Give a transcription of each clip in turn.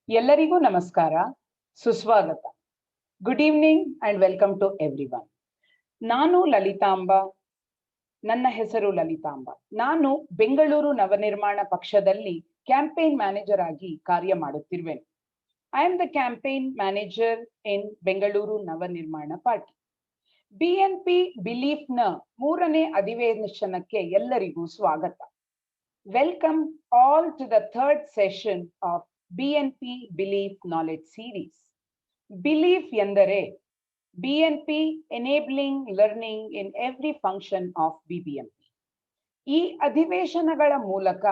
ಎಲ್ಲರಿಗೂ ನಮಸ್ಕಾರ, ಸುಸ್ವಾಗತ. Good evening and welcome to everyone. ನಾನು ಲಲಿತಾಂಬ. ನನ್ನ ಹೆಸರು ಲಲಿತಾಂಬ. ನಾನು ಬೆಂಗಳೂರು ನವನಿರ್ಮಾಣ ಪಕ್ಷದಲ್ಲಿ ಕ್ಯಾಂಪೇನ್ ಮ್ಯಾನೇಜರ್ ಆಗಿ ಕಾರ್ಯ ಮಾಡುತ್ತಿರುವೆನು. I am the campaign manager in Bengaluru Navanirmana party. BNP ಬಿಲೀಫ್ನ 3ನೇ ಅಧಿವೇಶನಕ್ಕೆ ಎಲ್ಲರಿಗೂ ಸ್ವಾಗತ. Welcome all to the third session of BNP Belief Knowledge Series. Belief ಎಂದರೆ BNP enabling learning in every function of BBMP. ಈ ಅಧಿವೇಶನಗಳ ಮೂಲಕ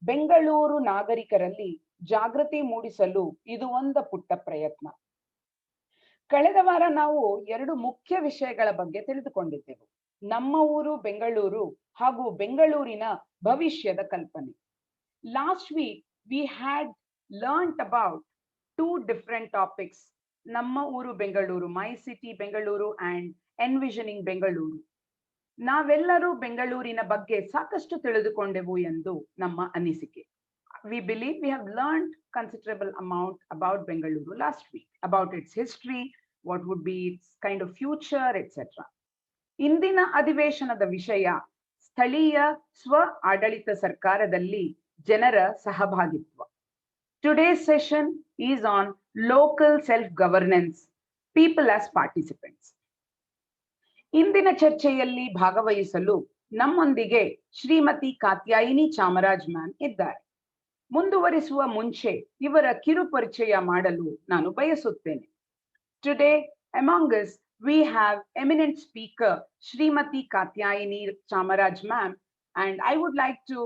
ಬೆಂಗಳೂರು ನಾಗರಿಕರಲ್ಲಿ ಜಾಗೃತಿ ಮೂಡಿಸಲು ಇದು ಒಂದು ಪುಟ್ಟ ಪ್ರಯತ್ನ. ಕಳೆದ ವಾರ ನಾವು 2 ಮುಖ್ಯ ವಿಷಯಗಳ ಬಗ್ಗೆ ತಿಳಿದುಕೊಂಡಿದ್ದೆವು. ನಮ್ಮ ಊರು ಬೆಂಗಳೂರು ಹಾಗೂ ಬೆಂಗಳೂರಿನ ಭವಿಷ್ಯದ ಕಲ್ಪನೆ. Last week we had learnt about 2 different topics. ನಮ್ಮ ಊರು ಬೆಂಗಳೂರು, ಮೈ city Bengaluru and envisioning Bengaluru. ನಾವೆಲ್ಲರೂ ಬೆಂಗಳೂರಿನ ಬಗ್ಗೆ ಸಾಕಷ್ಟು ತಿಳಿದುಕೊಂಡೆವು ಎಂದು ನಮ್ಮ ಅನಿಸಿಕೆ. We believe we have learned considerable amount about Bengaluru last week, about its history, what would be its kind of future, etc. ಇಂದಿನ ಅಧಿವೇಶನದ ವಿಷಯ ಸ್ಥಳೀಯ ಸ್ವ ಆಡಳಿತ ಸರ್ಕಾರದಲ್ಲಿ ಜನರ ಸಹಭಾಗಿತ್ವ. Today's session is on local self-governance, people as participants. ಇಂದಿನ ಚರ್ಚೆಯಲ್ಲಿ ಭಾಗವಹಿಸಲು ನಮ್ಮೊಂದಿಗೆ ಶ್ರೀಮತಿ ಕಾತ್ಯಾಯಿನಿ ಚಾಮರಾಜ್ ಮ್ಯಾಮ್ ಇದ್ದಾರೆ. ಮುಂದುವರಿಸುವ ಮುಂಚೆ ಇವರ ಕಿರು ಪರಿಚಯ ಮಾಡಲು ನಾನು ಬಯಸುತ್ತೇನೆ. Today among us we have eminent speaker Srimati Katyayini Chamaraj ma'am, and I would like to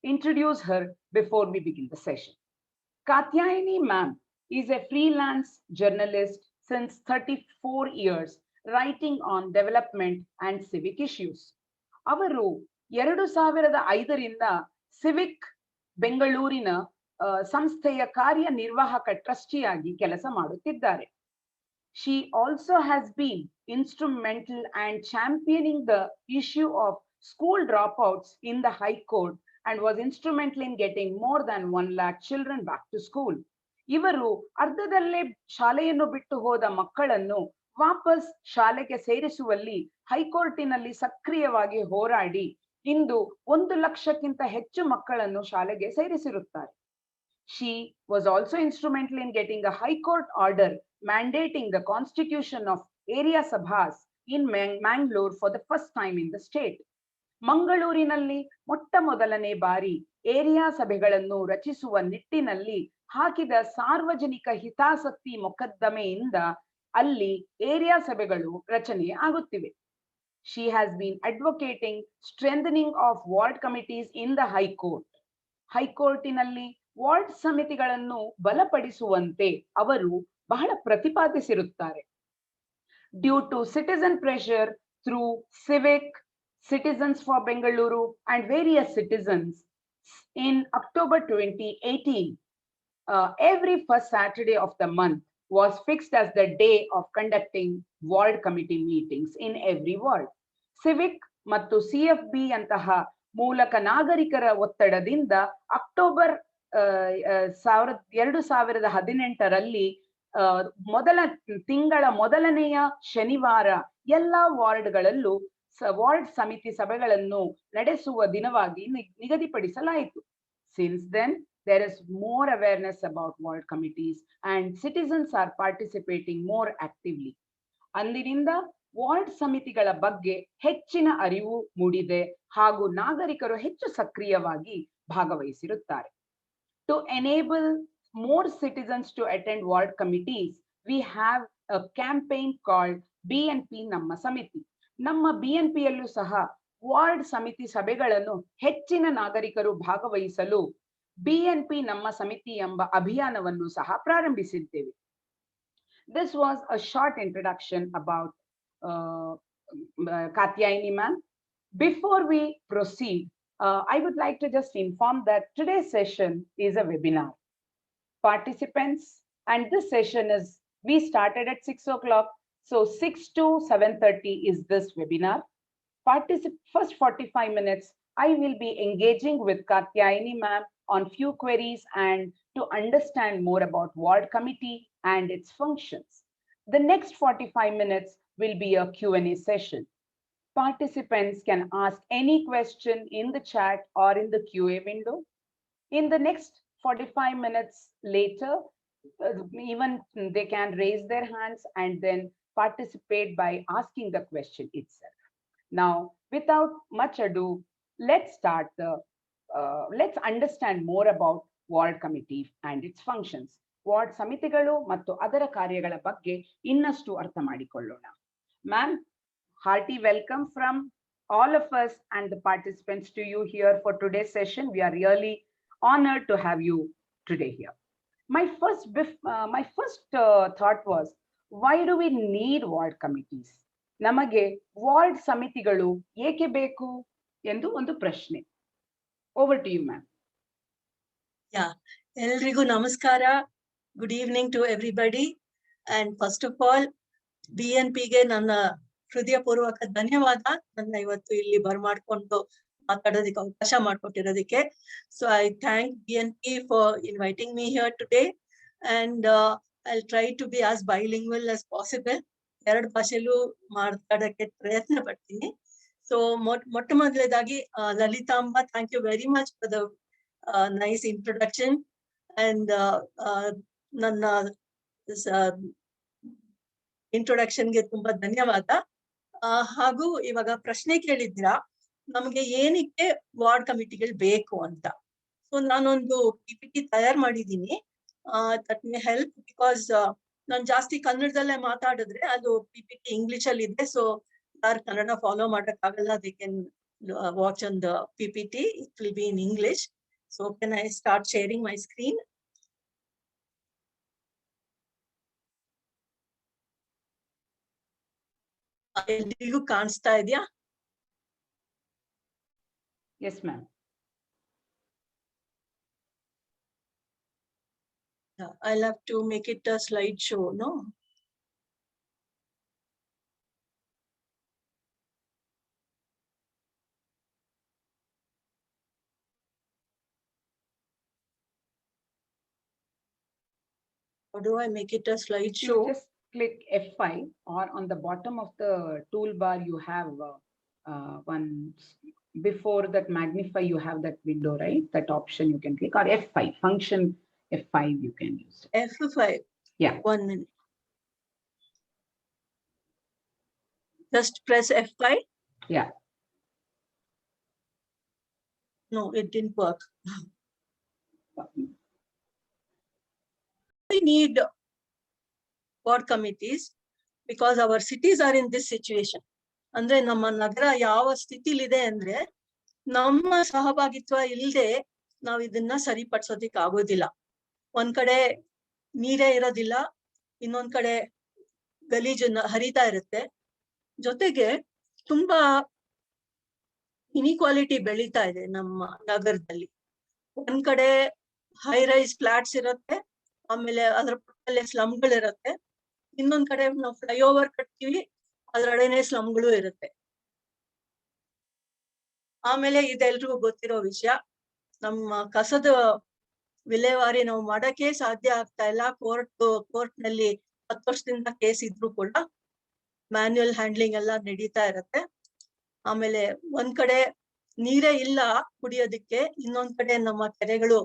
introduce her before we begin the session. Katyayini ma'am is a freelance journalist since 34 years, writing on development and civic issues. ಅವರು 2005ರಿಂದ Civic ಬೆಂಗಳೂರಿನ ಸಂಸ್ಥೆಯ ಕಾರ್ಯನಿರ್ವಾಹಕ ಟ್ರಸ್ಟಿಯಾಗಿ ಕೆಲಸ ಮಾಡುತ್ತಿದ್ದಾರೆ. She also has been instrumental and championing the issue of school dropouts in the High Court and was instrumental in getting more than 1 lakh children back to school. ಇವರು ಅರ್ಧದಲ್ಲೇ ಶಾಲೆಯನ್ನು ಬಿಟ್ಟು ಹೋದ ಮಕ್ಕಳನ್ನು ವಾಪಸ್ ಶಾಲೆಗೆ ಸೇರಿಸುವಲ್ಲಿ ಹೈಕೋರ್ಟಿನಲ್ಲಿ ಸಕ್ರಿಯವಾಗಿ ಹೋರಾಡಿ ಇಂದು 1 ಲಕ್ಷಕ್ಕಿಂತ ಹೆಚ್ಚು ಮಕ್ಕಳನ್ನು ಶಾಲೆಗೆ ಸೇರಿಸಿರುತ್ತಾರೆ. She was also instrumental in getting a High Court order mandating the constitution of area sabhas in Mangalore for the first time in the state. ಮಂಗಳೂರಿನಲ್ಲಿ ಮೊಟ್ಟ ಮೊದಲನೇ ಬಾರಿ ಏರಿಯಾ ಸಭೆಗಳನ್ನು ರಚಿಸುವ ನಿಟ್ಟಿನಲ್ಲಿ ಹಾಕಿದ ಸಾರ್ವಜನಿಕ ಹಿತಾಸಕ್ತಿ ಮೊಕದ್ದಮೆಯಿಂದ ಅಲ್ಲಿ ಏರಿಯಾ ಸಭೆಗಳು ರಚನೆ ಆಗುತ್ತಿವೆ. She has been advocating strengthening of ward committees in the High Court. ಹೈಕೋರ್ಟಿನಲ್ಲಿ ವಾರ್ಡ್ ಸಮಿತಿಗಳನ್ನು ಬಲಪಡಿಸುವಂತೆ ಅವರು ಬಹಳ ಪ್ರತಿಪಾದಿಸಿರುತ್ತಾರೆ. Due to citizen pressure through civic, Citizens for Bengaluru and various citizens, in October 2018, every first Saturday of the month was fixed as the day of conducting ward committee meetings in every ward. Civic ಮತ್ತು CFB ಅಂತಹ ಮೂಲಕ ನಾಗರಿಕರ ಒತ್ತಡದಿಂದ October 2018ರಲ್ಲಿ ಮೊದಲ ತಿಂಗಳ ಮೊದಲನೆಯ ಶನಿವಾರ ಎಲ್ಲಾ ವಾರ್ಡ್ಗಳಲ್ಲೂ ವಾರ್ಡ್ ಸಮಿತಿ ಸಭೆಗಳನ್ನು ನಡೆಸುವ ದಿನವಾಗಿ ನಿಗದಿಪಡಿಸಲಾಯಿತು. Since then, there is more awareness about ward committees and citizens are participating more actively. ಅಂದಿನಿಂದ ವಾರ್ಡ್ ಸಮಿತಿಗಳ ಬಗ್ಗೆ ಹೆಚ್ಚಿನ ಅರಿವು ಮೂಡಿದೆ ಹಾಗೂ ನಾಗರಿಕರು ಹೆಚ್ಚು ಸಕ್ರಿಯವಾಗಿ ಭಾಗವಹಿಸಿರುತ್ತಾರೆ. To enable more citizens to attend ward committees, we have a campaign called BNP ನಮ್ಮ ಸಮಿತಿ. ನಮ್ಮ BNPಯಲ್ಲೂ ಸಹ ವಾರ್ಡ್ ಸಮಿತಿ ಸಭೆಗಳನ್ನು ಹೆಚ್ಚಿನ ನಾಗರಿಕರು ಭಾಗವಹಿಸಲು BNP ನಮ್ಮ ಸಮಿತಿ ಎಂಬ ಅಭಿಯಾನವನ್ನು ಸಹ ಪ್ರಾರಂಭಿಸಿದ್ದೇವೆ. This was a short introduction about Katyayini ma'am. Before we proceed, I would like to just inform that today's session is a webinar. Participants, and this session is, we started at 6 o'clock. So 6 to 7:30 is this webinar. First 45 minutes, I will be engaging with Katyayini ma'am on few queries and to understand more about ward committee and its functions. The next 45 minutes will be a Q&A session. Participants can ask any question in the chat or in the QA window. In the next 45 minutes later, even they can raise their hands and then participate by asking the question itself. Now, without much ado, let's understand more about ward committee and it's functions. Ward ಸಮಿತಿಗಳು ಮತ್ತು ಅದರ ಕಾರ್ಯಗಳ ಬಗ್ಗೆ ಇನ್ನಷ್ಟು ಅರ್ಥ ಮಾಡಿಕೊಳ್ಳೋಣ. Ma'am, hearty welcome from all of us and the participants to you here for today's session. We are really honored to have you today here. My first thought was, why do we need ward committees? ನಮಗೆ ward ಸಮಿತಿಗಳು ಏಕೆ ಬೇಕು ಎಂದು ಒಂದು ಪ್ರಶ್ನೆ. Over to you, ma'am. Yeah, ಎಲ್ರಿಗೂ ನಮಸ್ಕಾರ. Good evening to everybody. And first of all, BNP ಗೆ ನನ್ನ ಹೃದಯಪೂರ್ವಕ ಧನ್ಯವಾದ, ನನ್ನ ಇವತ್ತು ಇಲ್ಲಿ ಬರ್ಮಾಡ್ಕೊಂಡು ಮಾತಾಡೋದಕ್ಕೆ ಅವಕಾಶ ಮಾಡ್ಕೊಟ್ಟಿರೋದಕ್ಕೆ. So I thank BNP for inviting me here today, and I'll try to be as bilingual as possible. ಎರಡು ಭಾಷೆಲೂ ಮಾತಾಡಕ್ಕೆ ಪ್ರಯತ್ನ ಪಡ್ತೀನಿ. So ಮೊಟ್ಟ ಮೊದಲನೇದಾಗಿ Lalithamba, thank you very much for the nice introduction, and ನನ್ನ ಇಂಟ್ರೊಡಕ್ಷನ್ ಗೆ ತುಂಬಾ ಧನ್ಯವಾದ. ಹಾಗೂ ಇವಾಗ ಪ್ರಶ್ನೆ ಕೇಳಿದ್ದೀರಾ, ನಮ್ಗೆ ಏನಕ್ಕೆ ವಾರ್ಡ್ ಕಮಿಟಿಗಳು ಬೇಕು ಅಂತ. ಸೊ ನಾನೊಂದು PPT ತಯಾರು ಮಾಡಿದ್ದೀನಿ. ದಟ್ ಮೇ ಹೆಲ್ಪ್, ಬಿಕಾಸ್ ನಾನು ಜಾಸ್ತಿ ಕನ್ನಡದಲ್ಲೇ ಮಾತಾಡಿದ್ರೆ ಅದು PPT ಇಂಗ್ಲಿಷ್ ಅಲ್ಲಿ ಇದೆ. ಸೊ ಯಾರು ಕನ್ನಡ ಫಾಲೋ ಮಾಡಕ್ ಆಗಲ್ಲ, they can watch on the PPT. It will be in English. So can I start sharing my screen? ಎಲ್ರಿಗೂ ಕಾಣಿಸ್ತಾ ಇದೆಯಾ? Yes, ma'am. I'll have to make it a slideshow, no? How do I make it a slideshow? Just click F5, or on the bottom of the toolbar you have one, before that magnify you have that window, right? That option you can click, or F5, function F5 you can use. F5? Yeah. 1 minute. Just press F5? Yeah. No, it didn't work. We need ward committees because our cities are in this situation. ಅಂದ್ರೆ ನಮ್ಮ ನಗರ ಯಾವ ಸ್ಥಿತಿಲಿದೆ ಅಂದ್ರೆ, ನಮ್ಮ ಸಹಭಾಗಿತ್ವ ಇಲ್ಲದೆ ನಾವ್ ಇದನ್ನ ಸರಿಪಡಿಸೋದಿಕ್ ಆಗೋದಿಲ್ಲ. ಒಂದ್ ಕಡೆ ನೀರೇ ಇರೋದಿಲ್ಲ, ಇನ್ನೊಂದ್ ಕಡೆ ಗಲೀಜು ಹರಿತಾ ಇರುತ್ತೆ. ಜೊತೆಗೆ ತುಂಬಾ ಇನಿಕ್ವಾಲಿಟಿ ಬೆಳೀತಾ ಇದೆ ನಮ್ಮ ನಗರದಲ್ಲಿ. ಒಂದ್ ಕಡೆ ಹೈ ರೈಸ್ ಫ್ಲಾಟ್ಸ್ ಇರುತ್ತೆ, ಆಮೇಲೆ ಅದ್ರ ಪಕ್ಕದಲ್ಲೇ ಸ್ಲಮ್ಗಳಿರುತ್ತೆ. ಇನ್ನೊಂದ್ ಕಡೆ ನಾವು ಫ್ಲೈಓವರ್ ಕಟ್ತೀವಿ, ಅದ್ರೊಳಗನೆ ಸ್ಲಮ್ಗಳು ಇರುತ್ತೆ. ಆಮೇಲೆ ಇದೆಲ್ರಿಗೂ ಗೊತ್ತಿರೋ ವಿಷಯ, ನಮ್ಮ ಕಸದ ವಿಲೇವಾರಿ ನಾವು ಮಾಡಕ್ಕೆ ಸಾಧ್ಯ ಆಗ್ತಾ ಇಲ್ಲ. ಕೋರ್ಟ್ ನಲ್ಲಿ 10 ವರ್ಷದಿಂದ ಕೇಸ್ ಇದ್ರು ಕೂಡ ಮ್ಯಾನ್ಯುಯಲ್ ಹ್ಯಾಂಡ್ಲಿಂಗ್ ಎಲ್ಲ ನಡೀತಾ ಇರತ್ತೆ. ಆಮೇಲೆ ಒಂದ್ ಕಡೆ ನೀರೇ ಇಲ್ಲ ಕುಡಿಯೋದಿಕ್ಕೆ, ಇನ್ನೊಂದ್ ಕಡೆ ನಮ್ಮ ಕೆರೆಗಳು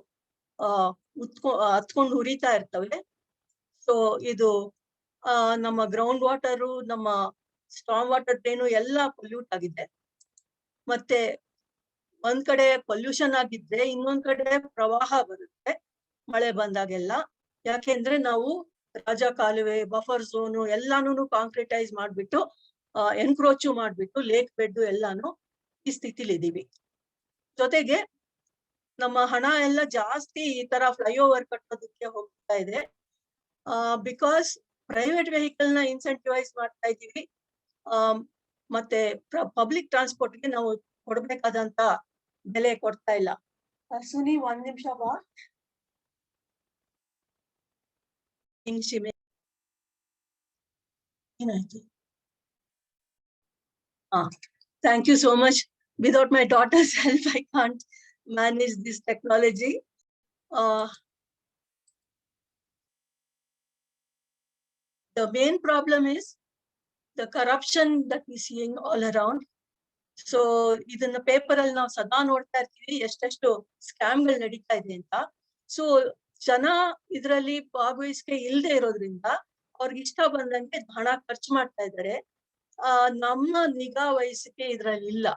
ಹತ್ಕೊಂಡು ಹುರಿತಾ ಇರ್ತವೆ. ಸೊ ಇದು ನಮ್ಮ ಗ್ರೌಂಡ್ ವಾಟರು, ನಮ್ಮ ಸ್ಟಾರ್ಮ್ ವಾಟರ್ ಡ್ರೈನು ಎಲ್ಲ ಪೊಲ್ಯೂಟ್ ಆಗಿದೆ. ಮತ್ತೆ ಒಂದ್ ಕಡೆ ಪೊಲ್ಯೂಷನ್ ಆಗಿದ್ರೆ ಇನ್ನೊಂದ್ ಕಡೆ ಪ್ರವಾಹ ಬರುತ್ತೆ ಮಳೆ ಬಂದಾಗೆಲ್ಲ. ಯಾಕೆಂದ್ರೆ ನಾವು ರಾಜ ಕಾಲುವೆ, ಬಫರ್ ಝೋನು ಎಲ್ಲಾನು ಕಾಂಕ್ರಿಟೈಸ್ ಮಾಡ್ಬಿಟ್ಟು ಎನ್ಕ್ರೋಚು ಮಾಡ್ಬಿಟ್ಟು ಲೇಕ್ ಬೆಡ್ ಎಲ್ಲಾನು ಈ ಸ್ಥಿತಿಲಿ ಇದೀವಿ. ಜೊತೆಗೆ ನಮ್ಮ ಹಣ ಎಲ್ಲ ಜಾಸ್ತಿ ಈ ತರ ಫ್ಲೈಓವರ್ ಕಟ್ಟೋದಕ್ಕೆ ಹೋಗ್ತಾ ಇದೆ. ಬಿಕಾಸ್ ಪ್ರೈವೇಟ್ ವೆಹಿಕಲ್ ನ ಇನ್ಸೆಂಟಿವೈಸ್ ಮಾಡ್ತಾ ಇದೀವಿ. ಮತ್ತೆ ಪಬ್ಲಿಕ್ ಟ್ರಾನ್ಸ್ಪೋರ್ಟ್ ಗೆ ನಾವು ಕೊಡ್ಬೇಕಾದಂತ ಬೆಲೆ ಕೊಡ್ತಾ ಇಲ್ಲ. ಸುನಿ 1 ನಿಮಿಷ ಬಾ. ಏನಾಯ್ತು? Thank you so much. Without my daughter's help, I can't manage this technology. the main problem is the corruption that we seeing all around. So ಇದನ್ನ ಪೇಪರ್ ಅಲ್ಲಿ ನಾವು ಸದಾ ನೋಡ್ತಾ ಇರ್ತೀವಿ ಎಷ್ಟೆಷ್ಟು ಸ್ಕ್ಯಾಮ್ಗಳು ನಡೀತಾ ಇದೆ ಅಂತ. ಸೊ ಜನ ಇದರಲ್ಲಿ ಭಾಗವಹಿಸಿಕೆ ಇಲ್ಲದೆ ಇರೋದ್ರಿಂದ ಅವ್ರಿಗೆ ಇಷ್ಟ ಬಂದಂಗೆ ಹಣ ಖರ್ಚು ಮಾಡ್ತಾ ಇದ್ದಾರೆ. ನಮ್ಮ ನಿಗಾ ವಹಿಸಿಕೆ ಇದ್ರಲ್ಲಿ ಇಲ್ಲ.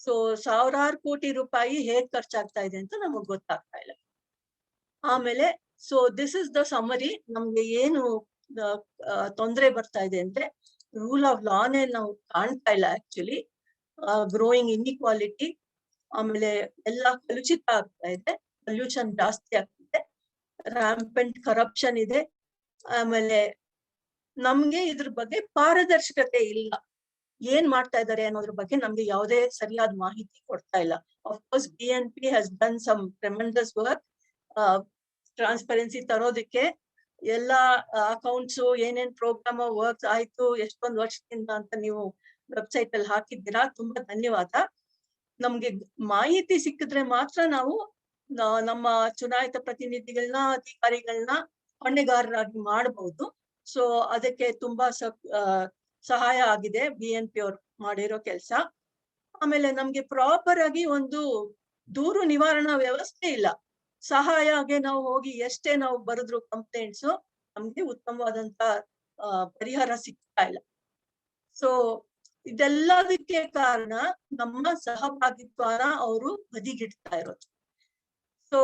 ಸೊ ಸಾವಿರಾರು ಕೋಟಿ ರೂಪಾಯಿ ಹೇಗ್ ಖರ್ಚಾಗ್ತಾ ಇದೆ ಅಂತ ನಮಗ್ ಗೊತ್ತಾಗ್ತಾ ಇಲ್ಲ. ಆಮೇಲೆ so this is the summary. ನಮ್ಗೆ ಏನು ತೊಂದರೆ ಬರ್ತಾ ಇದೆ ಅಂದ್ರೆ ರೂಲ್ ಆಫ್ ಲಾನೇ ನಾವು ಕಾಣ್ತಾ ಇಲ್ಲ ಆಕ್ಚುಲಿ. ಗ್ರೋಯಿಂಗ್ ಇನ್ಇಕ್ವಾಲಿಟಿ, ಆಮೇಲೆ ಎಲ್ಲ ಕಲುಷಿತ ಆಗ್ತಾ ಇದೆ, ಪೊಲ್ಯೂಷನ್ ಜಾಸ್ತಿ ಆಗ್ತಿದೆ, ರಾಂಪೆಂಟ್ ಕರಪ್ಷನ್ ಇದೆ. ಆಮೇಲೆ ನಮ್ಗೆ ಇದ್ರ ಬಗ್ಗೆ ಪಾರದರ್ಶಕತೆ ಇಲ್ಲ. ಏನ್ ಮಾಡ್ತಾ ಇದ್ದಾರೆ ಅನ್ನೋದ್ರ ಬಗ್ಗೆ ನಮ್ಗೆ ಯಾವುದೇ ಸರಿಯಾದ ಮಾಹಿತಿ ಕೊಡ್ತಾ ಇಲ್ಲ. Of course BNP has done some tremendous work transparency ತರೋದಕ್ಕೆ. ಎಲ್ಲಾ ಅಕೌಂಟ್ಸ್ ಏನೇನ್ ಪ್ರೋಗ್ರಾಮ್ ವರ್ಕ್ಸ್ ಆಯ್ತು ಎಷ್ಟೊಂದು ವರ್ಷದಿಂದ ಅಂತ ನೀವು ವೆಬ್ಸೈಟ್ ಅಲ್ಲಿ ಹಾಕಿದ್ದೀರಾ, ತುಂಬಾ ಧನ್ಯವಾದ. ನಮ್ಗೆ ಮಾಹಿತಿ ಸಿಕ್ಕಿದ್ರೆ ಮಾತ್ರ ನಾವು ನಮ್ಮ ಚುನಾಯಿತ ಪ್ರತಿನಿಧಿಗಳನ್ನ ಅಧಿಕಾರಿಗಳನ್ನ ಹೊಣೆಗಾರರಾಗಿ ಮಾಡಬಹುದು. ಸೊ ಅದಕ್ಕೆ ತುಂಬಾ ಸಹಾಯ ಆಗಿದೆ BNP ಅವ್ರು ಮಾಡಿರೋ ಕೆಲಸ. ಆಮೇಲೆ ನಮ್ಗೆ ಪ್ರಾಪರ್ ಆಗಿ ಒಂದು ದೂರು ನಿವಾರಣಾ ವ್ಯವಸ್ಥೆ ಇಲ್ಲ. ಸಹಾಯಗೆ ನಾವು ಹೋಗಿ ಎಷ್ಟೇ ನಾವು ಬರೆದ್ರು ಕಂಪ್ಲೇಂಟ್ಸ್, ನಮ್ಗೆ ಉತ್ತಮವಾದಂತ ಪರಿಹಾರ ಸಿಗ್ತಾ ಇಲ್ಲ. ಸೊ ಇದೆಲ್ಲದಕ್ಕೆ ಕಾರಣ ನಮ್ಮ ಸಹಭಾಗಿತ್ವನ ಅವರು ಬದಿಗಿಡ್ತಾ ಇರೋದು. ಸೊ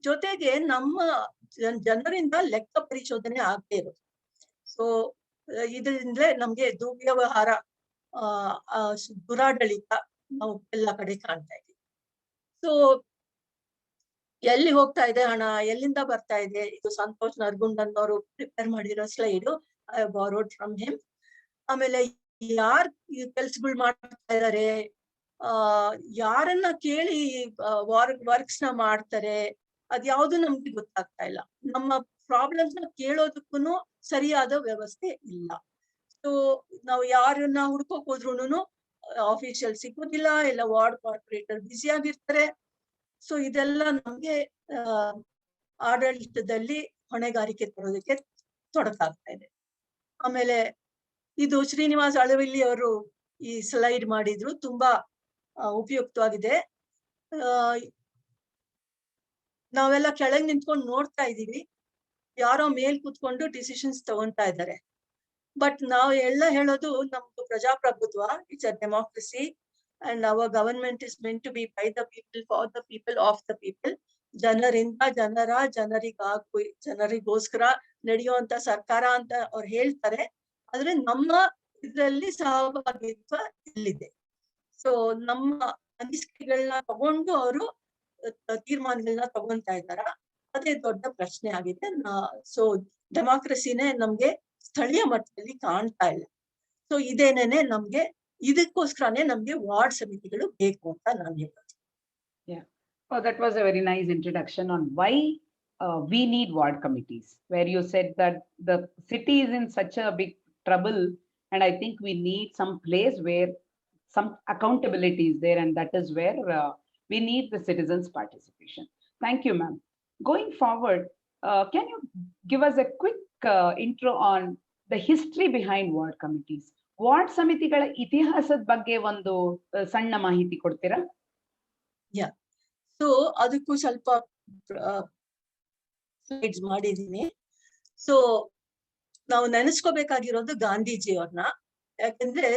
ಜೊತೆಗೆ ನಮ್ಮ ಜನರಿಂದ ಲೆಕ್ಕ ಪರಿಶೋಧನೆ ಆಗದೆ ಇರೋದು. ಸೊ ಇದರಿಂದಲೇ ನಮ್ಗೆ ದುರ್ವ್ಯವಹಾರ, ದುರಾಡಳಿತ ನಾವು ಎಲ್ಲ ಕಡೆ ಕಾಣ್ತಾ ಇದ್ದೀವಿ. ಸೊ ಎಲ್ಲಿ ಹೋಗ್ತಾ ಇದೆ ಹಣ, ಎಲ್ಲಿಂದ ಬರ್ತಾ ಇದೆ? ಇದು ಸಂತೋಷ್ ನರ್ಗುಂಡನ್ ಅವರು ಪ್ರಿಪೇರ್ ಮಾಡಿರೋ slide, I borrowed from him. ಆಮೇಲೆ ಯಾರ್ ಕೆಲ್ಸಗಳು ಮಾಡ್ತಾ ಇದಾರೆ, ಯಾರನ್ನ ಕೇಳಿ ವರ್ಕ್ಸ್ ನ ಮಾಡ್ತಾರೆ, ಅದ್ಯಾವ್ದು ನಮ್ಗೆ ಗೊತ್ತಾಗ್ತಾ ಇಲ್ಲ. ನಮ್ಮ ಪ್ರಾಬ್ಲಮ್ಸ್ ನ ಕೇಳೋದಕ್ಕೂ ಸರಿಯಾದ ವ್ಯವಸ್ಥೆ ಇಲ್ಲ. ಸೊ ನಾವು ಯಾರನ್ನ ಹುಡ್ಕೋಕ್ ಹೋದ್ರುನು ಆಫೀಷಿಯಲ್ ಸಿಗೋದಿಲ್ಲ, ಇಲ್ಲ ವಾರ್ಡ್ ಕಾರ್ಪೊರೇಟರ್ ಬ್ಯುಸಿ ಆಗಿರ್ತಾರೆ. ಸೊ ಇದೆಲ್ಲ ನಮ್ಗೆ ಆಡಳಿತದಲ್ಲಿ ಹೊಣೆಗಾರಿಕೆ ತರೋದಕ್ಕೆ ತೊಡಕಾಗ್ತಾ ಇದೆ. ಆಮೇಲೆ ಇದು ಶ್ರೀನಿವಾಸ್ ಅಳವಿಲ್ಲಿ ಅವರು ಈ ಸ್ಲೈಡ್ ಮಾಡಿದ್ರು, ತುಂಬಾ ಉಪಯುಕ್ತವಾಗಿದೆ. ನಾವೆಲ್ಲ ಕೆಳಗೆ ನಿಂತ್ಕೊಂಡು ನೋಡ್ತಾ ಇದೀವಿ, ಯಾರೋ ಮೇಲ್ ಕೂತ್ಕೊಂಡು ಡಿಸಿಷನ್ಸ್ ತಗೊಂತಾ ಇದ್ದಾರೆ. ಬಟ್ ನಾವು ಎಲ್ಲ ಹೇಳೋದು ನಮ್ದು ಪ್ರಜಾಪ್ರಭುತ್ವ, it's a democracy and our government is meant to be by the people, for the people, of the people. ಜನರಿಂದ, ಜನರಿಗೋಸ್ಕರ ನಡೆಯುವಂತ ಸರ್ಕಾರ ಅಂತ ಅವ್ರು ಹೇಳ್ತಾರೆ. ಆದ್ರೆ ನಮ್ಮ ಇದ್ರಲ್ಲಿ ಸಹಭಾಗಿತ್ವ ಇಲ್ಲಿದೆ. ಸೊ ನಮ್ಮ ಅನಿಸಿಕೆಗಳನ್ನ ತಗೊಂಡು ಅವರು ತೀರ್ಮಾನಗಳನ್ನ ತಗೊಂತಾ ಇದ್ದಾರ, ಅದೇ ದೊಡ್ಡ ಪ್ರಶ್ನೆ ಆಗಿದೆ. ಸೊ ಡೆಮಾಕ್ರಸಿನೇ ನಮ್ಗೆ ಸ್ಥಳೀಯ ಮಟ್ಟದಲ್ಲಿ ಕಾಣ್ತಾ ಇಲ್ಲ. ಸೊ ಇದೇನೇನೆ ನಮ್ಗೆ, ಇದಕ್ಕೋಸ್ಕರನೇ ನಮ್ಗೆ ವಾರ್ಡ್ ಸಮಿತಿಗಳು ಬೇಕು ಅಂತ ನಾನು ಹೇಳೋದು. Oh, that was a very nice introduction on why we need ward committees, where you said that the city is in such a big trouble, and I think we need some place where some accountability is there, and that is where we need the citizens' participation. Thank you, ma'am. Going forward, can you give us a quick intro on the history behind ward committees? Ward ಸಮಿತಿಗಳ ಇತಿಹಾಸದ ಬಗ್ಗೆ ಒಂದು ಸಣ್ಣ ಮಾಹಿತಿ ಕೊಡ್ತೀರಾ? So ಅದಕ್ಕೂ ಸ್ವಲ್ಪ slides ಮಾಡಿದೀನಿ. ಸೊ ನಾವು ನೆನೆಸ್ಕೋಬೇಕಾಗಿರೋದು ಗಾಂಧೀಜಿ ಅವ್ರನ್ನ. ಯಾಕಂದ್ರೆ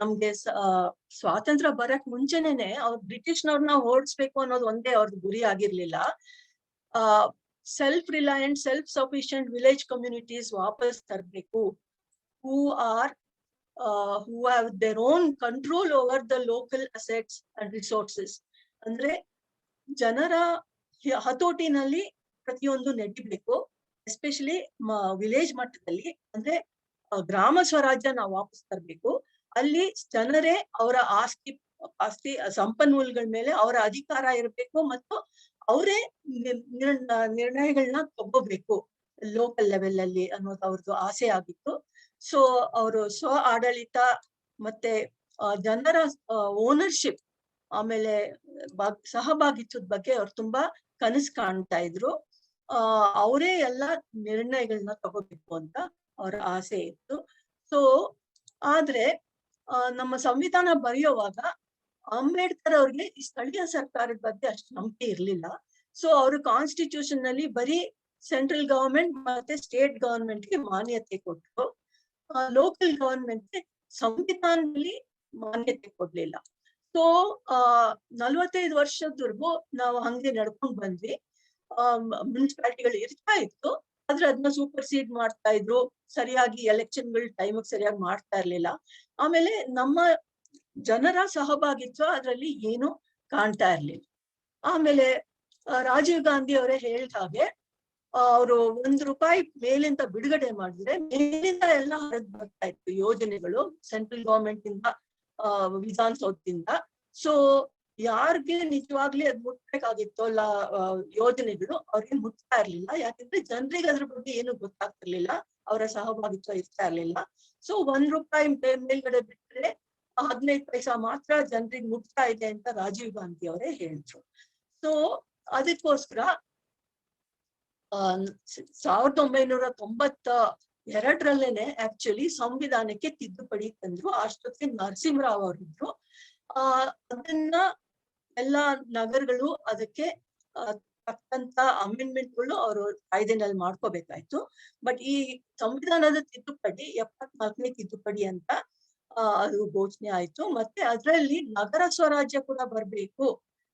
ನಮ್ಗೆ ಸ್ವಾತಂತ್ರ್ಯ ಬರಕ್ ಮುಂಚೆನೇನೆ ಅವ್ರು ಬ್ರಿಟಿಷ್ನವ್ರನ್ನ ಓಡಿಸ್ಬೇಕು ಅನ್ನೋದು ಒಂದೇ ಅವ್ರದ್ದು ಗುರಿ ಆಗಿರ್ಲಿಲ್ಲ. Self reliant, self sufficient village communities ವಾಪಸ್ ತರಬೇಕು, who have their own control over the local assets and resources. ಅಂದ್ರೆ ಜನರ ಹತೋಟಿನಲ್ಲಿ ಪ್ರತಿಯೊಂದು ನಡಿಬೇಕು, ಎಸ್ಪೆಷಲಿ ವಿಲೇಜ್ ಮಟ್ಟದಲ್ಲಿ. ಅಂದ್ರೆ ಗ್ರಾಮ ಸ್ವರಾಜ್ಯ ನಾವು ವಾಪಸ್ ತರಬೇಕು. ಅಲ್ಲಿ ಜನರೇ ಅವರ ಆಸ್ತಿ ಸಂಪನ್ಮೂಲಗಳ ಮೇಲೆ ಅವರ ಅಧಿಕಾರ ಇರಬೇಕು, ಮತ್ತು ಅವರೇ ನಿರ್ಣಯಗಳನ್ನ ತಗೋಬೇಕು ಲೋಕಲ್ ಲೆವೆಲ್ ಅಲ್ಲಿ ಅನ್ನೋದು ಅವ್ರದ್ದು ಆಸೆ ಆಗಿತ್ತು. ಸೊ ಅವರು ಸ್ವ ಆಡಳಿತ ಮತ್ತೆ ಜನರ ಓನರ್ಶಿಪ್, ಆಮೇಲೆ ಸಹಭಾಗಿತ್ವದ ಬಗ್ಗೆ ಅವ್ರು ತುಂಬಾ ಕನಸು ಕಾಣ್ತಾ ಇದ್ರು. ಅವರೇ ಎಲ್ಲ ನಿರ್ಣಯಗಳನ್ನ ತಗೋಬೇಕು ಅಂತ ಅವರ ಆಸೆ ಇತ್ತು. ಸೊ ಆದ್ರೆ ನಮ್ಮ ಸಂವಿಧಾನ ಬರೆಯುವಾಗ ಅಂಬೇಡ್ಕರ್ ಅವ್ರಿಗೆ ಈ ಸ್ಥಳೀಯ ಸರ್ಕಾರದ ಬಗ್ಗೆ ಅಷ್ಟು ನಂಬಿಕೆ ಇರ್ಲಿಲ್ಲ. ಸೊ ಅವರು ಕಾನ್ಸ್ಟಿಟ್ಯೂಷನ್ ನಲ್ಲಿ ಬರೀ ಸೆಂಟ್ರಲ್ ಗವರ್ಮೆಂಟ್ ಮತ್ತೆ ಸ್ಟೇಟ್ ಗವರ್ಮೆಂಟ್ಗೆ ಮಾನ್ಯತೆ ಕೊಟ್ಟರು. ಲೋಕಲ್ ಗವರ್ಮೆಂಟ್ಗೆ ಸಂವಿಧಾನದಲ್ಲಿ ಮಾನ್ಯತೆ ಕೊಡ್ಲಿಲ್ಲ. ಸೊ 45 ವರ್ಷದವರೆಗೂ ನಾವು ಹಂಗೆ ನಡ್ಕೊಂಡ್ ಬಂದ್ವಿ. ಮುನ್ಸಿಪಾಲಿಟಿಗಳು ಇರ್ತಾ ಇತ್ತು, ಆದ್ರೆ ಅದನ್ನ ಸೂಪರ್ಸೀಡ್ ಮಾಡ್ತಾ ಇದ್ರು. ಸರಿಯಾಗಿ ಎಲೆಕ್ಷನ್ಗಳು ಟೈಮಿಗೆ ಸರಿಯಾಗಿ ಮಾಡ್ತಾ ಇರ್ಲಿಲ್ಲ. ಆಮೇಲೆ ನಮ್ಮ ಜನರ ಸಹಭಾಗಿತ್ವ ಅದರಲ್ಲಿ ಏನು ಕಾಣ್ತಾ ಇರ್ಲಿಲ್ಲ. ಆಮೇಲೆ ರಾಜೀವ್ ಗಾಂಧಿ ಅವರೇ ಹೇಳಿದ ಹಾಗೆ ಅವರು ₹1 ಮೇಲಿಂದ ಬಿಡುಗಡೆ ಮಾಡಿದ್ರೆ ಮೇಲಿಂದ ಎಲ್ಲ ಹೊರಗೆ ಬರ್ತಾ ಇತ್ತು ಯೋಜನೆಗಳು ಸೆಂಟ್ರಲ್ ಗವರ್ಮೆಂಟ್ ಇಂದ, ವಿಧಾನಸೌಧದಿಂದ. ಸೊ ಯಾರಿಗೆ ನಿಜವಾಗ್ಲೂ ಅದ್ ಮುಟ್ಬೇಕಾಗಿತ್ತು ಅಲ್ಲ ಯೋಜನೆಗಳು, ಅವ್ರಿಗೆ ಮುಟ್ತಾ ಇರ್ಲಿಲ್ಲ. ಯಾಕಂದ್ರೆ ಜನರಿಗೆ ಅದ್ರ ಬಗ್ಗೆ ಏನು ಗೊತ್ತಾಗ್ತಿರ್ಲಿಲ್ಲ, ಅವರ ಸಹಭಾಗಿತ್ವ ಇರ್ತಾ ಇರ್ಲಿಲ್ಲ. ಸೊ ₹1 ಮೇಲ್ಗಡೆ ಬಿಟ್ರೆ 15 ಪೈಸಾ ಮಾತ್ರ ಜನರಿಗೆ ಮುಟ್ತಾ ಇದೆ ಅಂತ ರಾಜೀವ್ ಗಾಂಧಿ ಅವರೇ ಹೇಳಿದ್ರು. ಸೊ ಅದಕ್ಕೋಸ್ಕರ 1992 ಆಕ್ಚುಲಿ ಸಂವಿಧಾನಕ್ಕೆ ತಿದ್ದುಪಡಿ ತಂದ್ರು. ಅಷ್ಟೊತ್ತಿಗೆ ನರಸಿಂಹರಾವ್ ಅವರಿದ್ರು. ಅದನ್ನ ಎಲ್ಲಾ ನಗರಗಳು ಅದಕ್ಕೆ ತಕ್ಕಂತ ಅಮೆಂಡ್ಮೆಂಟ್ಗಳು ಅವರು ಕಾಯ್ದೆನಲ್ಲಿ ಮಾಡ್ಕೋಬೇಕಾಯ್ತು. ಬಟ್ ಈ ಸಂವಿಧಾನದ ತಿದ್ದುಪಡಿ 74ನೇ ತಿದ್ದುಪಡಿ ಅಂತ ಅದು ಘೋಷಣೆ ಆಯ್ತು. ಮತ್ತೆ ಅದರಲ್ಲಿ ನಗರ ಸ್ವರಾಜ್ಯ ಕೂಡ ಬರ್ಬೇಕು,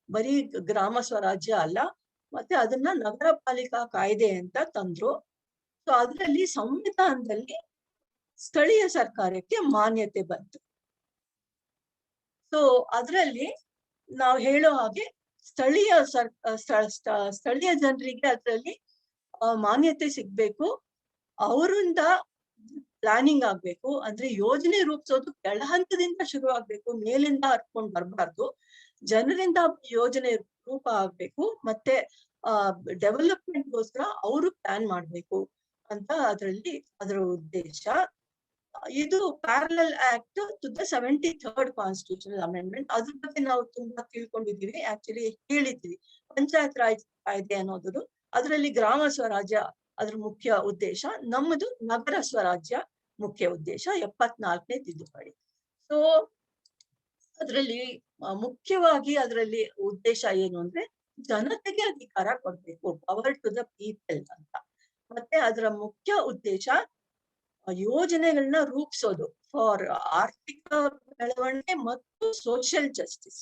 ಬರೀ ಗ್ರಾಮ ಸ್ವರಾಜ್ಯ ಅಲ್ಲ. ಮತ್ತೆ ಅದನ್ನ ನಗರ ಪಾಲಿಕಾ ಕಾಯ್ದೆ ಅಂತ ತಂದ್ರು. ಸೊ ಅದರಲ್ಲಿ ಸಂವಿಧಾನದಲ್ಲಿ ಸ್ಥಳೀಯ ಸರ್ಕಾರಕ್ಕೆ ಮಾನ್ಯತೆ ಬಂತು. ಸೊ ಅದರಲ್ಲಿ ನಾವು ಹೇಳೋ ಹಾಗೆ ಸ್ಥಳೀಯ ಜನರಿಗೆ ಅದರಲ್ಲಿ ಮಾನ್ಯತೆ ಸಿಗ್ಬೇಕು. ಅವರಿಂದ ಪ್ಲಾನಿಂಗ್ ಆಗ್ಬೇಕು. ಅಂದ್ರೆ ಯೋಜನೆ ರೂಪಿಸೋದು ಕೆಳ ಹಂತದಿಂದ ಶುರು ಆಗ್ಬೇಕು, ಮೇಲಿಂದ ಹರ್ಕೊಂಡ್ ಬರ್ಬಾರ್ದು. ಜನರಿಂದ ಯೋಜನೆ ರೂಪ ಆಗ್ಬೇಕು. ಮತ್ತೆ ಡೆವಲಪ್ಮೆಂಟ್ಗೋಸ್ಕರ ಅವರು ಪ್ಲಾನ್ ಮಾಡ್ಬೇಕು ಅಂತ ಅದರ ಉದ್ದೇಶ. ಇದು parallel act to the 73rd constitutional amendment. ಅದ್ರ ಬಗ್ಗೆ ನಾವು ತುಂಬಾ ತಿಳ್ಕೊಂಡಿದೀವಿ, ಆಕ್ಚುಲಿ ಹೇಳಿದ್ವಿ. ಪಂಚಾಯತ್ ರಾಜ್ ಕಾಯ್ದೆ ಅನ್ನೋದು ಅದರಲ್ಲಿ ಗ್ರಾಮ ಸ್ವರಾಜ್ಯ ಅದ್ರ ಮುಖ್ಯ ಉದ್ದೇಶ, ನಮ್ಮದು ನಗರ ಸ್ವರಾಜ್ಯ ಮುಖ್ಯ ಉದ್ದೇಶ. 74ನೇ ತಿದ್ದುಪಡಿ. ಸೊ ಅದರಲ್ಲಿ ಮುಖ್ಯವಾಗಿ ಅದರಲ್ಲಿ ಉದ್ದೇಶ ಏನು ಅಂದ್ರೆ ಜನತೆಗೆ ಅಧಿಕಾರ ಕೊಡ್ಬೇಕು, ಪವರ್ ಟು ದ ಪೀಪಲ್ ಅಂತ. ಮತ್ತೆ ಅದರ ಮುಖ್ಯ ಉದ್ದೇಶ ಯೋಜನೆಗಳನ್ನ ರೂಪಿಸೋದು ಫಾರ್ ಆರ್ಥಿಕ ಬೆಳವಣಿಗೆ ಮತ್ತು ಸೋಷಿಯಲ್ ಜಸ್ಟಿಸ್.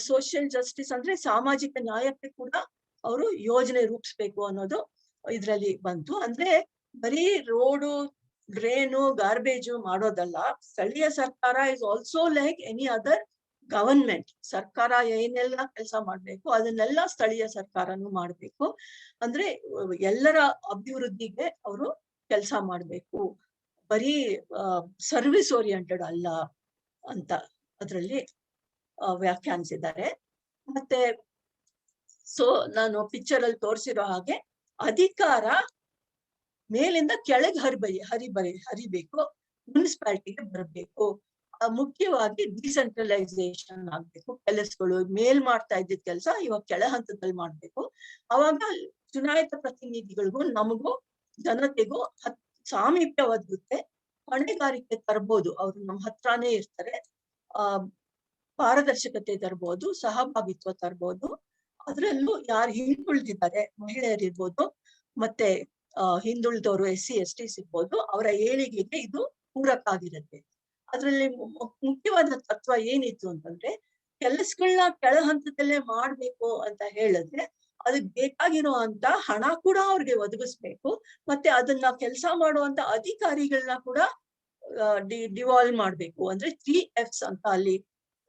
ಸೋಷಿಯಲ್ ಜಸ್ಟಿಸ್ ಅಂದ್ರೆ ಸಾಮಾಜಿಕ ನ್ಯಾಯಕ್ಕೆ ಕೂಡ ಅವರು ಯೋಜನೆ ರೂಪಿಸ್ಬೇಕು ಅನ್ನೋದು ಇದ್ರಲ್ಲಿ ಬಂತು. ಅಂದ್ರೆ ಬರೀ ರೋಡು, ಡ್ರೈನು, ಗಾರ್ಬೇಜು ಮಾಡೋದಲ್ಲ. ಸ್ಥಳೀಯ ಸರ್ಕಾರ is also like any other government. ಸರ್ಕಾರ ಏನೆಲ್ಲ ಕೆಲಸ ಮಾಡ್ಬೇಕು ಅದನ್ನೆಲ್ಲ ಸ್ಥಳೀಯ ಸರ್ಕಾರನು ಮಾಡ್ಬೇಕು. ಅಂದ್ರೆ ಎಲ್ಲರ ಅಭಿವೃದ್ಧಿಗೆ ಅವರು ಕೆಲಸ ಮಾಡ್ಬೇಕು, ಬರೀ ಸರ್ವಿಸ್ ಓರಿಯೆಂಟೆಡ್ ಅಲ್ಲ ಅಂತ ಅದರಲ್ಲಿ ವ್ಯಾಖ್ಯಾನಿಸಿದ್ದಾರೆ. ಮತ್ತೆ ಸೊ ನಾನು ಪಿಕ್ಚರ್ ಅಲ್ಲಿ ತೋರಿಸಿರೋ ಹಾಗೆ ಅಧಿಕಾರ ಮೇಲಿಂದ ಕೆಳಗೆ ಹರಿಬೇಕು, ಮುನ್ಸಿಪಾಲಿಟಿಗೆ ಬರಬೇಕು. ಮುಖ್ಯವಾಗಿ ಡಿಸೆಂಟ್ರಲೈಸೇಷನ್ ಆಗ್ಬೇಕು. ಕೆಲಸಗಳು ಮೇಲ್ ಮಾಡ್ತಾ ಇದ್ದಿದ್ ಕೆಲಸ ಇವಾಗ ಕೆಳ ಹಂತದಲ್ಲಿ ಮಾಡ್ಬೇಕು. ಅವಾಗ ಚುನಾಯಿತ ಪ್ರತಿನಿಧಿಗಳಿಗೂ ನಮಗೂ ಜನತೆಗೂ ಸಾಮೀಪ್ಯ ಒದಗುತ್ತೆ. ಹೊಣೆಗಾರಿಕೆ ತರ್ಬೋದು, ಅವ್ರು ನಮ್ಮ ಹತ್ರನೇ ಇರ್ತಾರೆ. ಪಾರದರ್ಶಕತೆ ತರ್ಬೋದು, ಸಹಭಾಗಿತ್ವ ತರ್ಬೋದು. ಅದ್ರಲ್ಲೂ ಯಾರು ಹಿಂದುಳಿದಿದ್ದಾರೆ, ಮಹಿಳೆಯರಿರ್ಬೋದು, ಮತ್ತೆ ಹಿಂದುಳಿದವರು SC ST ಸಿಗ್ಬೋದು, ಅವರ ಏಳಿಗೆಗೆ ಇದು ಪೂರಕ ಆಗಿರುತ್ತೆ. ಅದ್ರಲ್ಲಿ ಮುಖ್ಯವಾದ ತತ್ವ ಏನಿತ್ತು ಅಂತಂದ್ರೆ ಕೆಲಸಗಳನ್ನ ಕೆಳ ಹಂತದಲ್ಲೇ ಮಾಡ್ಬೇಕು ಅಂತ ಹೇಳಿದ್ರೆ ಅದಕ್ಕೆ ಬೇಕಾಗಿರುವಂತ ಹಣ ಕೂಡ ಅವ್ರಿಗೆ ಒದಗಿಸ್ಬೇಕು. ಮತ್ತೆ ಅದನ್ನ ಕೆಲಸ ಮಾಡುವಂತ ಅಧಿಕಾರಿಗಳನ್ನ ಕೂಡ ಡಿವಾಲ್ವ್ ಮಾಡ್ಬೇಕು. ಅಂದ್ರೆ 3 F's ಅಂತ ಅಲ್ಲಿ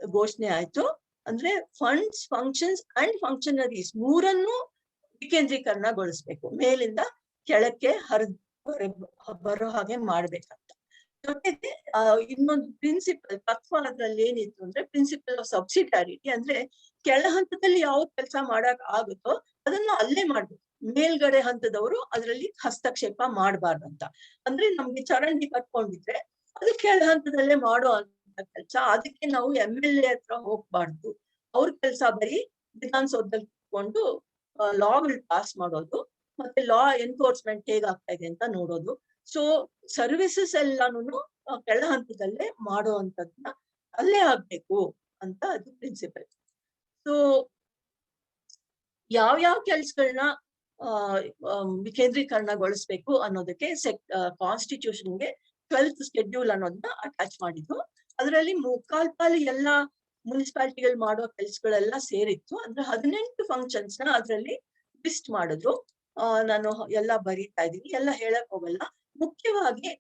ಘೋಷಣೆ ಆಯ್ತು. ಅಂದ್ರೆ ಫಂಡ್ಸ್, ಫಂಕ್ಷನ್ಸ್ ಅಂಡ್ ಫಂಕ್ಷನರೀಸ್ ಮೂರನ್ನು ವಿಕೇಂದ್ರೀಕರಣಗೊಳಿಸ್ಬೇಕು, ಮೇಲಿಂದ ಕೆಳಕ್ಕೆ ಬರೋ ಹಾಗೆ ಮಾಡ್ಬೇಕಂತ. ಜೊತೆಗೆ ಇನ್ನೊಂದು ಪ್ರಿನ್ಸಿಪಲ್ ತತ್ವ ಅದ್ರಲ್ಲಿ ಏನಿತ್ತು ಅಂದ್ರೆ ಪ್ರಿನ್ಸಿಪಲ್ ಆಫ್ ಸಬ್ಸಿಡಾರಿಟಿ. ಅಂದ್ರೆ ಕೆಳ ಹಂತದಲ್ಲಿ ಯಾವ್ದು ಕೆಲಸ ಮಾಡಕ್ ಆಗುತ್ತೋ ಅದನ್ನ ಅಲ್ಲೇ ಮಾಡ್ಬೇಕು, ಮೇಲ್ಗಡೆ ಹಂತದವರು ಅದ್ರಲ್ಲಿ ಹಸ್ತಕ್ಷೇಪ ಮಾಡಬಾರ್ದಂತ. ಅಂದ್ರೆ ನಮ್ಗೆ ಚರಂಡಿ ಕಟ್ಕೊಂಡಿದ್ರೆ ಅದು ಕೆಳ ಹಂತದಲ್ಲೇ ಮಾಡೋ ಅಂತ ಕೆಲಸ. ಅದಕ್ಕೆ ನಾವು MLA ಹತ್ರ ಹೋಗ್ಬಾರ್ದು. ಅವ್ರ ಕೆಲಸ ಬರೀ ವಿಧಾನಸೌಧದಲ್ಲಿ ಕೂತ್ಕೊಂಡು ಲಾಗಳು ಪಾಸ್ ಮಾಡೋದು. ಮತ್ತೆ ಲಾ ಎನ್ಫೋರ್ಸ್ಮೆಂಟ್ ಹೇಗಾಗ್ತಾ ಇದೆ ಅಂತ ನೋಡೋದು. ಸೊ ಸರ್ವಿಸಸ್ ಎಲ್ಲಾನು ಕೆಳ ಹಂತದಲ್ಲೇ ಮಾಡುವಂತದ್ನ ಅಲ್ಲೇ ಆಗ್ಬೇಕು ಅಂತ ಅದು ಪ್ರಿನ್ಸಿಪಲ್. ಸೊ ಯಾವ್ಯಾವ ಕೆಲ್ಸಗಳನ್ನ ವಿಕೇಂದ್ರೀಕರಣಗೊಳಿಸ್ಬೇಕು ಅನ್ನೋದಕ್ಕೆ ಕಾನ್ಸ್ಟಿಟ್ಯೂಷನ್ಗೆ 12th ಶೆಡ್ಯೂಲ್ ಅನ್ನೋದನ್ನ ಅಟ್ಯಾಚ್ ಮಾಡಿದ್ರು. ಅದರಲ್ಲಿ ಮುಕ್ಕಾಲ್ಪಾಲು ಎಲ್ಲಾ ಮುನ್ಸಿಪಾಲಿಟಿಗಳು ಮಾಡೋ ಕೆಲ್ಸಗಳೆಲ್ಲ ಸೇರಿತ್ತು. ಅಂದ್ರೆ 18 ಫಂಕ್ಷನ್ಸ್ ನ ಅದ್ರಲ್ಲಿ ಲಿಸ್ಟ್ ಮಾಡಿದ್ರು. ನಾನು ಎಲ್ಲ ಬರೀತಾ ಇದ್ದೀನಿ, ಎಲ್ಲ ಹೇಳಕ್ ಹೋಗಲ್ಲ. ಮುಖ್ಯವಾಗಿ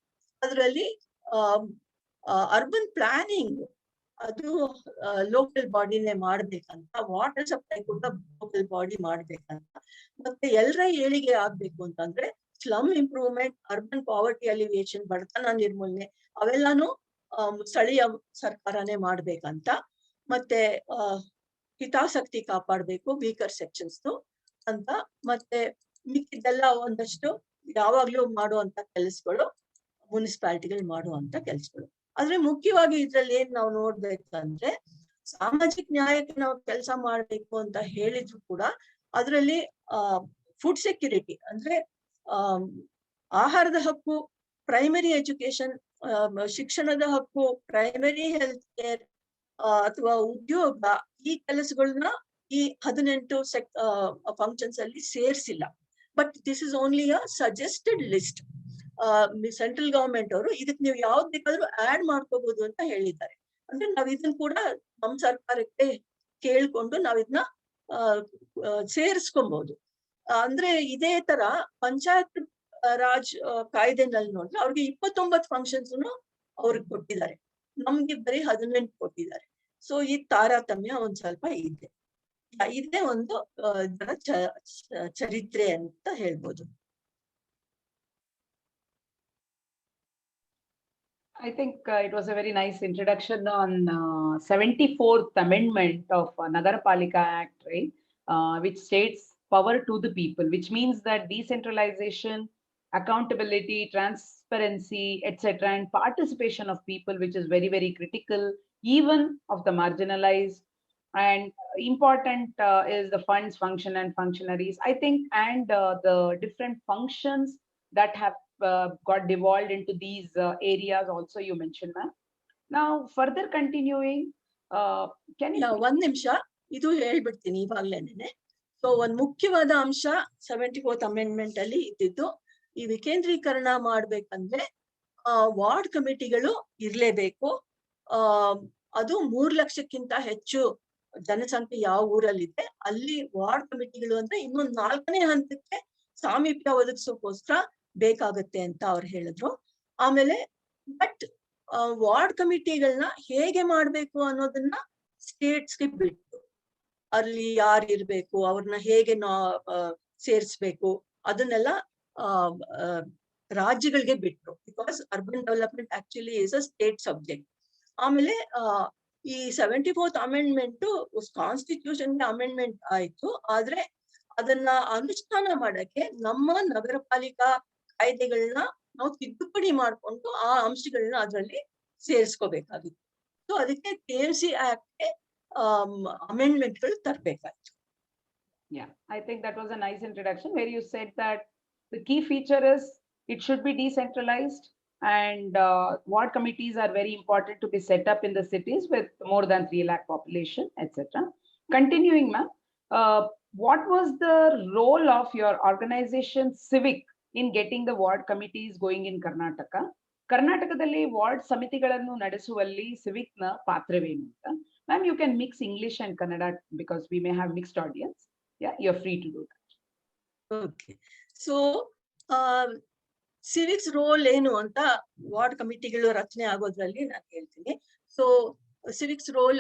ಅದರಲ್ಲಿ ಅರ್ಬನ್ ಪ್ಲಾನಿಂಗ್ ಅದು ಲೋಕಲ್ ಬಾಡಿನೇ ಮಾಡ್ಬೇಕಂತ, ವಾಟರ್ ಸಪ್ಲೈ ಕೂಡ ಲೋಕಲ್ ಬಾಡಿ ಮಾಡ್ಬೇಕಂತ, ಮತ್ತೆ ಎಲ್ಲರ ಏಳಿಗೆ ಆಗ್ಬೇಕು ಅಂತಂದ್ರೆ slum improvement, urban poverty alleviation, ಬಡತನ ನಿರ್ಮೂಲನೆ ಅವೆಲ್ಲಾನು ಸ್ಥಳೀಯ ಸರ್ಕಾರನೇ ಮಾಡ್ಬೇಕಂತ, ಮತ್ತೆ ಹಿತಾಸಕ್ತಿ ಕಾಪಾಡ್ಬೇಕು ವೀಕರ್ ಸೆಕ್ಷನ್ಸ್ ಅಂತ, ಮತ್ತೆ ಮಿಕ್ಕಿದ್ದೆಲ್ಲ ಒಂದಷ್ಟು ಯಾವಾಗ್ಲೂ ಮಾಡುವಂತ ಕೆಲಸಗಳು ಮುನ್ಸಿಪಾಲಿಟಿಗಳು ಮಾಡುವಂತ ಕೆಲಸಗಳು. ಆದ್ರೆ ಮುಖ್ಯವಾಗಿ ಇದ್ರಲ್ಲಿ ಏನ್ ನಾವು ನೋಡ್ಬೇಕಂದ್ರೆ, ಸಾಮಾಜಿಕ ನ್ಯಾಯಕ್ಕೆ ನಾವು ಕೆಲಸ ಮಾಡ್ಬೇಕು ಅಂತ ಹೇಳಿದ್ರು ಕೂಡ ಅದರಲ್ಲಿ ಫುಡ್ ಸೆಕ್ಯೂರಿಟಿ ಅಂದ್ರೆ ಆಹಾರದ ಹಕ್ಕು, ಪ್ರೈಮರಿ ಎಜುಕೇಶನ್, ಶಿಕ್ಷಣದ ಹಕ್ಕು, ಪ್ರೈಮರಿ ಹೆಲ್ತ್ ಕೇರ್ ಅಥವಾ ಉದ್ಯೋಗ, ಈ ಕೆಲಸಗಳನ್ನ ಈ 18 ಫಂಕ್ಷನ್ಸ್ ಅಲ್ಲಿ ಸೇರ್ಸಿಲ್ಲ. But this is only a suggested list. Central government ಅವರು ಇದಕ್ ನೀವು ಯಾವ್ದು ಬೇಕಾದ್ರೂ ಆಡ್ ಮಾಡ್ಕೋಬಹುದು ಅಂತ ಹೇಳಿದ್ದಾರೆ. ಅಂದ್ರೆ ನಾವ್ ಇದನ್ನ ಕೂಡ ನಮ್ಮ ಸರ್ಕಾರಕ್ಕೆ ಕೇಳ್ಕೊಂಡು ನಾವ್ ಇದನ್ನ ಸೇರಿಸ್ಕೊಬಹುದು. ಅಂದ್ರೆ ಇದೇ ತರ ಪಂಚಾಯತ್ ರಾಜ್ ಕಾಯ್ದೆನಲ್ಲಿ ನೋಡಿದ್ರೆ ಅವ್ರಿಗೆ 29 ಫಂಕ್ಷನ್ಸ್ ಅವ್ರಿಗೆ ಕೊಟ್ಟಿದ್ದಾರೆ, ನಮ್ಗೆ ಬರೀ 18 ಕೊಟ್ಟಿದ್ದಾರೆ. ಸೊ ಈ ತಾರತಮ್ಯ ಒಂದ್ ಸ್ವಲ್ಪ ಇದೆ. ಇದೇ ಒಂದು ಇದರ ಚರಿತ್ರೆ ಅಂತ ಹೇಳ್ಬೋದು. I think it was a very nice introduction on 74th Amendment of Nagarpalika Act, right? Which states power to the people, which means that decentralization, accountability, transparency, etc., and participation of people, which is very, very critical, even of the marginalized. And important is the funds, function, and functionaries, I think, and the different functions that have got devolved into these areas also you mentioned, ma'am. Now further continuing, can you ಒಂದ್ ನಿಮಿಷ ಇದು ಹೇಳ್ಬಿಡ್ತೀನಿ ಇವಾಗ್ಲೇನೆ. So ಒಂದ್ ಮುಖ್ಯವಾದ ಅಂಶ 74th amendment ಅಲ್ಲಿ ಇದ್ದಿದ್ದು, ಈ ವಿಕೇಂದ್ರೀಕರಣ ಮಾಡ್ಬೇಕಂದ್ರೆ ವಾರ್ಡ್ ಕಮಿಟಿಗಳು ಇರ್ಲೇಬೇಕು. ಅದು 3 ಲಕ್ಷಕ್ಕಿಂತ ಹೆಚ್ಚು ಜನಸಂಖ್ಯೆ ಯಾವ ಊರಲ್ಲಿದೆ ಅಲ್ಲಿ ವಾರ್ಡ್ ಕಮಿಟಿಗಳು ಅಂದ್ರೆ ಇನ್ನೊಂದು 4ನೇ ಹಂತಕ್ಕೆ ಸಾಮೀಪ್ಯ ಒದಗಿಸೋಕೋಸ್ಕರ ಬೇಕಾಗತ್ತೆ ಅಂತ ಅವ್ರು ಹೇಳಿದ್ರು. ಆಮೇಲೆ ಬಟ್ ವಾರ್ಡ್ ಕಮಿಟಿಗಳನ್ನ ಹೇಗೆ ಮಾಡ್ಬೇಕು ಅನ್ನೋದನ್ನ ಸ್ಟೇಟ್ಸ್ಗೆ ಬಿಟ್ಟು, ಅಲ್ಲಿ ಯಾರು ಇರ್ಬೇಕು, ಅವ್ರನ್ನ ಹೇಗೆ ಸೇರಿಸ್ಬೇಕು ಅದನ್ನೆಲ್ಲ ರಾಜ್ಯಗಳಿಗೆ ಬಿಟ್ರು. Because urban development actually is a state subject. ಆಮೇಲೆ ಈ 74th ಅಮೆಂಡ್ಮೆಂಟ್ ಕಾನ್ಸ್ಟಿಟ್ಯೂಷನ್ಗೆ ಅಮೆಂಡ್ಮೆಂಟ್ ಆಯ್ತು. ಆದ್ರೆ ಅದನ್ನ ಅನುಷ್ಠಾನ ಮಾಡಕ್ಕೆ ನಮ್ಮ ನಗರ ಪಾಲಿಕಾ ಕಾಯ್ದೆಗಳನ್ನ ನಾವು ತಿದ್ದುಪಡಿ ಮಾಡ್ಕೊಂಡು ಆ ಅಂಶಗಳನ್ನ ಅದರಲ್ಲಿ ಸೇರಿಸ್ಕೋಬೇಕಾಗಿತ್ತು. ಸೊ ಅದಕ್ಕೆ KMC ಆಕ್ಟ್ಗೆ ಅಮೆಂಡ್ಮೆಂಟ್ಗಳು ತರಬೇಕಾಯ್ತು. Yeah, I think that was a nice introduction where you said that the key feature is it should be decentralized, and ward committees are very important to be set up in the cities with more than 3 lakh population, etc. Continuing, ma'am, what was the role of your organization Civic in getting the ward committees going in Karnataka? ಕರ್ನಾಟಕದಲ್ಲಿ ward ಸಮಿತಿಗಳನ್ನು ನಡೆಸುವಲ್ಲಿ civic ನ ಪಾತ್ರವೇನು ಅಂತ. Ma'am, you can mix English and Kannada because we may have mixed audience. Yeah, you're free to do that. Okay. So, civics role ಏನು ಅಂತ ward ಕಮಿಟಿಗಳು ರಚನೆ ಆಗೋದ್ರಲ್ಲಿ ನಾನು ಹೇಳ್ತೀನಿ. So, civics role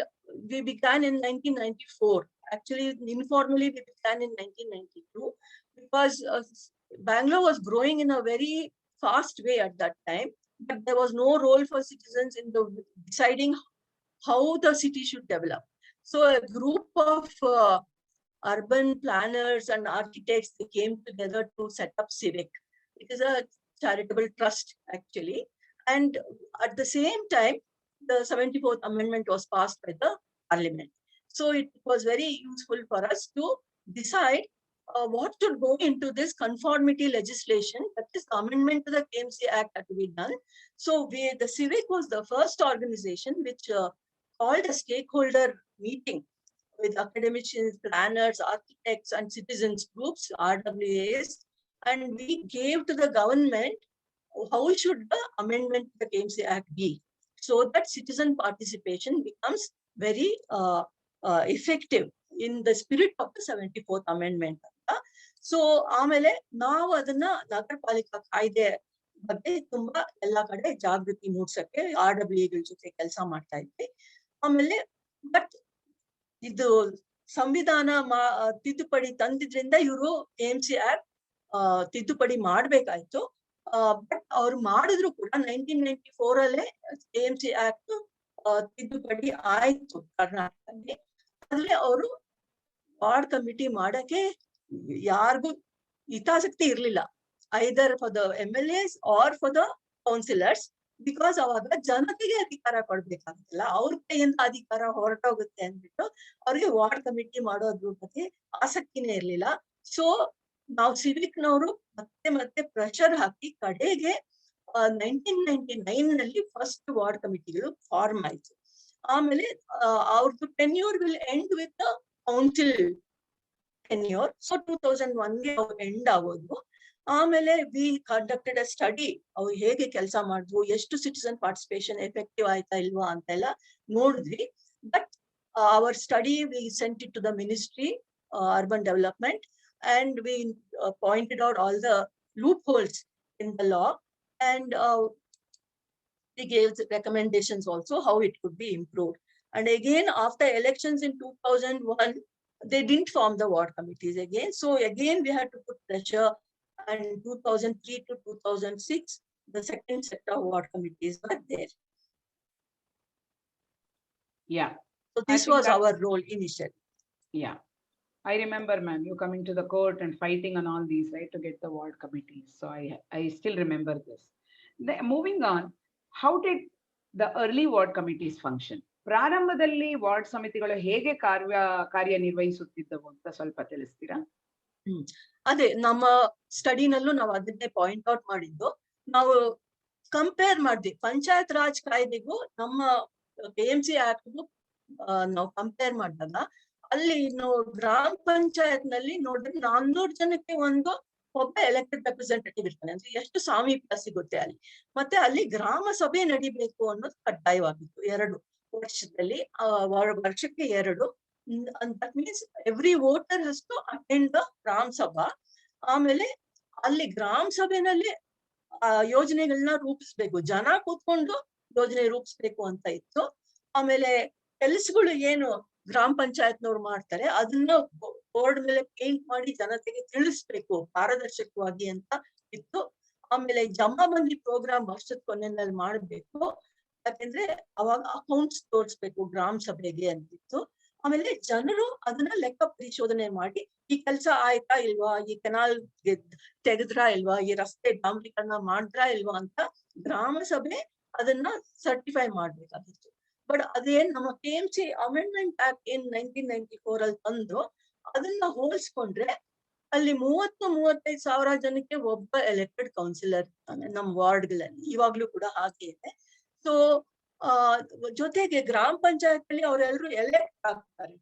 we began in 1994. Actually, informally we began in 1992 because Bangalore was growing in a very fast way at that time, but there was no role for citizens in the deciding how the city should develop. So, a group of urban planners and architects, they came together to set up Civic. It is a charitable trust actually, and at the same time the 74th amendment was passed by the parliament. So it was very useful for us to decide what should go into this conformity legislation, that is the amendment to the KMC Act had to be done. So the Civic was the first organization which called a stakeholder meeting with academicians, planners, architects, and citizens groups, RWAs, and we gave to the government how should the amendment to the KMC Act be, so that citizen participation becomes very effective in the spirit of the 74th Amendment. So ಆಮೇಲೆ ನಾವು ಅದನ್ನ ನಗರ ಪಾಲಿಕಾ ಕಾಯ್ದೆ ಬಗ್ಗೆ ತುಂಬಾ ಎಲ್ಲಾ ಕಡೆ ಜಾಗೃತಿ ಮೂಡ್ಸಕ್ಕೆ RWA ಜೊತೆ ಕೆಲಸ ಮಾಡ್ತಾ ಇದ್ವಿ. ಆಮೇಲೆ ಬಟ್ ಇದು ಸಂವಿಧಾನ ತಿದ್ದುಪಡಿ ತಂದಿದ್ರಿಂದ ಇವರು KMC ಆಕ್ಟ್ ತಿದ್ದುಪಡಿ ಮಾಡ್ಬೇಕಾಯ್ತು. ಬಟ್ ಅವ್ರು ಮಾಡಿದ್ರು ಕೂಡ 1994 ಅಲ್ಲೇ KMC ಆಕ್ಟ್ ತಿದ್ದುಪಡಿ ಆಯ್ತು ಕರ್ನಾಟಕದಲ್ಲಿ. ಅದ್ರಲ್ಲಿ ಅವರು ವಾರ್ಡ್ ಕಮಿಟಿ ಮಾಡಕ್ಕೆ ಯಾರಿಗೂ ಹಿತಾಸಕ್ತಿ ಇರ್ಲಿಲ್ಲ, either for the MLAs or for the councillors, because ಅವಾಗ ಜನತೆಗೆ ಅಧಿಕಾರ ಕೊಡ್ಬೇಕಾಗುತ್ತಲ್ಲ, ಅವ್ರ ಕೈಯಿಂದ ಅಧಿಕಾರ ಹೊರಟೋಗುತ್ತೆ ಅಂದ್ಬಿಟ್ಟು ಅವ್ರಿಗೆ ವಾರ್ಡ್ ಕಮಿಟಿ ಮಾಡೋದ್ರ ಬಗ್ಗೆ ಆಸಕ್ತಿನೇ ಇರ್ಲಿಲ್ಲ. ಸೊ ನಾವು ಸಿವಿಕ್ನವರು ಮತ್ತೆ ಪ್ರೆಷರ್ ಹಾಕಿ ಕಡೆಗೆ 1999 ನಲ್ಲಿ ಫಸ್ಟ್ ವಾರ್ಡ್ ಕಮಿಟಿಗಳು ಫಾರ್ಮ್ ಆಯ್ತು. ಆಮೇಲೆ ಅವ್ರದ್ದು tenure will end with the council tenure. So 2001ಗೆ ಎಂಡ್ ಆಗೋದು. ಆಮೇಲೆ ವಿ ಕಂಡಕ್ಟೆಡ್ ಅ ಸ್ಟಡಿ, ಅವ್ರು ಹೇಗೆ ಕೆಲಸ ಮಾಡಿದ್ವು, ಎಷ್ಟು ಸಿಟಿಸನ್ ಪಾರ್ಟಿಸಿಪೇಷನ್ ಎಫೆಕ್ಟಿವ್ ಆಯ್ತಾ ಇಲ್ವಾ ಅಂತೆಲ್ಲ ನೋಡಿದ್ವಿ. But our study we sent it to the ministry urban development and we pointed out all the loopholes in the law, and we gave recommendations also how it could be improved. And again, after elections in 2001, they didn't form the ward committees again. So again, we had to put pressure, and 2003 to 2006, the second set of ward committees were there. Yeah. So this was our role initially. Yeah. I remember, ma'am, you coming to the court and fighting on all these, right, to get the ward committees. So I still remember this. Moving on, how did the early ward committees function? ಪ್ರಾರಂಭದಲ್ಲಿ ward ಸಮಿತಿಗಳು ಹೇಗೆ ಕಾರ್ಯನಿರ್ವಹಿಸುತ್ತಿದ್ದವು ಅಂತ ಸ್ವಲ್ಪ ತಿಳಿಸ್ತೀರಾ? ಅದೇ ನಮ್ಮ ಸ್ಟಡಿನಲ್ಲೂ ನಾವು ಅದನ್ನೇ ಪಾಯಿಂಟ್ ಔಟ್ ಮಾಡಿದ್ದು. ನಾವು ಕಂಪೇರ್ ಮಾಡಿದ್ವಿ ಪಂಚಾಯತ್ ರಾಜ್ ಕಾಯ್ದೆಗೂ ನಮ್ಮ KMC ಆಕ್ಟ್ಗೂ ನಾವು ಕಂಪೇರ್ ಮಾಡಿದಾಗ, ಅಲ್ಲಿ ಗ್ರಾಮ ಪಂಚಾಯತ್ ನಲ್ಲಿ ನೋಡಿದ್ರೆ 400 ಜನಕ್ಕೆ ಒಬ್ಬ ಎಲೆಕ್ಟೆಡ್ ರೆಪ್ರೆಸೆಂಟೇಟಿವ್ ಇರ್ತಾನೆ, ಅಂದ್ರೆ ಎಷ್ಟು ಸಾಮೀಪ್ಯ ಸಿಗುತ್ತೆ ಅಲ್ಲಿ. ಮತ್ತೆ ಅಲ್ಲಿ ಗ್ರಾಮ ಸಭೆ ನಡಿಬೇಕು ಅನ್ನೋದು ಕಡ್ಡಾಯವಾಗಿತ್ತು 2 ವರ್ಷದಲ್ಲಿ, ವರ್ಷಕ್ಕೆ 2. That means every voter has to attend the Gram Sabha. ಆಮೇಲೆ ಅಲ್ಲಿ ಗ್ರಾಮ ಸಭೆನಲ್ಲಿ ಯೋಜನೆಗಳನ್ನ ರೂಪಿಸ್ಬೇಕು, ಜನ ಕೂತ್ಕೊಂಡು ಯೋಜನೆ ರೂಪಿಸ್ಬೇಕು ಅಂತ ಇತ್ತು. ಆಮೇಲೆ ಕೆಲಸಗಳು ಏನು ಗ್ರಾಮ ಪಂಚಾಯತ್ನವ್ರು ಮಾಡ್ತಾರೆ ಅದನ್ನ ಬೋರ್ಡ್ ಮೇಲೆ ಪೇಂಟ್ ಮಾಡಿ ಜನತೆಗೆ ತಿಳಿಸ್ಬೇಕು ಪಾರದರ್ಶಕವಾಗಿ ಅಂತ ಇತ್ತು. ಆಮೇಲೆ ಜಮಾಬಂದಿ ಪ್ರೋಗ್ರಾಮ್ ವರ್ಷದ ಕೊನೆಯಲ್ಲಿ ಮಾಡ್ಬೇಕು, ಯಾಕೆಂದ್ರೆ ಅವಾಗ ಅಕೌಂಟ್ಸ್ ತೋರಿಸ್ಬೇಕು ಗ್ರಾಮ ಸಭೆಗೆ ಅಂತಿತ್ತು. ಆಮೇಲೆ ಜನರು ಅದನ್ನ ಲೆಕ್ಕ ಪರಿಶೋಧನೆ ಮಾಡಿ ಈ ಕೆಲಸ ಆಯ್ತಾ ಇಲ್ವಾ, ಈ ಕೆನಾಲ್ ತೆಗೆದ್ರಾ ಇಲ್ವಾ, ಈ ರಸ್ತೆ ಡಾಂಬರೀಕರಣ ಮಾಡಿದ್ರಾ ಇಲ್ವಾ ಅಂತ ಗ್ರಾಮ ಸಭೆ ಅದನ್ನ ಸರ್ಟಿಫೈ ಮಾಡ್ಬೇಕಾಗಿತ್ತು. ಬಟ್ ಅದೇನ್ ನಮ್ಮ KMC ಅಮೆಂಡ್ಮೆಂಟ್ ಆಕ್ಟ್ ಏನ್ 1994 ಅಲ್ಲಿ ತಂದು ಅದನ್ನ ಹೋಲಿಸ್ಕೊಂಡ್ರೆ ಅಲ್ಲಿ 30-35 ಸಾವಿರ ಜನಕ್ಕೆ ಒಬ್ಬ ಎಲೆಕ್ಟೆಡ್ ಕೌನ್ಸಿಲರ್ ಇರ್ತಾನೆ ನಮ್ಮ ವಾರ್ಡ್ಗಳಲ್ಲಿ, ಇವಾಗ್ಲೂ ಕೂಡ ಹಾಗೆ ಇದೆ. ಸೊ ಜೊತೆಗೆ ಗ್ರಾಮ ಪಂಚಾಯತ್ ಅಲ್ಲಿ ಅವರೆಲ್ಲರೂ ಎಲೆಕ್ಟ್ ಆಗ್ತಾರೆ.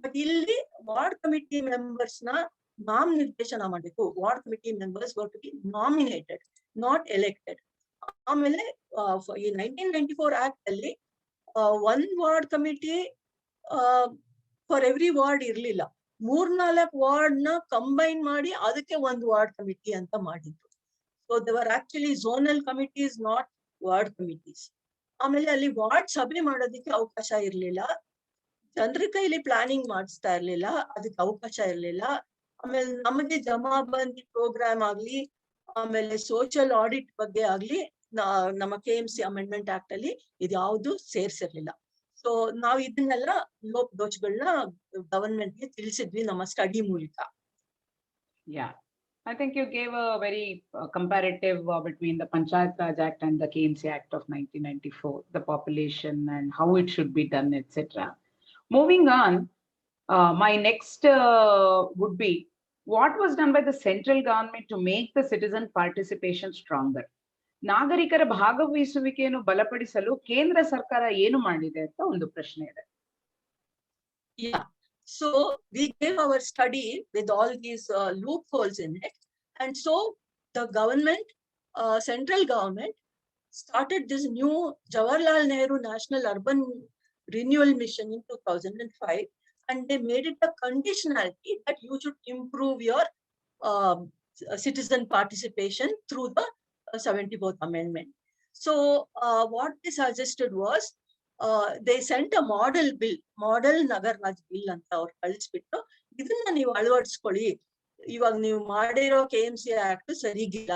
ಬಟ್ ಇಲ್ಲಿ ವಾರ್ಡ್ ಕಮಿಟಿ ಮೆಂಬರ್ಸ್ ನ ನಾಮನಿರ್ದೇಶನ ಮಾಡಬೇಕು. Ward committee members were to be nominated, not elected. ಆಮೇಲೆ ಈ 1994 ಆಕ್ಟ್ ಅಲ್ಲಿ 1 ward committee for every ward ಇರ್ಲಿಲ್ಲ, 3-4 ವಾರ್ಡ್ ನ ಕಂಬೈನ್ ಮಾಡಿ ಅದಕ್ಕೆ 1 ವಾರ್ಡ್ ಕಮಿಟಿ ಅಂತ ಮಾಡಿದ್ರು. ಸೊ ದೇವರ್ actually zonal committees, not ward committees. ಆಮೇಲೆ ಅಲ್ಲಿ ವಾರ್ಡ್ ಸಭೆ ಮಾಡೋದಕ್ಕೆ ಅವಕಾಶ ಇರ್ಲಿಲ್ಲ, ಜನರ ಕೈಲಿ ಪ್ಲಾನಿಂಗ್ ಮಾಡಿಸ್ತಾ ಇರ್ಲಿಲ್ಲ, ಅದಕ್ಕೆ ಅವಕಾಶ ಇರ್ಲಿಲ್ಲ. ಆಮೇಲೆ ನಮಗೆ ಜಮಾಬಂದಿ ಪ್ರೋಗ್ರಾಮ್ ಆಗ್ಲಿ, ಆಮೇಲೆ ಸೋಷಿಯಲ್ ಆಡಿಟ್ ಬಗ್ಗೆ ಆಗ್ಲಿ ನಮ್ಮ KMC ಅಮೆಂಡ್ಮೆಂಟ್ ಆಕ್ಟ್ ಅಲ್ಲಿ ಇದ್ಯಾವುದು ಸೇರ್ಸಿರ್ಲಿಲ್ಲ. ಸೊ ನಾವು ಇದನ್ನೆಲ್ಲ ಲೋಪ ದೋಷಗಳನ್ನ ಗವರ್ಮೆಂಟ್ಗೆ ತಿಳಿಸಿದ್ವಿ ನಮ್ಮ ಸ್ಟಡಿ ಮೂಲಕ. Yeah, I think you gave a very comparative between the Panchayat Raj Act and the KMC Act of 1994, the population and how it should be done, etc. Moving on, my next would be, What was done by the central government to make the citizen participation stronger? ನಾಗರಿಕರ ಭಾಗವಹಿಸುವಿಕೆಯನ್ನು ಬಲಪಡಿಸಲು ಕೇಂದ್ರ ಸರ್ಕಾರ ಏನು ಮಾಡಿದೆ ಅಂತ ಒಂದು ಪ್ರಶ್ನೆ ಇದೆ. Yeah. So we gave our study with all these loopholes in it. And so the government, central government started this new Jawaharlal Nehru National Urban Renewal Mission in 2005. And they made it a conditionality that you should improve your citizen participation through the 74th Amendment. So what they suggested was, they sent a model Nagar Raj bill ಅಂತ ಅವ್ರು ಕಳಿಸ್ಬಿಟ್ಟು ಇದನ್ನ ನೀವು ಅಳವಡಿಸ್ಕೊಳ್ಳಿ, ಇವಾಗ ನೀವು ಮಾಡಿರೋ KMC act ಸರಿಗಿಲ್ಲ,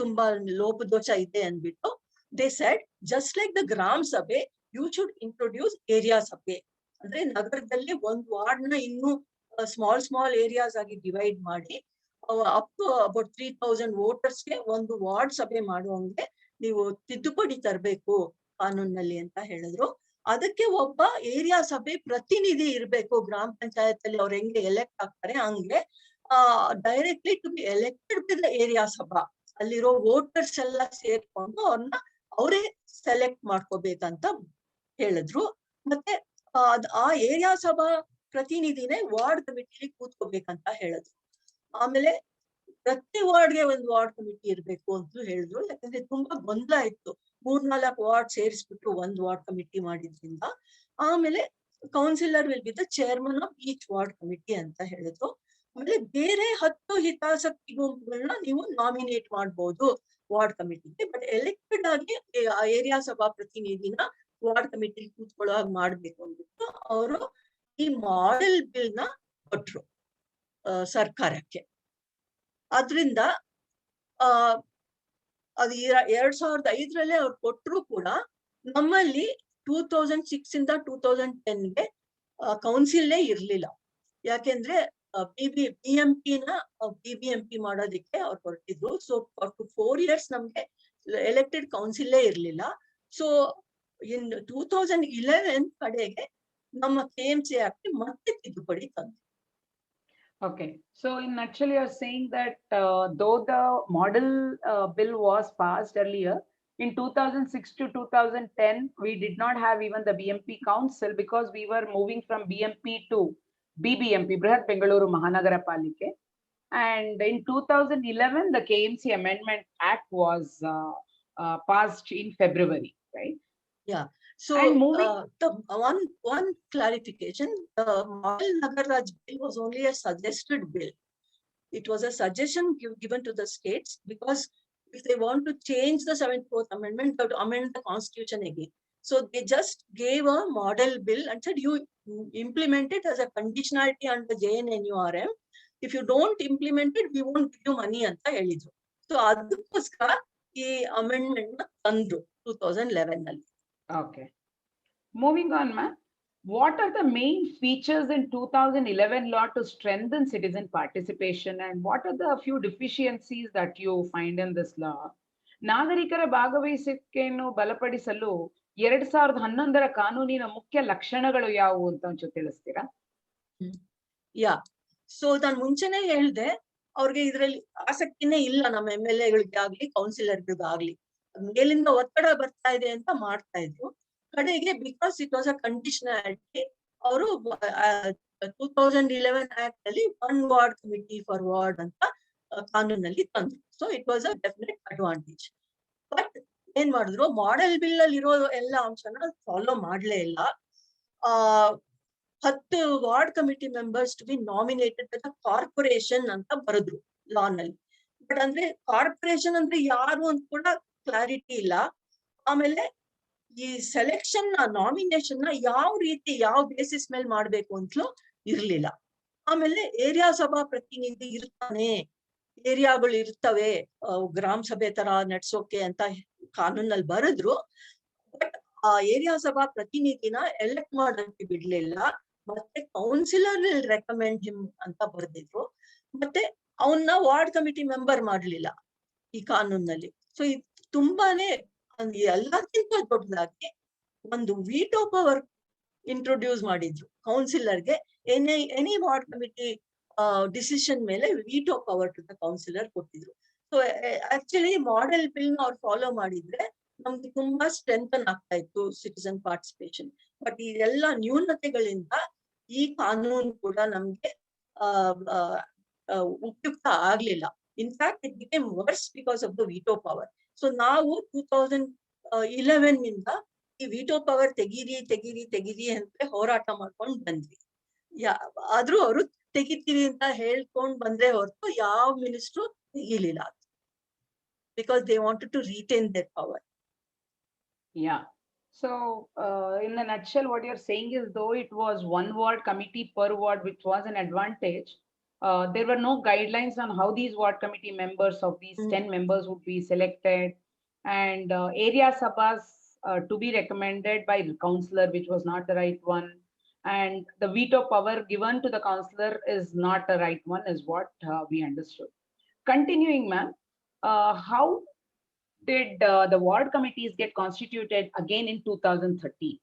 ತುಂಬಾ ಲೋಪದೋಷ ಇದೆ ಅಂದ್ಬಿಟ್ಟು they said just like the ಗ್ರಾಮ ಸಭೆ you should introduce ಏರಿಯಾ ಸಭೆ. ಅಂದ್ರೆ ನಗರದಲ್ಲಿ ಒಂದು ವಾರ್ಡ್ ನ ಇನ್ನು ಸ್ಮಾಲ್ ಏರಿಯಾಸ್ ಆಗಿ ಡಿವೈಡ್ ಮಾಡಿ ಅಪ್ ಟು ಅಬೌಟ್ 3000 ವೋಟರ್ಸ್ಗೆ ಒಂದು ವಾರ್ಡ್ ಸಭೆ ಮಾಡುವಂಗೆ ನೀವು ತಿದ್ದುಪಡಿ ತರಬೇಕು ಕಾನೂನಲ್ಲಿ ಅಂತ ಹೇಳಿದ್ರು. ಅದಕ್ಕೆ ಒಬ್ಬ ಏರಿಯಾ ಸಭೆ ಪ್ರತಿನಿಧಿ ಇರ್ಬೇಕು. ಗ್ರಾಮ ಪಂಚಾಯತ್ ಅಲ್ಲಿ ಅವ್ರು ಹೆಂಗೆ ಎಲೆಕ್ಟ್ ಆಗ್ತಾರೆ ಹಂಗೆ directly to be elected by the area Sabha. ಅಲ್ಲಿರೋ ವೋಟರ್ಸ್ ಎಲ್ಲ ಸೇರ್ಕೊಂಡು ಅವ್ರನ್ನ ಅವರೇ ಸೆಲೆಕ್ಟ್ ಮಾಡ್ಕೋಬೇಕಂತ ಹೇಳಿದ್ರು. ಮತ್ತೆ ಆ ಏರಿಯಾ ಸಭಾ ಪ್ರತಿನಿಧಿನೇ ವಾರ್ಡ್ ಕಮಿಟಿಲಿ ಕೂತ್ಕೋಬೇಕಂತ ಹೇಳಿದ್ರು. ಆಮೇಲೆ ಪ್ರತಿ ವಾರ್ಡ್ಗೆ ಒಂದು ವಾರ್ಡ್ ಕಮಿಟಿ ಇರ್ಬೇಕು ಅಂತ ಹೇಳಿದ್ರು. ಯಾಕಂದ್ರೆ ತುಂಬಾ ಗೊಂದಲ ಇತ್ತು, 3-4 ವಾರ್ಡ್ ಸೇರಿಸ್ಬಿಟ್ಟು ಒಂದು ವಾರ್ಡ್ ಕಮಿಟಿ ಮಾಡಿದ್ರಿಂದ. ಆಮೇಲೆ councillor will be the chairman of each ward committee ಅಂತ ಹೇಳಿದ್ರು. ಆಮೇಲೆ ಬೇರೆ 10 ಹಿತಾಸಕ್ತಿ ಗುಂಪುಗಳನ್ನ ನೀವು ನಾಮಿನೇಟ್ ಮಾಡ್ಬೋದು ವಾರ್ಡ್ ಕಮಿಟಿಗೆ. ಬಟ್ ಎಲೆಕ್ಟೆಡ್ ಆಗಿ ಏರಿಯಾ ಸಭಾ ಪ್ರತಿನಿಧಿನ ವಾರ್ಡ್ ಕಮಿಟಿ ಕೂತ್ಕೊಳ್ಳೋ ಹಾಗೆ ಮಾಡ್ಬೇಕು ಅಂದ್ಬಿಟ್ಟು ಅವರು ಈ ಮಾಡೆಲ್ ಬಿಲ್ ನ ಕೊಟ್ರು ಸರ್ಕಾರಕ್ಕೆ. ಅದ್ರಿಂದ ಅದು 2005 ಅವ್ರು ಕೊಟ್ಟರು ಕೂಡ ನಮ್ಮಲ್ಲಿ 2006 ಇಂದ 2010ಗೆ ಕೌನ್ಸಿಲ್ಲೇ ಇರ್ಲಿಲ್ಲ. ಯಾಕೆಂದ್ರೆ ಬಿಬಿಎಂಪಿ ಮಾಡೋದಿಕ್ಕೆ ಅವ್ರು ಹೊರಟಿದ್ರು. ಸೊ 4 years ನಮ್ಗೆ ಎಲೆಕ್ಟೆಡ್ ಕೌನ್ಸಿಲ್ಲೇ ಇರ್ಲಿಲ್ಲ. ಸೊ ಇನ್ 2011 ಕಡೆಗೆ ನಮ್ಮ KMC ಆಕ್ಟ್ ಮತ್ತೆ ತಿದ್ದುಪಡಿ ತಂದ್ರು. Okay, so in nutshell, you are saying that though the model bill was passed earlier, in 2006 to 2010, we did not have even the BMP council because we were moving from BMP to BBMP, Brihat Bengaluru Mahanagara Palike. And in 2011, the KMC Amendment Act was passed in February, right? Yeah. So the one clarification, the model Nagar Raj bill was only a suggested bill. It was a suggestion given to the states, because if they want to change the 74th Amendment, they have to amend the constitution again. So they just gave a model bill and said you implement it as a conditionality under JNNURM. If you don't implement it, we won't give you money anta helidru. So ಅದಕ್ಕೋಸ್ಕರ ಈ amendment ನ ತಂದ್ರು 2011 ನಲ್ಲಿ. Okay. Moving on, ma'am. What are the main features in 2011 law to strengthen citizen participation, and what are the few deficiencies that you find in this law? ನಾಗರಿಕರ ಭಾಗವಹಿಸುವಿಕೆಯನ್ನು ಬಲಪಡಿಸಲು 2011ರ ಕಾನೂನಿನ ಮುಖ್ಯ ಲಕ್ಷಣಗಳು ಯಾವುವು ಅಂತ ಒಂಚೂರು ತಿಳಿಸ್ತೀರಾ? ಯಾ, ಸೊ ನಾನು ಮುಂಚೆನೆ ಹೇಳ್ದೆ, ಅವ್ರಿಗೆ ಇದ್ರಲ್ಲಿ ಆಸಕ್ತಿನೇ ಇಲ್ಲ ನಮ್ಮ MLA ಆಗ್ಲಿ ಕೌನ್ಸಿಲರ್ಗಾಗ್ಲಿ. ಮೇಲಿಂದ ಒತ್ತಡ ಬರ್ತಾ ಇದೆ ಅಂತ ಮಾಡ್ತಾ ಇದ್ರು. ಕಡೆಗೆ ಬಿಕಾಸ್ ಇಟ್ ವಾಸ್ ಅ ಕಂಡೀಷನಾಲಿಟಿ, ಅವರು 2011 ಆಕ್ಟ್ ಅಲ್ಲಿ 1 ವಾರ್ಡ್ ಕಮಿಟಿ ಫಾರ್ ವಾರ್ಡ್ ಅಂತ ಕಾನೂನಲ್ಲಿ ತಂದ್ರು. So it was a definite advantage. But ಏನ್ ಮಾಡಿದ್ರು, ಮಾಡೆಲ್ ಬಿಲ್ ಅಲ್ಲಿ ಇರೋ ಎಲ್ಲ ಅಂಶನ ಫಾಲೋ ಮಾಡ್ಲೇ ಇಲ್ಲ. 10 ward committee members to be nominated by the corporation ಅಂತ ಬರೆದ್ರು ಲಾ ನಲ್ಲಿ. ಬಟ್ ಅಂದ್ರೆ ಕಾರ್ಪೊರೇಷನ್ ಅಂದ್ರೆ ಯಾರು ಅಂತ ಕೂಡ ಕ್ಲಾರಿಟಿ ಇಲ್ಲ. ಆಮೇಲೆ ಈ ಸೆಲೆಕ್ಷನ್ ನಾಮಿನೇಷನ್ ನ ಯಾವ ರೀತಿ ಯಾವ ಬೇಸಿಸ್ ಮೇಲೆ ಮಾಡ್ಬೇಕು ಅಂತಲೂ ಇರ್ಲಿಲ್ಲ. ಆಮೇಲೆ ಏರಿಯಾ ಸಭಾ ಪ್ರತಿನಿಧಿ ಇರ್ತಾನೆ, ಏರಿಯಾಗಳು ಇರ್ತವೆ ಗ್ರಾಮ ಸಭೆ ತರ ನಡ್ಸೋಕೆ ಅಂತ ಕಾನೂನಲ್ಲಿ ಬರೆದ್ರು. ಬಟ್ ಆ ಏರಿಯಾ ಸಭಾ ಪ್ರತಿನಿಧಿನ ಎಲೆಕ್ಟ್ ಮಾಡಕ್ಕೆ ಬಿಡ್ಲಿಲ್ಲ. ಮತ್ತೆ ಕೌನ್ಸಿಲರ್ ವಿಲ್ ರೆಕಮೆಂಡ್ ಹಿಮ್ ಅಂತ ಬರೆದಿದ್ರು. ಮತ್ತೆ ಅವನ್ನ ವಾರ್ಡ್ ಕಮಿಟಿ ಮೆಂಬರ್ ಮಾಡ್ಲಿಲ್ಲ ಈ ಕಾನೂನಲ್ಲಿ. ಸೊ ಇದು ತುಂಬಾನೇ ಎಲ್ಲಕ್ಕಿಂತ ದೊಡ್ಡದಾಗಿ ಒಂದು ವೀಟೋ ಪವರ್ ಇಂಟ್ರೊಡ್ಯೂಸ್ ಮಾಡಿದ್ರು ಕೌನ್ಸಿಲರ್ಗೆ. ಎನಿ ವಾರ್ಡ್ ಕಮಿಟಿ ಡಿಸಿಷನ್ ಮೇಲೆ veto power to the councillor ಕೊಟ್ಟಿದ್ರು. ಸೊ ಆಕ್ಚುಲಿ ಮಾಡೆಲ್ ಬಿಲ್ ನ ಅವ್ರು ಫಾಲೋ ಮಾಡಿದ್ರೆ ನಮ್ಗೆ ತುಂಬಾ ಸ್ಟ್ರೆಂಥನ್ ಆಗ್ತಾ ಇತ್ತು ಸಿಟಿಸನ್ ಪಾರ್ಟಿಸಿಪೇಷನ್. ಬಟ್ ಇದೆಲ್ಲ ನ್ಯೂನತೆಗಳಿಂದ ಈ ಕಾನೂನು ಕೂಡ ನಮ್ಗೆ ಉಪಯುಕ್ತ ಆಗ್ಲಿಲ್ಲ. In fact it became worse because of the veto power. So ನಾವು 2011 ನಿಂದ ಈ ವಿಟೋ ಪವರ್ ತೆಗೀರಿ ಅಂತ ಹೋರಾಟ ಮಾಡ್ಕೊಂಡು ಬಂದ್ವಿ. ಆದ್ರೂ ಅವರು ತೆಗಿತೀವಿ ಅಂತ ಹೇಳ್ಕೊಂಡ್ ಬಂದ್ರೆ ಹೊರತು ಯಾವ ಮಿನಿಸ್ಟ್ರು ತೆಗಿಲಿಲ್ಲ, because they wanted to retain their power. Yeah. So, in a nutshell, what you're saying is, though it was one ward committee per ward, which was an advantage, there were no guidelines on how these ward committee members of these 10 members would be selected, and area sabhas to be recommended by the councillor, which was not the right one, and the veto power given to the councillor is not the right one, is what we understood. Continuing, ma'am, how did the ward committees get constituted again in 2013?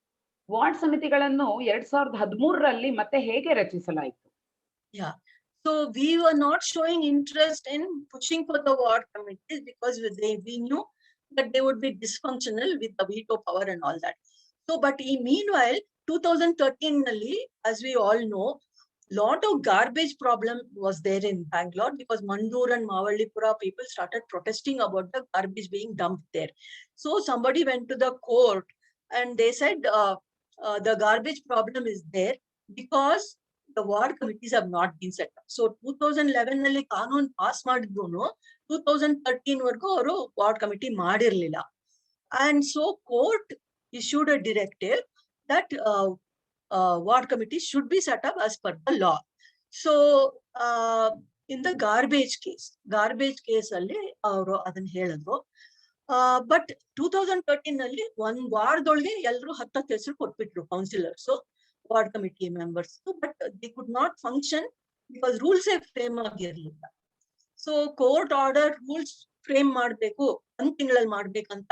Ward ಸಮಿತಿಗಳನ್ನು 2013ರಲ್ಲಿ ಮತ್ತೆ ಹೇಗೆ ರಚಿಸಲಾಯಿತು? Yeah. So we were not showing interest in pushing for the ward committees because we knew that they would be dysfunctional with the veto power and all that. So, but meanwhile, 2013 nalli, as we all know, lot of garbage problem was there in Bangalore because Mandoor and Mavallipura people started protesting about the garbage being dumped there. So somebody went to the court and they said the garbage problem is there because the ward committees have not been set up. So 2011 nalli ಕಾನೂನು pass ಮಾಡಿದ್ರು 2013 ವರೆಗೂ ಅವರು ward committee ಮಾಡಿರ್ಲಿಲ್ಲ. And so court issued a directive that ward committees should be set up as per the law. So in the garbage case alli ಅವರು ಅದನ್ನ ಹೇಳಿದ್ರು. But 2013 ನಲ್ಲಿ ಒಂದ್ ವಾರದೊಳಗೆ ಎಲ್ರು 10 ಹೆಸರು ಕೊಟ್ಬಿಟ್ರು councillors, ward committee members. But they could not function because rules frame ಆಗಿರ್ಲಿಲ್ಲ. So court order rules frame ಮಾಡ್ಬೇಕು, 1 ತಿಂಗಳಲ್ಲಿ ಮಾಡ್ಬೇಕಂತ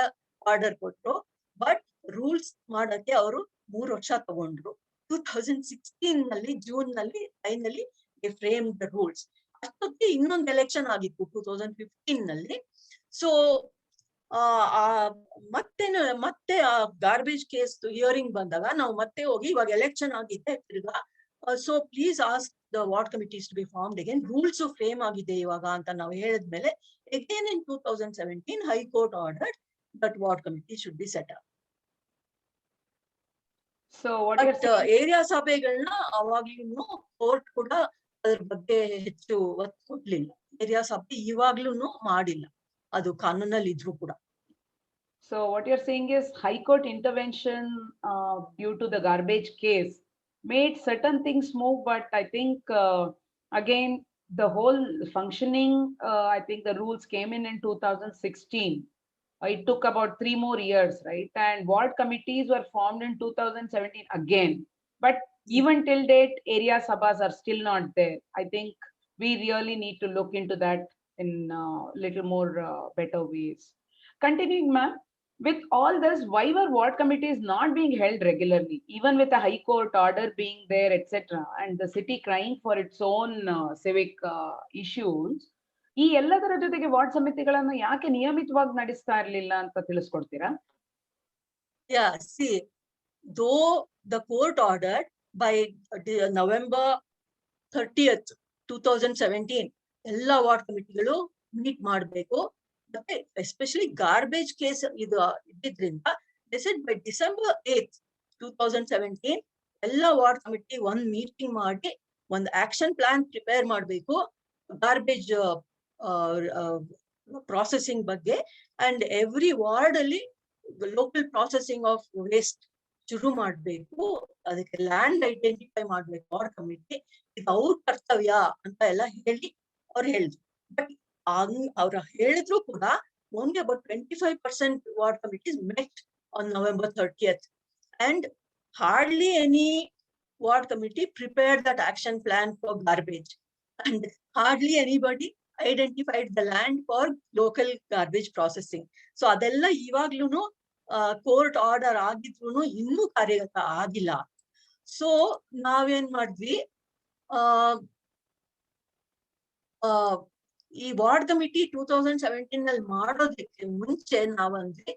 ಆರ್ಡರ್ ಕೊಟ್ರು. ಬಟ್ ರೂಲ್ಸ್ ಮಾಡಕ್ಕೆ ಅವರು 3 ವರ್ಷ ತಗೊಂಡ್ರು. 2016 ನಲ್ಲಿ ಜೂನ್ ನಲ್ಲಿ ಫೈನಲಿ ಫ್ರೇಮ್ ದ ರೂಲ್ಸ್. ಅಷ್ಟೊತ್ತಿಗೆ ಇನ್ನೊಂದು ಎಲೆಕ್ಷನ್ ಆಗಿತ್ತು 2015 ನಲ್ಲಿ. ಸೊ ಮತ್ತೆ ಆ ಗಾರ್ಬೇಜ್ ಕೇಸ್ ಹಿಯರಿಂಗ್ ಬಂದಾಗ ನಾವು ಮತ್ತೆ ಹೋಗಿ ಇವಾಗ ಎಲೆಕ್ಷನ್ ಆಗಿದೆ ತಿರ್ಗಾ, so please ask the ward committees to be formed again, rules frame ಆಗಿದೆ ಇವಾಗ ಅಂತ ನಾವು ಹೇಳಿದ್ಮೇಲೆ again in 2017 high court order that ward committee should be set up. But area ಸಭೆಗಳನ್ನ ಅವಾಗ್ಲೂ ಕೋರ್ಟ್ ಕೂಡ ಅದ್ರ ಬಗ್ಗೆ ಹೆಚ್ಚು ಒತ್ತು ಕೊಡ್ಲಿಲ್ಲ. ಏರಿಯಾ ಸಭೆ ಇವಾಗ್ಲೂ ಮಾಡಿಲ್ಲ, ಅದು ಕಾನೂನಲ್ಲಿ ಇದ್ರು ಕೂಡ. So what you're saying is High Court intervention due to the garbage case made certain things move, but I think again the whole functioning, I think the rules came in 2016. It took about 3 more years, right? And ward committees were formed in 2017 again. But even till date, area sabhas are still not there. I think we really need to look into that in little more better ways. Continuing, ma'am, with all this, why were ward committees not being held regularly, even with a high court order being there, etc., and the city crying for its own civic issues? ಈ ಎಲ್ಲದರ ಜೊತೆಗೆ ward ಸಮಿತಿಗಳನ್ನು ಯಾಕೆ ನಿಯಮಿತವಾಗಿ ನಡೆಸ್ತಾ ಇರಲಿಲ್ಲ ಅಂತ ತಿಳಿಸ್ಕೊಡ್ತೀರಾ? Yeah, see, though the court ordered by November 30th, 2017, ಎಲ್ಲ ವಾರ್ಡ್ ಕಮಿಟಿಗಳು ಮೀಟ್ ಮಾಡಬೇಕು. ಮತ್ತೆ ಎಸ್ಪೆಷಲಿ ಗಾರ್ಬೇಜ್ ಕೇಸ್ ಇದು ಇದ್ದಿದ್ರಿಂದ they said by December 8th, 2017 ಎಲ್ಲ ವಾರ್ಡ್ ಕಮಿಟಿ ಒಂದ್ ಮೀಟಿಂಗ್ ಮಾಡಿ ಒಂದ್ ಆಕ್ಷನ್ ಪ್ಲಾನ್ ಪ್ರಿಪೇರ್ ಮಾಡಬೇಕು ಗಾರ್ಬೇಜ್ ಪ್ರಾಸೆಸಿಂಗ್ ಬಗ್ಗೆ. ಅಂಡ್ ಎವ್ರಿ ವಾರ್ಡ್ ಅಲ್ಲಿ ಲೋಕಲ್ ಪ್ರಾಸೆಸಿಂಗ್ ಆಫ್ ವೇಸ್ಟ್ ಶುರು ಮಾಡ್ಬೇಕು, ಅದಕ್ಕೆ ಲ್ಯಾಂಡ್ ಐಡೆಂಟಿಫೈ ಮಾಡ್ಬೇಕು ವಾರ್ಡ್ ಕಮಿಟಿ, ಇದು ಅವ್ರ ಕರ್ತವ್ಯ ಅಂತ ಎಲ್ಲ ಹೇಳಿ ಅವ್ರು ಹೇಳಿದ್ರು. ಬಟ್ ಅವ್ರ ಹೇಳಿದ್ರು ಕೂಡ only about 25% ward committees met on November 30th, and hardly any ward committee prepared that action plan for garbage, and hardly anybody identified the land for local garbage processing. So adella ivagluno court order agidruno innu ಕಾರ್ಯಗತ ಆಗಿಲ್ಲ. So ನಾವೇನ್ ಮಾಡಿದ್ವಿ, ಈ ward committee 2017 ನಲ್ಲಿ ಮಾಡೋದಕ್ಕೆ ಮುಂಚೆ ನಾವಂದ್ರೆ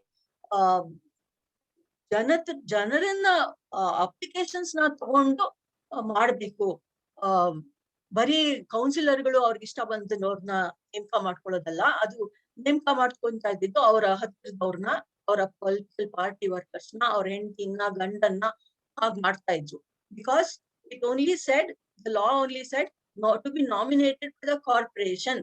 ಜನರನ್ನ applications ನ ತಗೊಂಡು ಮಾಡ್ಬೇಕು. ಬರೀ ಕೌನ್ಸಿಲರ್ಗಳು ಅವ್ರಿಗೆ ಇಷ್ಟ ಬಂದವ್ರನ್ನ ನೇಮಕ ಮಾಡ್ಕೊಳ್ಳೋದಲ್ಲ, ಅದು ನೇಮಕ ಮಾಡ್ಕೊಂತ ಇದ್ದಿದ್ದು ಅವರ ಹತ್ತಿರದವ್ರನ್ನ, ಅವರ ಪೊಲಿಟಿಕಲ್ ಪಾರ್ಟಿ ವರ್ಕರ್ಸ್ ನ, ಅವ್ರ ಹೆಂಡತಿನ, ಗಂಡನ್ನ ಹಾಗೆ ಮಾಡ್ತಾ ಇದ್ರು. Because it only shed, the law only shed not to be nominated to the corporation,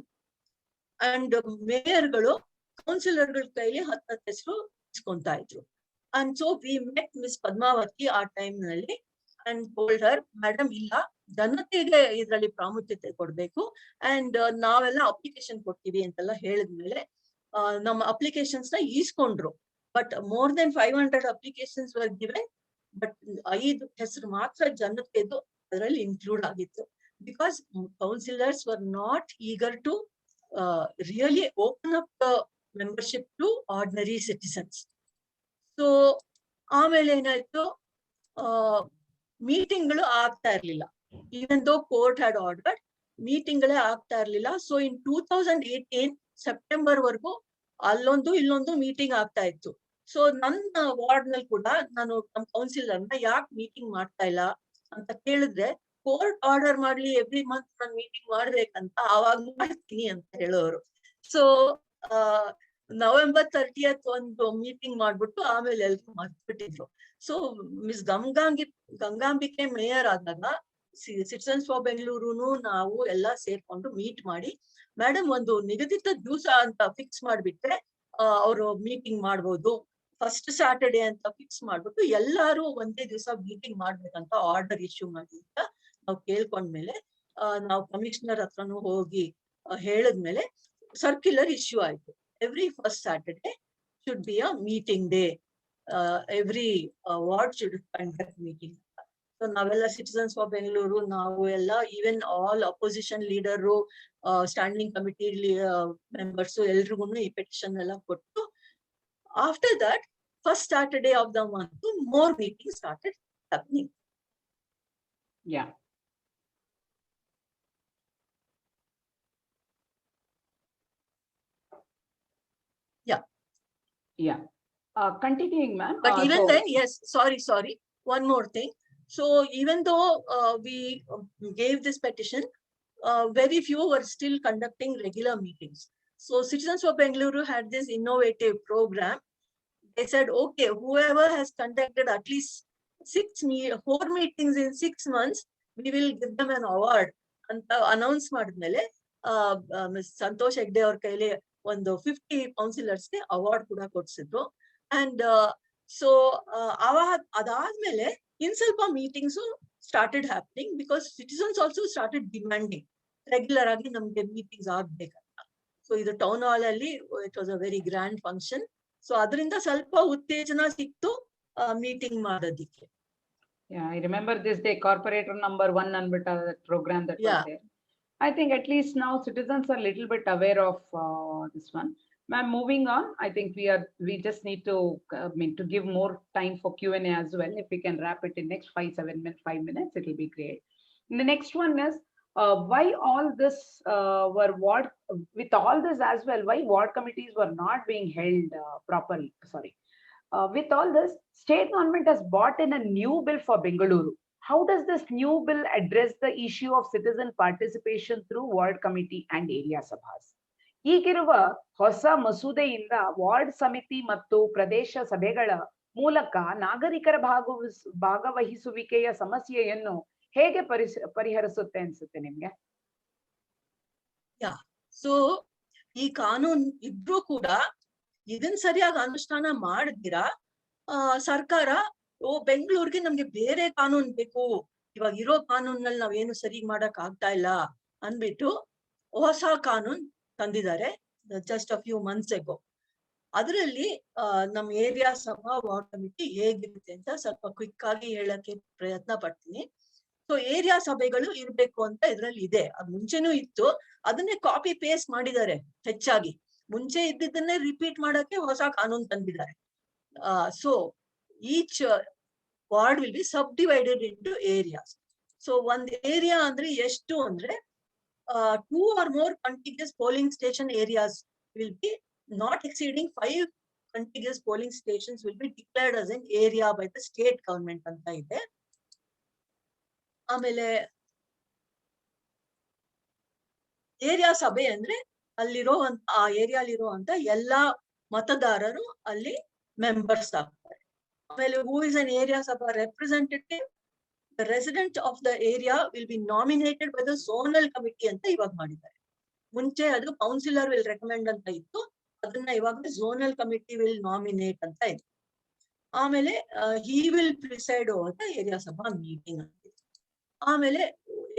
and ಮೇಯರ್ಗಳು ಕೌನ್ಸಿಲರ್ಗಳ ಕೈಲಿ ಹತ್ತ ಹೆಸರು ಇಸ್ಕೊಂತಾ ಇದ್ರು. And so we met Miss Padmavati ಆ ಟೈಮ್ ನಲ್ಲಿ and told her, madam ಇಲ್ಲ, ಜನತೆಗೆ ಇದರಲ್ಲಿ ಪ್ರಾಮುಖ್ಯತೆ ಕೊಡ್ಬೇಕು, and ನಾವೆಲ್ಲ ಅಪ್ಲಿಕೇಶನ್ ಕೊಡ್ತೀವಿ ಅಂತೆಲ್ಲ ಹೇಳಿದ್ಮೇಲೆ ನಮ್ಮ ಅಪ್ಲಿಕೇಶನ್ಸ್ ನ ಈಸ್ಕೊಂಡ್ರು. But more than 500 applications were given, but 5 ಹೆಸರು ಮಾತ್ರ ಜನತೆದು ಅದರಲ್ಲಿ ಇನ್ಕ್ಲೂಡ್ ಆಗಿತ್ತು. Because councillors were not eager to really open up the membership to ordinary citizens. So ಆಮೇಲೆ ಏನಾಯ್ತು, ಮೀಟಿಂಗ್ಗಳು ಆಗ್ತಾ ಇರ್ಲಿಲ್ಲ. Even though court had ordered, ಮೀಟಿಂಗ್ಗಳೇ ಆಗ್ತಾ ಇರ್ಲಿಲ್ಲ. ಸೊ ಇನ್ 2018 ಸೆಪ್ಟೆಂಬರ್ ವರ್ಗೂ ಅಲ್ಲೊಂದು ಇಲ್ಲೊಂದು ಮೀಟಿಂಗ್ ಆಗ್ತಾ ಇತ್ತು. ಸೊ ನನ್ನ ವಾರ್ಡ್ ನಲ್ಲಿ ಕೂಡ ನಾನು ನಮ್ಮ ಕೌನ್ಸಿಲರ್ನ ಯಾಕೆ ಮೀಟಿಂಗ್ ಮಾಡ್ತಾ ಇಲ್ಲ ಅಂತ ಕೇಳಿದ್ರೆ, ಕೋರ್ಟ್ ಆರ್ಡರ್ ಮಾಡ್ಲಿ, ಎವ್ರಿ ಮಂತ್ ನಾನು ಮೀಟಿಂಗ್ ಮಾಡ್ಬೇಕಂತ, ಆವಾಗ ಮಾಡ್ತೀನಿ ಅಂತ ಹೇಳೋರು. ಸೊ November 30th ಒಂದು ಮೀಟಿಂಗ್ ಮಾಡ್ಬಿಟ್ಟು ಆಮೇಲೆ ಎಲ್ರು ಮರ್ತ್ಬಿಟ್ಟಿದ್ರು. ಸೊ ಮಿಸ್ ಗಂಗಾಂಬಿಕೆ ಮೇಯರ್ ಆದಾಗ ಸಿಟಿಸನ್ಸ್ ಫಾರ್ ಬೆಂಗಳೂರುನು ನಾವು ಎಲ್ಲ ಸೇರ್ಕೊಂಡು ಮೀಟ್ ಮಾಡಿ, ಮೇಡಮ್ ಒಂದು ನಿಗದಿತ ದಿವಸ ಅಂತ ಫಿಕ್ಸ್ ಮಾಡ್ಬಿಟ್ರೆ ಅವರು ಮೀಟಿಂಗ್ ಮಾಡ್ಬೋದು, ಫಸ್ಟ್ ಸ್ಯಾಟರ್ಡೆ ಅಂತ ಫಿಕ್ಸ್ ಮಾಡ್ಬಿಟ್ಟು ಎಲ್ಲಾರು ಒಂದೇ ದಿವಸ ಮೀಟಿಂಗ್ ಮಾಡ್ಬೇಕಂತ ಆರ್ಡರ್ ಇಶ್ಯೂ ಮಾಡಿ ಅಂತ ನಾವು ಕೇಳ್ಕೊಂಡ್ಮೇಲೆ, ನಾವು ಕಮಿಷನರ್ ಹತ್ರನೂ ಹೋಗಿ ಹೇಳಿದ್ಮೇಲೆ ಸರ್ಕ್ಯುಲರ್ ಇಶ್ಯೂ ಆಯ್ತು. Every first Saturday should be a meeting day, every ward should conduct meeting. So ನಾವೆಲ್ಲ ಸಿಟಿಸನ್ಸ್ ಫಾರ್ ಬೆಂಗಳೂರು, ನಾವು ಎಲ್ಲ even all opposition leader, standing committee members ಎಲ್ರಿಗೂ ಈ ಪೆಟಿಷನ್ ಎಲ್ಲ ಕೊಟ್ಟು, after that first Saturday of the month more meetings started happening. Yeah. Yeah. Continuing, ma'am. But even then, yes, sorry, one more thing. So even though we gave this petition, very few were still conducting regular meetings. So Citizens for Bengaluru had this innovative program. They said, okay, whoever has conducted at least 4 meetings in 6 months, we will give them an award. ಅಂತ announce ಮಾಡಿದ್ಮೇಲೆ miss Santosh Hegde ಅವ್ರ ಕೈಲಿ ಒಂದು 50 ಕೌನ್ಸಿಲರ್ಸ್ಗೆ award ಕೂಡ ಕೊಡ್ಸಿದ್ರು. And so ಅದಾದ್ಮೇಲೆ ಇನ್ ಸ್ವಲ್ಪ meetings started happening, because citizens also started demanding regular ಆಗಿ ನಮ್ಗೆ ಮೀಟಿಂಗ್ಸ್ ಆಗ್ಬೇಕಂತ. ಸೊ ಇದು ಟೌನ್ ಹಾಲ್ ಅಲ್ಲಿ it was a very grand function. So ಅದರಿಂದ ಸ್ವಲ್ಪ ಉತ್ತೇಜನ ಸಿಕ್ತು ಮೀಟಿಂಗ್ ಮಾಡೋದಿಕ್ಕೆ. Yeah, I remember this day, corporator number 1 anbita, that program that was there. I think at least now citizens are a little bit aware of this one. Ma'am, moving on, I think we just need to to give more time for Q&A as well. If we can wrap it in next 5 minutes, it will be great. And the next one is why all this were ward, with all this as well, why ward committees were not being held properly. Sorry. With all this, state government has brought in a new bill for Bengaluru. How does this new bill address the issue of citizen participation through ward committee and area sabhas? ಈಗಿರುವ ಹೊಸ ಮಸೂದೆಯಿಂದ ward ಸಮಿತಿ ಮತ್ತು ಪ್ರದೇಶ ಸಭೆಗಳ ಮೂಲಕ ನಾಗರಿಕರ ಭಾಗವಹಿಸುವಿಕೆಯ ಸಮಸ್ಯೆಯನ್ನು ಹೇಗೆ ಪರಿಹರಿಸುತ್ತೆ ಅನ್ಸುತ್ತೆ ನಿಮ್ಗೆ? ಸೊ ಈ ಕಾನೂನು ಇದ್ರೂ ಕೂಡ ಇದನ್ ಸರಿಯಾಗಿ ಅನುಷ್ಠಾನ ಮಾಡಿದಿರಾ ಸರ್ಕಾರ, ಬೆಂಗಳೂರಿಗೆ ನಮ್ಗೆ ಬೇರೆ ಕಾನೂನ್ ಬೇಕು, ಇವಾಗ ಇರೋ ಕಾನೂನಲ್ಲಿ ನಾವೇನು ಸರಿ ಮಾಡಕ್ ಆಗ್ತಾ ಇಲ್ಲ ಅನ್ಬಿಟ್ಟು ಹೊಸ ಕಾನೂನ್ ತಂದಿದ್ದಾರೆ just a few months ago. ಅದರಲ್ಲಿ ನಮ್ ಏರಿಯಾ ಸಭಾ ವಾರ್ಡ್ ಕಮಿಟಿ ಹೇಗಿರುತ್ತೆ ಅಂತ ಸ್ವಲ್ಪ ಕ್ವಿಕ್ ಆಗಿ ಹೇಳಕ್ಕೆ ಪ್ರಯತ್ನ ಪಡ್ತೀನಿ. ಸೊ ಏರಿಯಾ ಸಭೆಗಳು ಇರ್ಬೇಕು ಅಂತ ಇದ್ರಲ್ಲಿ ಇದೆ, ಅದ್ ಮುಂಚೆನೂ ಇತ್ತು, ಅದನ್ನೇ ಕಾಪಿ ಪೇಸ್ಟ್ ಮಾಡಿದ್ದಾರೆ ಹೆಚ್ಚಾಗಿ. ಮುಂಚೆ ಇದ್ದಿದ್ದನ್ನೇ ರಿಪೀಟ್ ಮಾಡಕ್ಕೆ ಹೊಸ ಕಾನೂನು ತಂದಿದ್ದಾರೆ. So each ward will be sub divided into areas. So ಒಂದ್ ಏರಿಯಾ ಅಂದ್ರೆ ಎಷ್ಟು ಅಂದ್ರೆ 2 or more contiguous polling station areas will be not exceeding 5 contiguous polling stations will be declared as an area by the state government ಅಂತ ಇದೆ. ಆಮೇಲೆ area ಸಭೆ ಅಂದ್ರೆ ಆ ಏರಿಯಾಲಿರುವಂತ ಎಲ್ಲಾ ಮತದಾರರು ಅಲ್ಲಿ ಮೆಂಬರ್ಸ್ ಆಗ್ತಾರೆ. ಆಮೇಲೆ who is an area Sabha representative, the resident of the area will be nominated by the zonal committee ಅಂತ ಇವಾಗ ಮಾಡಿದ್ದಾರೆ. ಮುಂಚೆ ಅದು ಕೌನ್ಸಿಲರ್ ವಿಲ್ ರೆಕಮೆಂಡ್ ಅಂತ ಇತ್ತು, ಅದನ್ನ ಇವಾಗ ಝೋನಲ್ ಕಮಿಟಿ ವಿಲ್ ನಾಮಿನೇಟ್ ಅಂತ ಇದೆ. ಆಮೇಲೆ he will preside over the area ಸಭಾ ಮೀಟಿಂಗ್ ಅಂತ. ಆಮೇಲೆ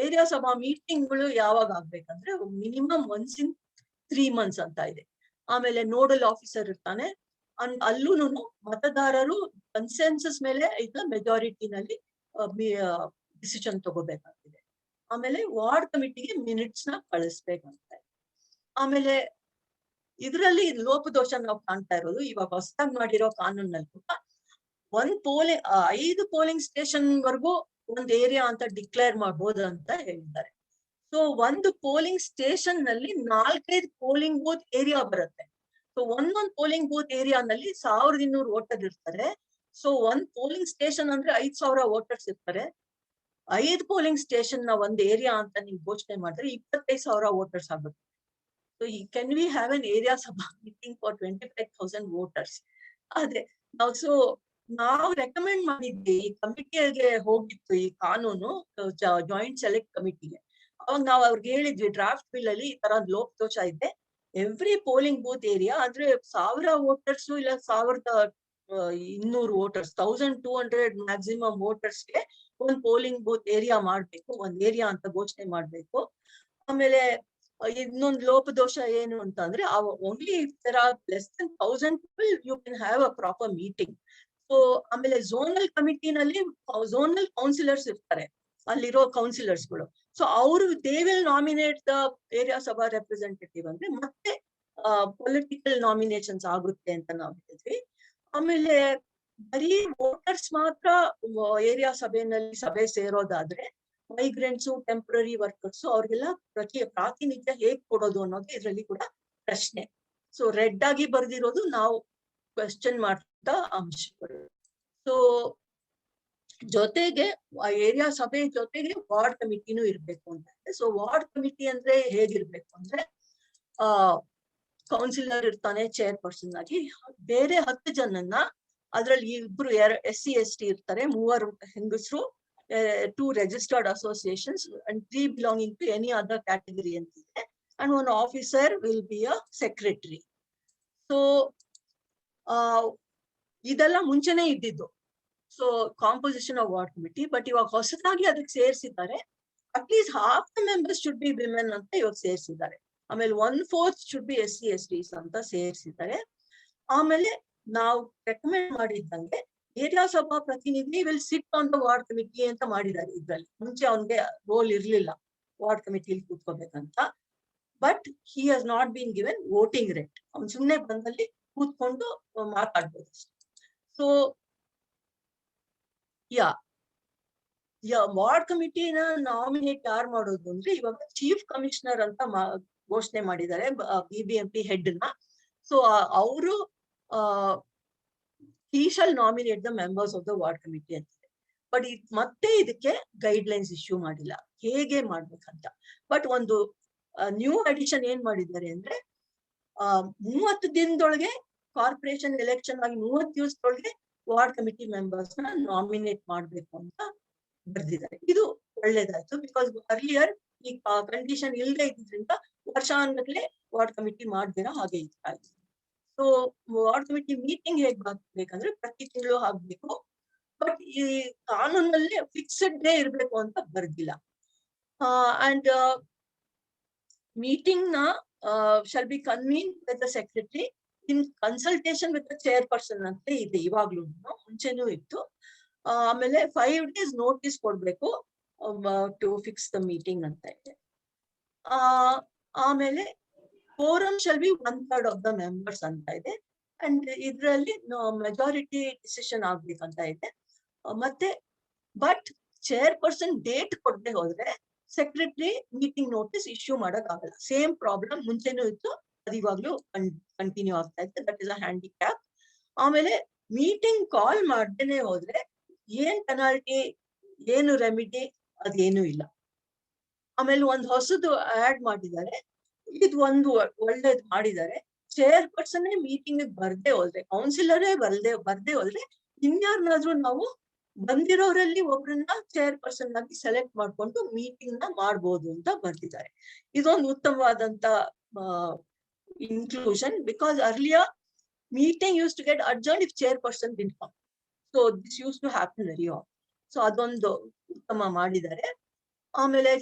ಏರಿಯಾ ಸಭಾ ಮೀಟಿಂಗ್ಗಳು ಯಾವಾಗ ಆಗ್ಬೇಕಂದ್ರೆ ಮಿನಿಮಮ್ ಒನ್ಸ್ ಇನ್ 3 months ಅಂತ ಇದೆ. ಆಮೇಲೆ ನೋಡಲ್ ಆಫೀಸರ್ ಇರ್ತಾನೆ, ಅಲ್ಲೂ ಮತದಾರರು ಕನ್ಸೆನ್ಸಸ್ ಮೇಲೆ ಇಲ್ಲ ಮೆಜಾರಿಟಿನಲ್ಲಿ ಡಿಸಿಷನ್ ತಗೋಬೇಕಾಗಿದೆ. ಆಮೇಲೆ ವಾರ್ಡ್ ಕಮಿಟಿಗೆ ಮಿನಿಟ್ಸ್ ನ ಕಳಿಸ್ಬೇಕಂತ. ಆಮೇಲೆ ಇದರಲ್ಲಿ ಲೋಪದೋಷ ನಾವು ಕಾಣ್ತಾ ಇರೋದು ಇವಾಗ ಹೊಸದಾಗಿ ಮಾಡಿರೋ ಕಾನೂನಲ್ಲಿ ಕೂಡ 5 ಪೋಲಿಂಗ್ ಸ್ಟೇಷನ್ ವರ್ಗೂ ಒಂದು ಏರಿಯಾ ಅಂತ ಡಿಕ್ಲೇರ್ ಮಾಡಬಹುದು ಅಂತ ಹೇಳಿದ್ದಾರೆ. ಸೊ ಒಂದು ಪೋಲಿಂಗ್ ಸ್ಟೇಷನ್ ನಲ್ಲಿ 4-5 ಪೋಲಿಂಗ್ ಬೂತ್ ಏರಿಯಾ ಬರುತ್ತೆ. ಸೊ ಒಂದೊಂದು ಪೋಲಿಂಗ್ ಬೂತ್ ಏರಿಯಾನಲ್ಲಿ 1200 ವೋಟರ್ ಇರ್ತಾರೆ. ಸೊ ಒಂದ್ ಪೋಲಿಂಗ್ ಸ್ಟೇಷನ್ ಅಂದ್ರೆ 5000 ವೋಟರ್ಸ್ ಇರ್ತಾರೆ. 5 ಪೋಲಿಂಗ್ ಸ್ಟೇಷನ್ ನ ಒಂದು ಏರಿಯಾ ಅಂತ ನೀವು ಘೋಷಣೆ ಮಾಡಿದ್ರೆ 25,000 ವೋಟರ್ಸ್ ಆಗುತ್ತೆ. So can we have an area ಸಭಾ ಮೀಟಿಂಗ್ ಫಾರ್ 25,000 ವೋಟರ್ಸ್? ಆದ್ರೆ ನಾವು ರೆಕಮೆಂಡ್ ಮಾಡಿದ್ವಿ, ಈ ಕಮಿಟಿಗೆ ಹೋಗಿತ್ತು ಈ ಕಾನೂನು ಜಾಯಿಂಟ್ ಸೆಲೆಕ್ಟ್ ಕಮಿಟಿಗೆ. ಅವಾಗ ನಾವು ಅವ್ರಿಗೆ ಹೇಳಿದ್ವಿ ಡ್ರಾಫ್ಟ್ ಬಿಲ್ ಅಲ್ಲಿ ಈ ತರ ಲೋಪದೋಷ ಇದೆ. ಎವ್ರಿ ಪೋಲಿಂಗ್ ಬೂತ್ ಏರಿಯಾ ಅಂದ್ರೆ 1000 ವೋಟರ್ಸ್ ಇಲ್ಲ 1200 ವೋಟರ್ಸ್, 1200 ಮ್ಯಾಕ್ಸಿಮಮ್ ವೋಟರ್ಸ್ಗೆ ಒಂದು ಪೋಲಿಂಗ್ ಬೂತ್ ಏರಿಯಾ ಮಾಡ್ಬೇಕು, ಒಂದ್ ಏರಿಯಾ ಅಂತ ಘೋಷಣೆ ಮಾಡ್ಬೇಕು. ಆಮೇಲೆ ಇನ್ನೊಂದು ಲೋಪದೋಷ ಏನು ಅಂತಂದ್ರೆ only if there are less than 1000 people you can have a proper meeting. So ಆಮೇಲೆ ಝೋನಲ್ ಕಮಿಟಿನಲ್ಲಿ ಝೋನಲ್ ಕೌನ್ಸಿಲರ್ಸ್ ಇರ್ತಾರೆ, ಅಲ್ಲಿರೋ ಕೌನ್ಸಿಲರ್ಸ್ಗಳು. ಸೊ ಅವರು they will nominate the area Sabha representative ಅಂದ್ರೆ ಮತ್ತೆ ಪೊಲಿಟಿಕಲ್ ನಾಮಿನೇಷನ್ಸ್ ಆಗುತ್ತೆ ಅಂತ ನಾವು ಹೇಳಿದ್ವಿ. ಆಮೇಲೆ ಬರೀ ವೋಟರ್ಸ್ ಮಾತ್ರ ಏರಿಯಾ ಸಭೆ ಸೇರೋದಾದ್ರೆ ಮೈಗ್ರೆಂಟ್ಸ್, ಟೆಂಪರರಿ ವರ್ಕರ್ಸ್ ಅವ್ರಿಗೆಲ್ಲ ಪ್ರಾತಿನಿಧ್ಯ ಹೇಗ್ ಕೊಡೋದು ಅನ್ನೋದು ಇದರಲ್ಲಿ ಕೂಡ ಪ್ರಶ್ನೆ. ಸೊ ರೆಡ್ ಆಗಿ ಬರ್ದಿರೋದು ನಾವು ಕ್ವೆಶ್ಚನ್ ಮಾಡ್ತಾ ಅಂಶಗಳು. ಸೊ ಜೊತೆಗೆ ಏರಿಯಾ ಸಭೆ ಜೊತೆಗೆ ವಾರ್ಡ್ ಕಮಿಟಿನೂ ಇರ್ಬೇಕು ಅಂತ. ಸೊ ವಾರ್ಡ್ ಕಮಿಟಿ ಅಂದ್ರೆ ಹೇಗಿರ್ಬೇಕು ಅಂದ್ರೆ ಕೌನ್ಸಿಲರ್ ಇರ್ತಾನೆ ಚೇರ್ಪರ್ಸನ್ ಆಗಿ, ಬೇರೆ 10 ಜನನ್ನ ಅದ್ರಲ್ಲಿ ಇಬ್ರು SC ST ಇರ್ತಾರೆ, 3 ಹೆಂಗಸರು, 2 registered associations and 3 belonging to any other category ಅಂತಿದೆ. And one officer will be a secretary. So ಇದೆಲ್ಲ ಮುಂಚೆನೆ ಇದ್ದಿದ್ದು. So composition of ward committee. But ಇವಾಗ ಹೊಸದಾಗಿ ಅದಕ್ಕೆ ಸೇರಿಸಿದ್ದಾರೆ. At least half the members should be women ಅಂತ ಇವಾಗ ಸೇರಿಸಿದ್ದಾರೆ. ಆಮೇಲೆ 1/4 should be SC STs ಅಂತ ಸೇರಿಸಿದ್ದಾರೆ. ಆಮೇಲೆ ನಾವು ರೆಕಮೆಂಡ್ ಮಾಡಿದ್ದಂಗೆ ಏರಿಯಾ ಸಭಾ ಪ್ರತಿನಿಧಿ will sit on the ward committee ಅಂತ ಮಾಡಿದ್ದಾರೆ. ಇದ್ರಲ್ಲಿ ಮುಂಚೆ ಅವನ್ಗೆ ರೋಲ್ ಇರ್ಲಿಲ್ಲ ವಾರ್ಡ್ ಕಮಿಟಿಲಿ ಕೂತ್ಕೋಬೇಕಂತ. But he has not been given voting right. ಅವ್ನು ಸುಮ್ಮನೆ ಬಂದಲ್ಲಿ ಕೂತ್ಕೊಂಡು ಮಾತಾಡ್ಬೋದು ಅಷ್ಟೇ. ಸೊ ವಾರ್ಡ್ ಕಮಿಟಿನ ನಾಮಿನೇಟ್ ಯಾರು ಮಾಡೋದು ಅಂದ್ರೆ ಇವಾಗ ಚೀಫ್ ಕಮಿಷನರ್ ಅಂತ ಘೋಷಣೆ ಮಾಡಿದ್ದಾರೆ BBMP ಹೆಡ್ ನ. ಸೊ ಅವರು he shall nominate the members of the ward committee ಅಂತಿದೆ. ಬಟ್ ಮತ್ತೆ ಇದಕ್ಕೆ ಗೈಡ್ ಲೈನ್ಸ್ ಇಶ್ಯೂ ಮಾಡಿಲ್ಲ ಹೇಗೆ ಮಾಡ್ಬೇಕಂತ. ಬಟ್ ಒಂದು ನ್ಯೂ ಅಡಿಷನ್ ಏನ್ ಮಾಡಿದ್ದಾರೆ ಅಂದ್ರೆ 30 ದಿನದೊಳಗೆ ಕಾರ್ಪೊರೇಷನ್ ಎಲೆಕ್ಷನ್ ಆಗಿ 30 ದಿವಸದೊಳಗೆ ವಾರ್ಡ್ ಕಮಿಟಿ ಮೆಂಬರ್ಸ್ ನ ನಾಮಿನೇಟ್ ಮಾಡ್ಬೇಕು ಅಂತ ಬರ್ದಿದ್ದಾರೆ. ಇದು ಒಳ್ಳೇದಾಯ್ತು. ಬಿಕಾಸ್ ಅರ್ಲಿಯರ್ ಈ ಕಂಡೀಷನ್ ಇಲ್ಲದೆ ಇದ್ರಿಂದ ವರ್ಷಾನ್ಗಟ್ಲೆ ವಾರ್ಡ್ ಕಮಿಟಿ ಮಾಡ್ದಿರಾ ಹಾಗೆ ಇತ್ತು. ಸೊ ವಾರ್ಡ್ ಕಮಿಟಿ ಮೀಟಿಂಗ್ ಹೇಗ್ ಮಾಡ್ಬೇಕಂದ್ರೆ ಪ್ರತಿ ತಿಂಗಳು ಆಗ್ಬೇಕು. ಬಟ್ ಈ ಕಾನೂನಲ್ಲಿ ಫಿಕ್ಸ್ಡ್ ಡೇ ಇರ್ಬೇಕು ಅಂತ ಬರ್ದಿಲ್ಲ. ಅಂಡ್ ಮೀಟಿಂಗ್ ನ shall be convene with the secretary in consultation with the chairperson ಅಂತ ಇದೆ. ಇವಾಗ್ಲೂ ಮುಂಚೆನೂ ಇತ್ತು. ಆಮೇಲೆ 5 days ನೋಟಿಸ್ ಕೊಡ್ಬೇಕು ಟು ಫಿಕ್ಸ್ ದ ಮೀಟಿಂಗ್ ಅಂತ ಇದೆ. ಆಮೇಲೆ quorum shall be 1/3 of the members ಅಂತ ಇದೆ. ಅಂಡ್ ಇದ್ರಲ್ಲಿ ಮೆಜಾರಿಟಿ ಡಿಸಿಷನ್ ಆಗ್ಬೇಕಂತ ಇದೆ. ಮತ್ತೆ ಬಟ್ ಚೇರ್ಪರ್ಸನ್ ಡೇಟ್ ಕೊಡದೆ ಹೋದ್ರೆ ಸೆಕ್ರೆಟರಿ ಮೀಟಿಂಗ್ ನೋಟಿಸ್ ಇಶ್ಯೂ ಮಾಡಕ್ಕಾಗಲ್ಲ. ಸೇಮ್ ಪ್ರಾಬ್ಲಮ್ ಮುಂಚೆನೂ ಇತ್ತು, ಅದು ಇವಾಗ್ಲೂ ಕಂಟಿನ್ಯೂ ಆಗ್ತಾ ಇದೆ. That is a handicap. ಆಮೇಲೆ ಮೀಟಿಂಗ್ ಕಾಲ್ ಮಾಡ್ದೇನೆ ಹೋದ್ರೆ ಏನ್ ಪೆನಾಲ್ಟಿ, ಏನು ರೆಮಿಡಿ, ಅದೇನು ಇಲ್ಲ. ಆಮೇಲೆ ಒಂದ್ ಹೊಸದು ಆಡ್ ಮಾಡಿದ್ದಾರೆ, ಇದು ಒಂದು ಒಳ್ಳೇದ್ ಮಾಡಿದ್ದಾರೆ. ಚೇರ್ಪರ್ಸನ್ ಮೀಟಿಂಗ್ ಬರ್ದೇ ಹೋದ್ರೆ, ಕೌನ್ಸಿಲರೇ ಬರ್ದೇ ಹೋದ್ರೆ ಇನ್ಯಾರನ್ನಾದ್ರೂ ನಾವು ಬಂದಿರೋರಲ್ಲಿ ಒಬ್ರನ್ನ ಚೇರ್ಪರ್ಸನ್ ಆಗಿ ಸೆಲೆಕ್ಟ್ ಮಾಡ್ಕೊಂಡು ಮೀಟಿಂಗ್ ನ ಮಾಡ್ಬೋದು ಅಂತ ಬರ್ತಿದ್ದಾರೆ. ಇದೊಂದು ಉತ್ತಮವಾದಂತ inclusion, because earlier meeting used to get adjourned if chairperson didn't come. So this used to happen very often. So ಅದೊಂದು ಉತ್ತಮ ಮಾಡಿದ್ದಾರೆ. ಆಮೇಲೆ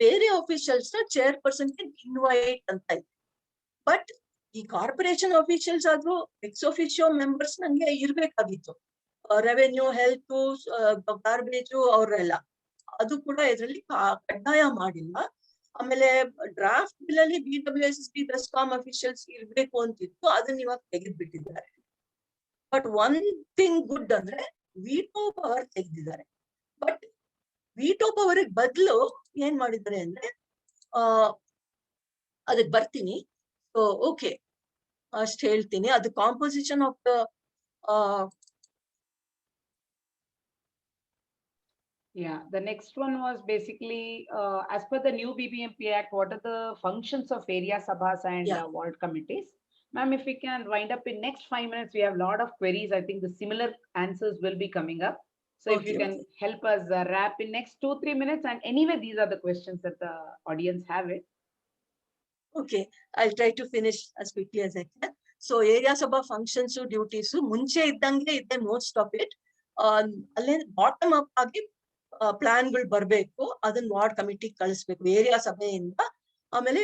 ಬೇರೆ ಆಫೀಷಿಯಲ್ಸ್ ನ ಚೇರ್ಪರ್ಸನ್ ಇನ್ವೈಟ್ ಅಂತ ಇದೆ. ಬಟ್ ಈ ಕಾರ್ಪೊರೇಷನ್ ಆಫೀಷಿಯಲ್ಸ್ ಆದ್ರೂ ಎಕ್ಸ್ ಆಫಿಷಿಯೋ ಮೆಂಬರ್ಸ್ ನಂಗೆ ಇರ್ಬೇಕಾಗಿತ್ತು. ರೆವೆನ್ಯೂ, ಹೆಲ್ತ್, ಗಾರ್ಬೇಜು ಅವರೆಲ್ಲ, ಅದು ಕೂಡ ಇದರಲ್ಲಿ ಕಡ್ಡಾಯ ಮಾಡಿಲ್ಲ. ಆಮೇಲೆ ಡ್ರಾಫ್ಟ್ ಬಿಲ್ ಅಲ್ಲಿ BWSSB ಬೆಸ್ಕಾಂ ಅಫಿಷಿಯಲ್ಸ್ ಇರ್ಬೇಕು ಅಂತಿತ್ತು, ಅದನ್ನ ಇವಾಗ ತೆಗೆದ್ಬಿಟ್ಟಿದ್ದಾರೆ. ಬಟ್ ಒನ್ ಥಿಂಗ್ ಗುಡ್ ಅಂದ್ರೆ ವಿಟೋ ಪವರ್ ತೆಗೆದಿದ್ದಾರೆ. ಬಟ್ ವಿಟೋ ಪವರ್ ಬದಲು ಏನ್ ಮಾಡಿದ್ದಾರೆ ಅಂದ್ರೆ, ಅದಕ್ಕೆ ಬರ್ತೀನಿ. ಸೊ ಓಕೆ, ಅಷ್ಟು ಹೇಳ್ತೀನಿ. ಅದು composition of the Yeah, the next one was basically, as per the new BBMP Act, what are the functions of area sabhas and ward committees? Ma'am, if we can wind up in next 5 minutes, we have a lot of queries. I think the similar answers will be coming up. So if you can help us wrap in next 2-3 minutes, and anyway, these are the questions that the audience have it. Okay, I'll try to finish as quickly as I can. So area sabha functions, duties, ಮುಂಚೆ ಇದ್ದಂಗೆ ಇದೆ most of it. ಅಲ್ಲೇ bottom up ಆಗಿ ಪ್ಲಾನ್ಗಳು ಬರ್ಬೇಕು, ಅದನ್ನ ward committee ಕಳಿಸ್ಬೇಕು area ಸಭೆಯಿಂದ. ಆಮೇಲೆ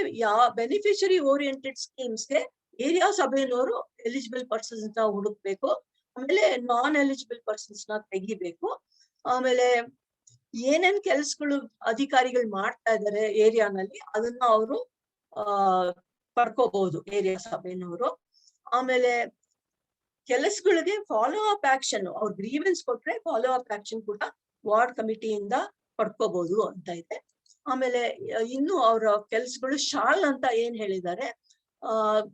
ಬೆನಿಫಿಷರಿ ಓರಿಯೆಂಟೆಡ್ ಸ್ಕೀಮ್ಸ್ಗೆ ಏರಿಯಾ ಸಭೆಯವರು ಎಲಿಜಿಬಲ್ ಪರ್ಸನ್ಸ್ ನ ಹುಡುಕ್ಬೇಕು. ಆಮೇಲೆ ನಾನ್ ಎಲಿಜಿಬಲ್ ಪರ್ಸನ್ಸ್ ನ ತೆಗಿಬೇಕು. ಆಮೇಲೆ ಏನೇನ್ ಕೆಲ್ಸಗಳು ಅಧಿಕಾರಿಗಳು ಮಾಡ್ತಾ ಇದಾರೆ ಏರಿಯಾನಲ್ಲಿ, ಅದನ್ನ ಅವರು ಪಡ್ಕೋಬಹುದು ಏರಿಯಾ ಸಭೆಯವರು. ಆಮೇಲೆ ಕೆಲಸಗಳಿಗೆ ಫಾಲೋ ಅಪ್ ಆಕ್ಷನ್, ಅವ್ರ ಗ್ರೀವೆನ್ಸ್ ಕೊಟ್ರೆ ಫಾಲೋ ಅಪ್ ಆಕ್ಷನ್ ಕೂಡ ವಾರ್ಡ್ ಕಮಿಟಿಯಿಂದ ಪಡ್ಕೋಬಹುದು ಅಂತ ಇದೆ. ಆಮೇಲೆ ಇನ್ನು ಅವರ ಕೆಲ್ಸಗಳು ಶಾಲ್ ಅಂತ ಏನ್ ಹೇಳಿದ್ದಾರೆ,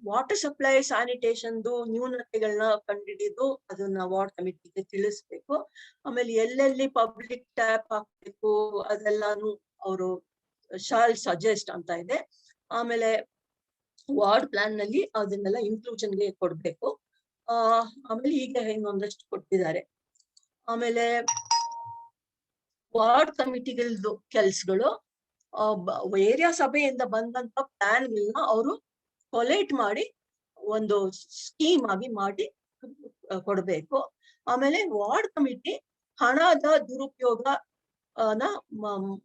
ವಾಟರ್ ಸಪ್ಲೈ, ಸ್ಯಾನಿಟೇಷನ್ದು ನ್ಯೂನತೆಗಳನ್ನ ಕಂಡುಹಿಡಿದು ಅದನ್ನ ವಾರ್ಡ್ ಕಮಿಟಿಗೆ ತಿಳಿಸ್ಬೇಕು. ಆಮೇಲೆ ಎಲ್ಲೆಲ್ಲಿ ಪಬ್ಲಿಕ್ ಟ್ಯಾಪ್ ಹಾಕ್ಬೇಕು ಅದೆಲ್ಲಾನು ಅವರು ಶಾಲ್ ಸಜೆಸ್ಟ್ ಅಂತ ಇದೆ. ಆಮೇಲೆ ವಾರ್ಡ್ ಪ್ಲಾನ್ ನಲ್ಲಿ ಅದನ್ನೆಲ್ಲ ಇನ್ಕ್ಲೂಷನ್ಗೆ ಕೊಡ್ಬೇಕು. ಆಮೇಲೆ ಈಗ ಇನ್ನೊಂದಷ್ಟು ಕೊಟ್ಟಿದ್ದಾರೆ. ಆಮೇಲೆ ವಾರ್ಡ್ ಕಮಿಟಿಗಳದ್ದು ಕೆಲ್ಸಗಳು, ಏರಿಯಾ ಸಭೆಯಿಂದ ಬಂದಂತ ಪ್ಲಾನ್ಗಳನ್ನ ಅವರು ಕೊಲೇಟ್ ಮಾಡಿ ಒಂದು ಸ್ಕೀಮ್ ಆಗಿ ಮಾಡಿ ಕೊಡ್ಬೇಕು. ಆಮೇಲೆ ವಾರ್ಡ್ ಕಮಿಟಿ ಹಣದ ದುರುಪಯೋಗ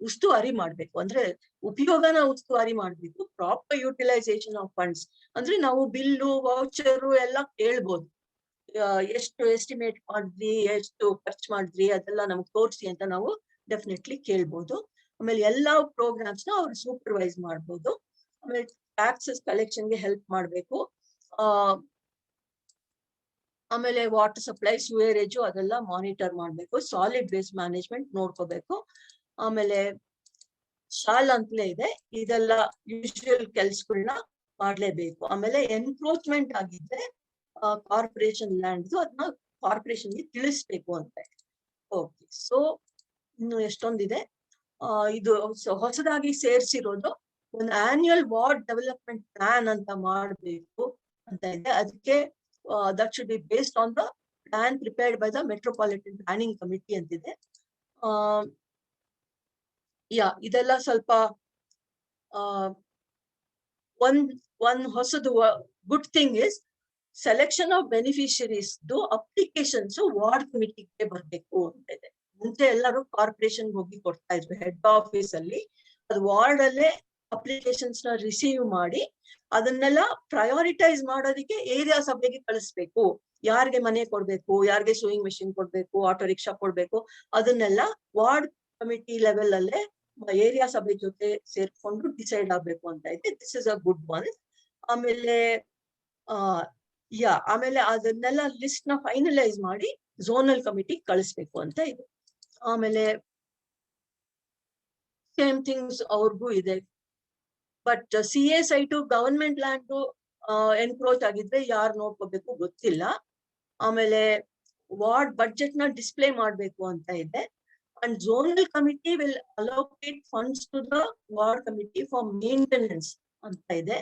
ಉಸ್ತುವಾರಿ ಮಾಡ್ಬೇಕು, ಅಂದ್ರೆ ಉಪಯೋಗನ ಉಸ್ತುವಾರಿ ಮಾಡ್ಬೇಕು. ಪ್ರಾಪರ್ ಯುಟಿಲೈಸೇಷನ್ ಆಫ್ ಫಂಡ್ಸ್ ಅಂದ್ರೆ ನಾವು ಬಿಲ್ಲು, ವೌಚರು ಎಲ್ಲ ಕೇಳ್ಬೋದು. ಎಷ್ಟು ಎಸ್ಟಿಮೇಟ್ ಮಾಡಿದ್ರಿ, ಎಷ್ಟು ಖರ್ಚು ಮಾಡಿದ್ರಿ, ಅದೆಲ್ಲ ನಮ್ಗೆ ತೋರಿಸಿ ಅಂತ ನಾವು ಡೆಫಿನೆಟ್ಲಿ ಕೇಳ್ಬೋದು. ಆಮೇಲೆ ಎಲ್ಲಾ ಪ್ರೋಗ್ರಾಮ್ಸ್ ನ ಅವ್ರು ಸೂಪರ್ವೈಸ್ ಮಾಡ್ಬೋದು. ಆಮೇಲೆ ಟ್ಯಾಕ್ಸಸ್ ಕಲೆಕ್ಷನ್ಗೆ ಹೆಲ್ಪ್ ಮಾಡ್ಬೇಕು. ಆಮೇಲೆ ವಾಟರ್ ಸಪ್ಲೈ, ಸ್ಯೂಯರೇಜು ಅದೆಲ್ಲ ಮಾನಿಟರ್ ಮಾಡ್ಬೇಕು. ಸಾಲಿಡ್ ವೇಸ್ಟ್ ಮ್ಯಾನೇಜ್ಮೆಂಟ್ ನೋಡ್ಕೋಬೇಕು. ಆಮೇಲೆ ಶಾಲ್ ಅಂತಲೇ ಇದೆ, ಇದೆಲ್ಲ ಯೂಶುವಲ್ ಕೆಲ್ಸಗಳನ್ನ ಮಾಡ್ಲೇಬೇಕು. ಆಮೇಲೆ ಎನ್ಕ್ರೋಚ್ಮೆಂಟ್ ಆಗಿದ್ರೆ ಕಾರ್ಪೊರೇಷನ್ ಲ್ಯಾಂಡ್ ಅದನ್ನ ಕಾರ್ಪೊರೇಷನ್ಗೆ ತಿಳಿಸ್ಬೇಕು ಅಂತ. ಓಕೆ, ಸೊ ಇನ್ನು ಎಷ್ಟೊಂದಿದೆ. ಇದು ಹೊಸದಾಗಿ ಸೇರಿಸಿರೋದು ಒಂದು ಆನ್ಯುಯಲ್ ವಾರ್ಡ್ ಡೆವಲಪ್ಮೆಂಟ್ ಪ್ಲಾನ್ ಅಂತ ಮಾಡ್ಬೇಕು ಅಂತ ಇದೆ. ಅದಕ್ಕೆ that should be based on the plan prepared by the Metropolitan Planning Committee ಅಂತಿದೆ. ಇದೆಲ್ಲ ಸ್ವಲ್ಪ one ಹೊಸದು good thing is selection of beneficiaries applications ward ಕಮಿಟಿಗೆ ಬರ್ಬೇಕು ಅಂತ ಇದೆ. ಮುಂಚೆ ಎಲ್ಲರೂ ಕಾರ್ಪೊರೇಷನ್ ಹೋಗಿ ಕೊಡ್ತಾ ಇದ್ರು ಹೆಡ್ ಆಫೀಸ್ ಅಲ್ಲಿ, ಅದು ವಾರ್ಡ್ ಅಲ್ಲೇ ಅಪ್ಲಿಕೇಶನ್ಸ್ ನ ರಿಸೀವ್ ಮಾಡಿ ಅದನ್ನೆಲ್ಲ ಪ್ರಯಾರಿಟೈಸ್ ಮಾಡೋದಕ್ಕೆ ಏರಿಯಾ ಸಭೆಗೆ ಕಳಿಸ್ಬೇಕು. ಯಾರಿಗೆ ಮನೆ ಕೊಡ್ಬೇಕು, ಯಾರಿಗೆ ಸೂಯಿಂಗ್ ಮೆಷಿನ್ ಕೊಡ್ಬೇಕು, ಆಟೋ ರಿಕ್ಷಾ ಕೊಡ್ಬೇಕು, ಅದನ್ನೆಲ್ಲ ವಾರ್ಡ್ ಕಮಿಟಿ ಲೆವೆಲ್ ಅಲ್ಲೇ ಏರಿಯಾ ಸಭೆ ಜೊತೆ ಸೇರ್ಕೊಂಡು ಡಿಸೈಡ್ ಆಗ್ಬೇಕು ಅಂತ ಇದೆ. This is a good one. ಆಮೇಲೆ ಆಮೇಲೆ ಅದನ್ನೆಲ್ಲ ಲಿಸ್ಟ್ ನ ಫೈನಲೈಸ್ ಮಾಡಿ ಝೋನಲ್ ಕಮಿಟಿ ಕಳಿಸ್ಬೇಕು ಅಂತ ಇದೆ. ಆಮೇಲೆ same things ಅವ್ರಿಗೂ ಇದೆ. But CA site government land encroach ಆಗಿದ್ರೆ ಯಾರು ನೋಡ್ಕೋಬೇಕು ಗೊತ್ತಿಲ್ಲ. ಆಮೇಲೆ ವಾರ್ಡ್ ಬಡ್ಜೆಟ್ ನ ಡಿಸ್ಪ್ಲೇ ಮಾಡ್ಬೇಕು ಅಂತ ಇದೆ. And zonal committee will allocate funds to the ward committee for maintenance ಅಂತ ಇದೆ.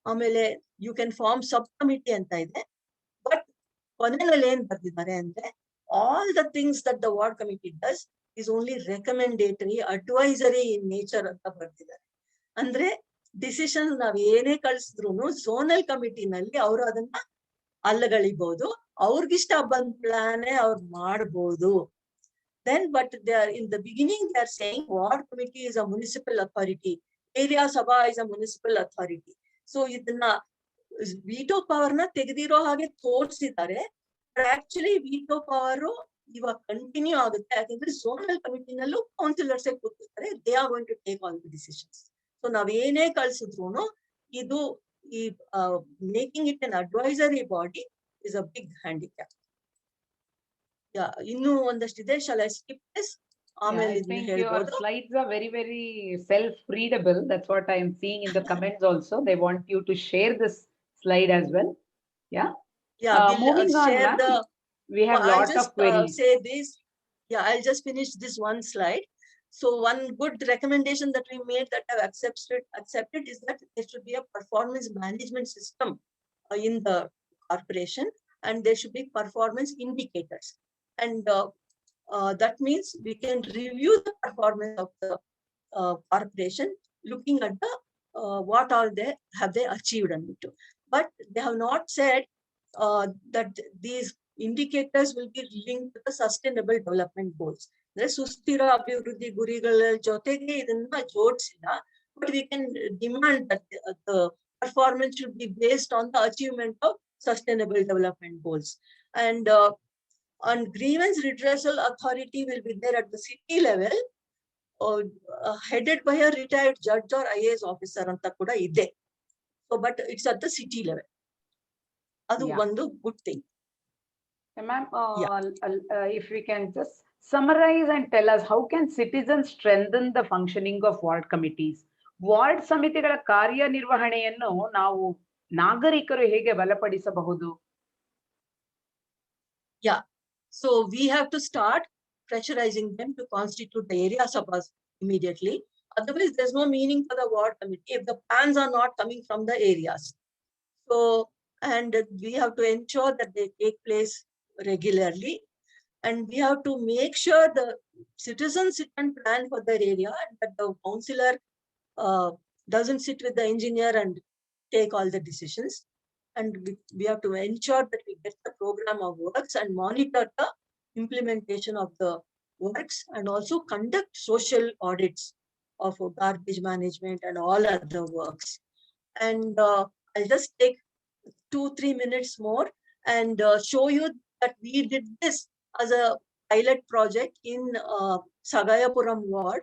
ಆಮೇಲೆ you can form subcommittee ಅಂತ ಇದೆ. But ಕೊನೆಯಲ್ಲಿ ಏನ್ ಬರ್ದಿದ್ದಾರೆ ಅಂದ್ರೆ all the things that the ward committee does is only recommendatory, advisory in nature ಅಂತ ಬರ್ದಿದ್ದಾರೆ. ಅಂದ್ರೆ ಡಿಸಿಷನ್ ನಾವ್ ಏನೇ ಕಳ್ಸಿದ್ರು ಝೋನಲ್ ಕಮಿಟಿನಲ್ಲಿ ಅವರು ಅದನ್ನ ಅಲ್ಲಗಳಿಬಹುದು, ಅವ್ರಿಗಿಷ್ಟ ಬಂದ್ ಪ್ಲಾನ್ ಅವ್ರು ಮಾಡ್ಬೋದು. Then, but they are in the beginning, they are saying ward committee is a municipal authority, area sabha is a municipal authority. So ಇದನ್ನ veto power ನ ತೆಗೆದಿರೋ ಹಾಗೆ ತೋರಿಸಿದ್ದಾರೆ. Actually veto power ಇವಾಗ ಕಂಟಿನ್ಯೂ ಆಗುತ್ತೆ. ಯಾಕಂದ್ರೆ ಝೋನಲ್ ಕಮಿಟಿನಲ್ಲೂ ಕೌನ್ಸಿಲರ್ಸ್ ಕೂತಿರ್ತಾರೆ. They are going to take all the decisions. So ನಾವ್ ಏನೇ ಕಳ್ಸಿದ್ರು ಇದು ಈ making it an advisory body is a big handicap. Yeah, ಇನ್ನು ಒಂದಷ್ಟಿದೆ. Shall I skip this? I think your slides are very, very self-readable. That's what I am seeing in the comments also. They want you to share this slide as well. Yeah. Yeah, moving on, share the, we have lots of queries. Say this. Yeah, I'll just finish this one slide. So one good recommendation that we made that I've accepted is that there should be a performance management system in the corporation, and there should be performance indicators. And that means we can review the performance of the corporation, looking at the what have they achieved and to. But they have not said that these indicators will be linked to the sustainable development goals. ಸುಸ್ಥಿರ ಅಭಿವೃದ್ಧಿ ಗುರಿಗಳ ಜೊತೆಗೆ ಇದನ್ನ ಜೋಡಿಸಿಲ್ಲ. But we can demand that the performance should be based on the achievement of sustainable development goals. And grievance redressal authority will be there at the city level, headed by a retired judge or IAS officer anta kuda ide. So but it's at the city level. Adu one good thing. Ma'am, if we can just summarize and tell us how can citizens strengthen the functioning of ward committees? Ward ಸಮಿತಿಗಳ ಕಾರ್ಯನಿರ್ವಹಣೆಯನ್ನು ನಾವು ನಾಗರಿಕರು ಹೇಗೆ ಬಲಪಡಿಸಬಹುದು? Yeah. So we have to start pressurizing them to constitute the area sabhas immediately. Otherwise, there's no meaning for the ward committee if the plans are not coming from the areas. So, and we have to ensure that they take place regularly. And we have to make sure the citizens sit and plan for their area, and that the councillor doesn't sit with the engineer and take all the decisions. And we have to ensure that we get the program of works and monitor the implementation of the works, and also conduct social audits of garbage management and all other works. And I'll just take 2-3 minutes more and show you that we did this as a pilot project in Sagayapuram ward,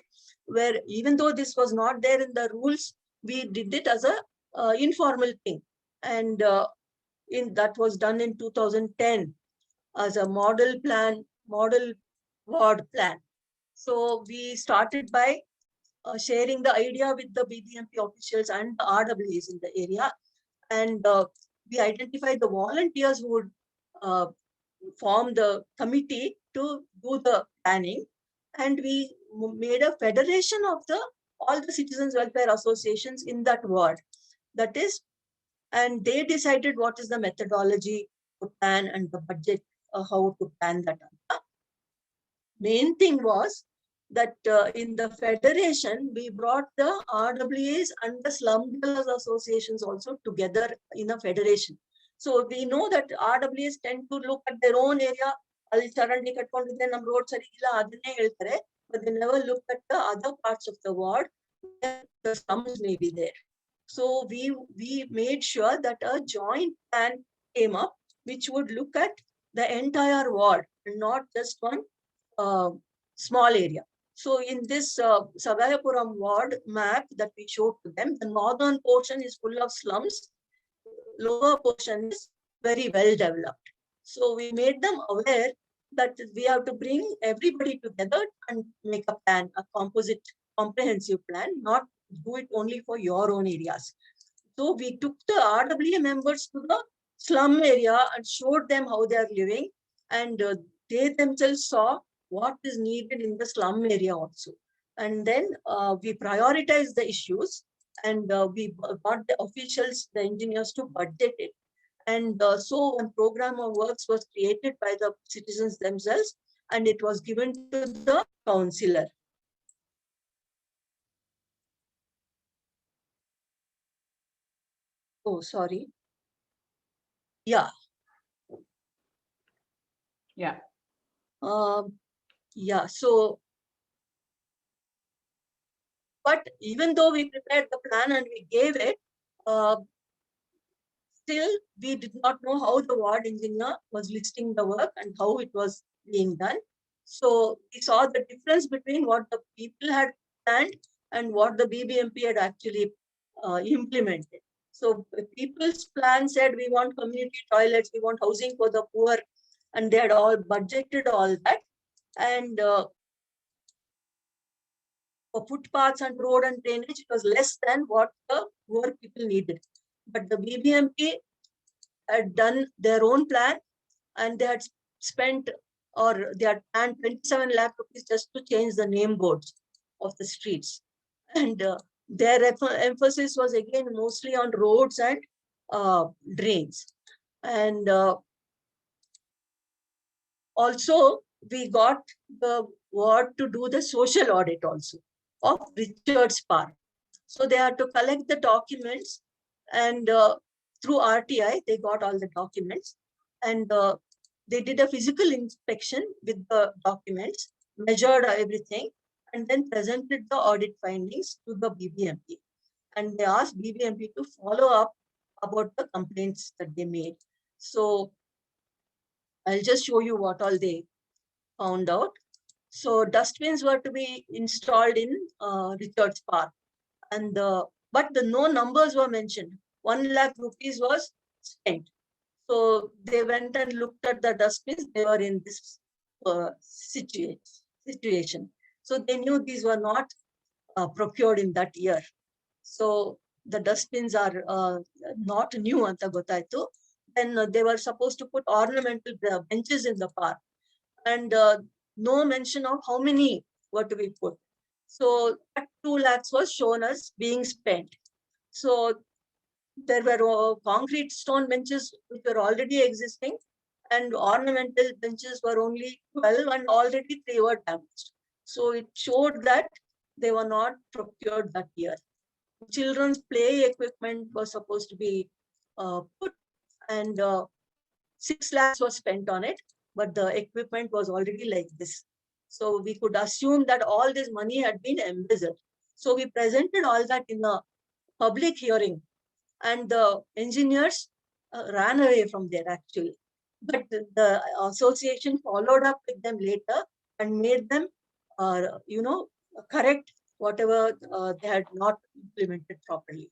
where even though this was not there in the rules, we did it as a informal thing. And that was done in 2010 as a model ward plan. So we started by sharing the idea with the BBMP officials and the RWAs in the area. And we identified the volunteers who would form the committee to do the planning. And we made a federation of all the citizens welfare associations in that ward. That is, and they decided what is the methodology to plan and the budget, how to plan that. Main thing was that in the federation, we brought the RWAs and the slum dwellers associations also together in a federation. So we know that RWAs tend to look at their own area. Suddenly road but they never look at the other parts of the ward where the slums may be there. So we made sure that a joint plan came up, which would look at the entire ward and not just one small area. So in this Sagayapuram ward map that we showed to them, the northern portion is full of slums, lower portion is very well developed. So we made them aware that we have to bring everybody together and make a plan, a composite comprehensive plan, not do it only for your own areas. So we took the RWA members to the slum area and showed them how they are living, and they themselves saw what is needed in the slum area also. And then we prioritized the issues, and we got the officials, the engineers to budget it. And so one program of works was created by the citizens themselves, and it was given to the councillor. Oh, sorry. Yeah. Yeah. Yeah. So, but even though we prepared the plan and we gave it, still we did not know how the ward engineer was listing the work and how it was being done. So we saw the difference between what the people had planned and what the BBMP had actually implemented. So the people's plan said we want community toilets, we want housing for the poor, and they had all budgeted all that. And for footpaths and road and drainage, it was less than what the poor people needed. But the BBMP had done their own plan, and they had spent, or they had planned 27 lakh rupees just to change the name boards of the streets. And their emphasis was again mostly on roads and drains. And also we got the ward to do the social audit also of Richards Park. So they had to collect the documents, and through RTI, they got all the documents, and they did a physical inspection with the documents, measured everything, and then presented the audit findings to the BBMP. And they asked BBMP to follow up about the complaints that they made. So I'll just show you what all they found out. So dustbins were to be installed in Richards Park, and but the no numbers were mentioned. 1 lakh rupees was spent. So they went and looked at the dustbins. They were in this situation. So they knew these were not procured in that year. So the dustbins are not new anta gottaitu. Then they were supposed to put ornamental benches in the park, and no mention of how many were to be put. So that 2 lakhs was shown as being spent. So there were concrete stone benches which were already existing, and ornamental benches were only 12, and already 3 were damaged. So it showed that they were not procured that year. Children's play equipment was supposed to be put, and 6 lakhs was spent on it, but the equipment was already like this. So we could assume that all this money had been embezzled. So we presented all that in a public hearing, and the engineers ran away from there actually. But the association followed up with them later and made them, correct whatever they had not implemented properly.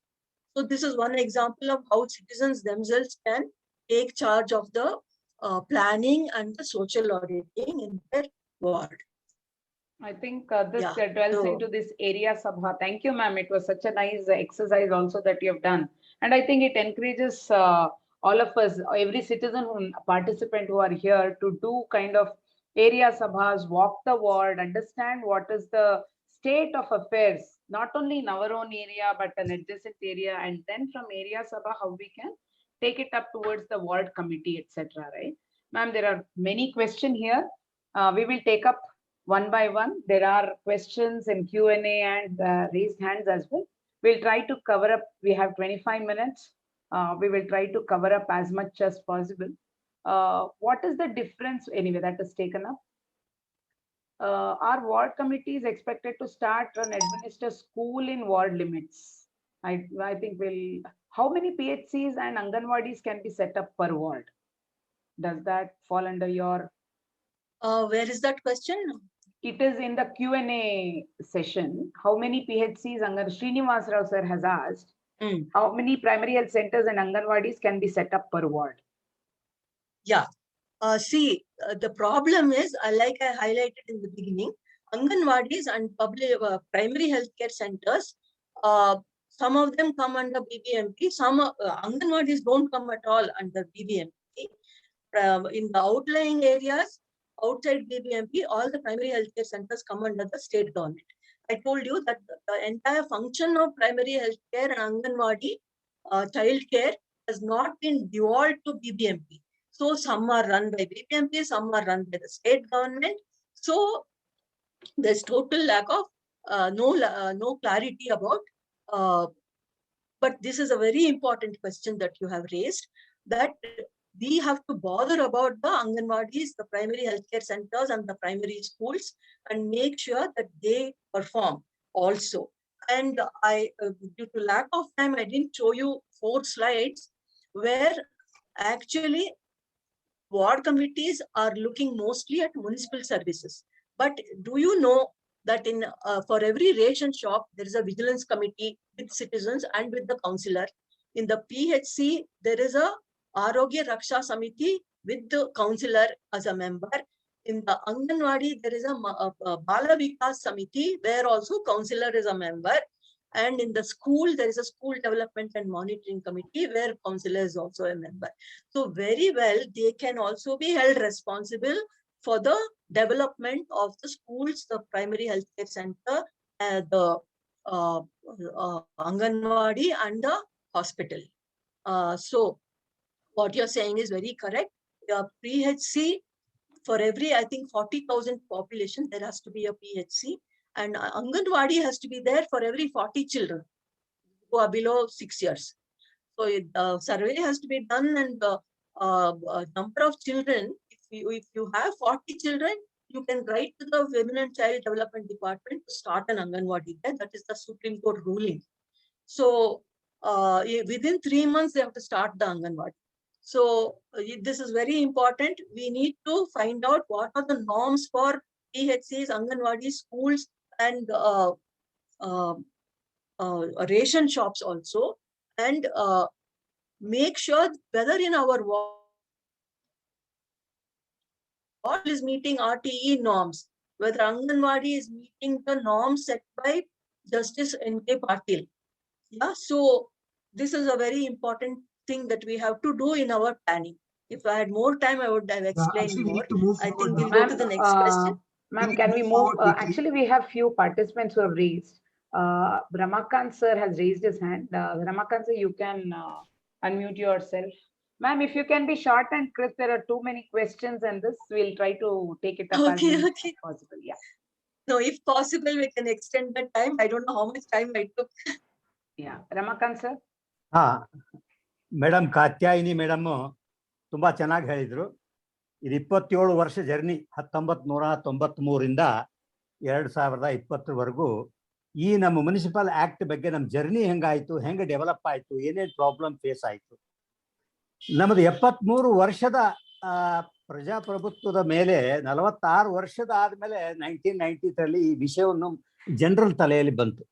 So this is one example of how citizens themselves can take charge of the planning and the social auditing in their ward. I think this dwells into this area sabha. Thank you, ma'am. It was such a nice exercise also that you have done. And I think it encourages all of us, every citizen, participant who are here, to do kind of area sabhas, walk the ward, understand what is the state of affairs, not only in our own area, but an adjacent area. And then from area sabha, how we can take it up towards the ward committee, etc. Right? Ma'am, there are many questions here. We will take up one by one. There are questions in Q&A and raised hands as well. We'll try to cover up. We have 25 minutes. We will try to cover up as much as possible. What is the difference? Anyway, that is taken up. Our ward committee is expected to start and administer school in ward limits. I think we'll. How many PHCs and Anganwadis can be set up per ward? Does that fall under your? Where is that question? It is in the Q&A session. How many PHCs Srinivas Rao sir has asked? How many primary health centers and Anganwadis can be set up per ward? Yeah. See, the problem is, like I highlighted in the beginning, Anganwadis and public primary healthcare centers, some of them come under BBMP. Some Anganwadis don't come at all under BBMP. In the outlying areas outside BBMP, all the primary healthcare centers come under the state government. I told you that the entire function of primary healthcare and Anganwadi child care has not been devolved to BBMP. So some are run by BBMP, some are run by the state government. So there's total lack of no clarity about. But this is a very important question that you have raised, that we have to bother about the Anganwadis, the primary healthcare centers and the primary schools, and make sure that they perform also. And I, due to lack of time, I didn't show you 4 slides where actually ward committees are looking mostly at municipal services. But do you know that in for every ration shop, there is a vigilance committee with citizens and with the councillor. In the PHC, there is a Arogya Raksha Samiti with the councillor as a member. In the Anganwadi, there is a Bala Vikas Samiti where also councillor is a member. And in the school, there is a school development and monitoring committee where councillor is also a member. So very well, they can also be held responsible for the development of the schools, the primary healthcare center, the Anganwadi and the hospital. So what you're saying is very correct. PHC, for every, I think, 40,000 population, there has to be a PHC. And Anganwadi has to be there for every 40 children who are below 6 years. So the survey has to be done, and the number of children, if you have 40 children, you can write to the Women and Child Development Department to start an Anganwadi there. That is the Supreme Court ruling. So within 3 months, they have to start the Anganwadi. So this is very important. We need to find out what are the norms for PHCs, Anganwadi schools, and ration shops also, and make sure whether in our ward is meeting RTE norms, whether Anganwadi is meeting the norms set by Justice N.K. Patil. Yeah, so this is a very important thing that we have to do in our planning. If I had more time, I would have explained more. I think we'll go to the next question. Ma'am, can we move? Actually, we have few participants who have raised. Ramakant sir has raised his hand. Ramakant sir, you can unmute yourself. Ma'am, if you can be short and crisp, there are too many questions, and this we'll try to take it up as possible. Yeah. No, if possible, we can extend the time. I don't know how much time I took. Yeah, Ramakant sir. Madam Katyayini madam ತುಂಬಾ ಚೆನ್ನಾಗಿ ಹೇಳಿದ್ರು. ಇದು 27 ವರ್ಷ journey 1993ರಿಂದ 2020ವರೆಗೂ ಈ ನಮ್ಮ municipal act ಬಗ್ಗೆ ನಮ್ಮ journey ಹೆಂಗಾಯ್ತು, ಹೆಂಗೆ ಡೆವಲಪ್ ಆಯ್ತು, ಏನೇನು ಪ್ರಾಬ್ಲಮ್ ಫೇಸ್ ಆಯ್ತು. ನಮ್ಮದು 73 ವರ್ಷದ ಪ್ರಜಾಪ್ರಭುತ್ವದ ಮೇಲೆ 46 ವರ್ಷದ ಆದ್ಮೇಲೆ 1993 ಈ ವಿಷಯವನ್ನು ಜನರಲ್ ತಲೆಯಲ್ಲಿ ಬಂತು.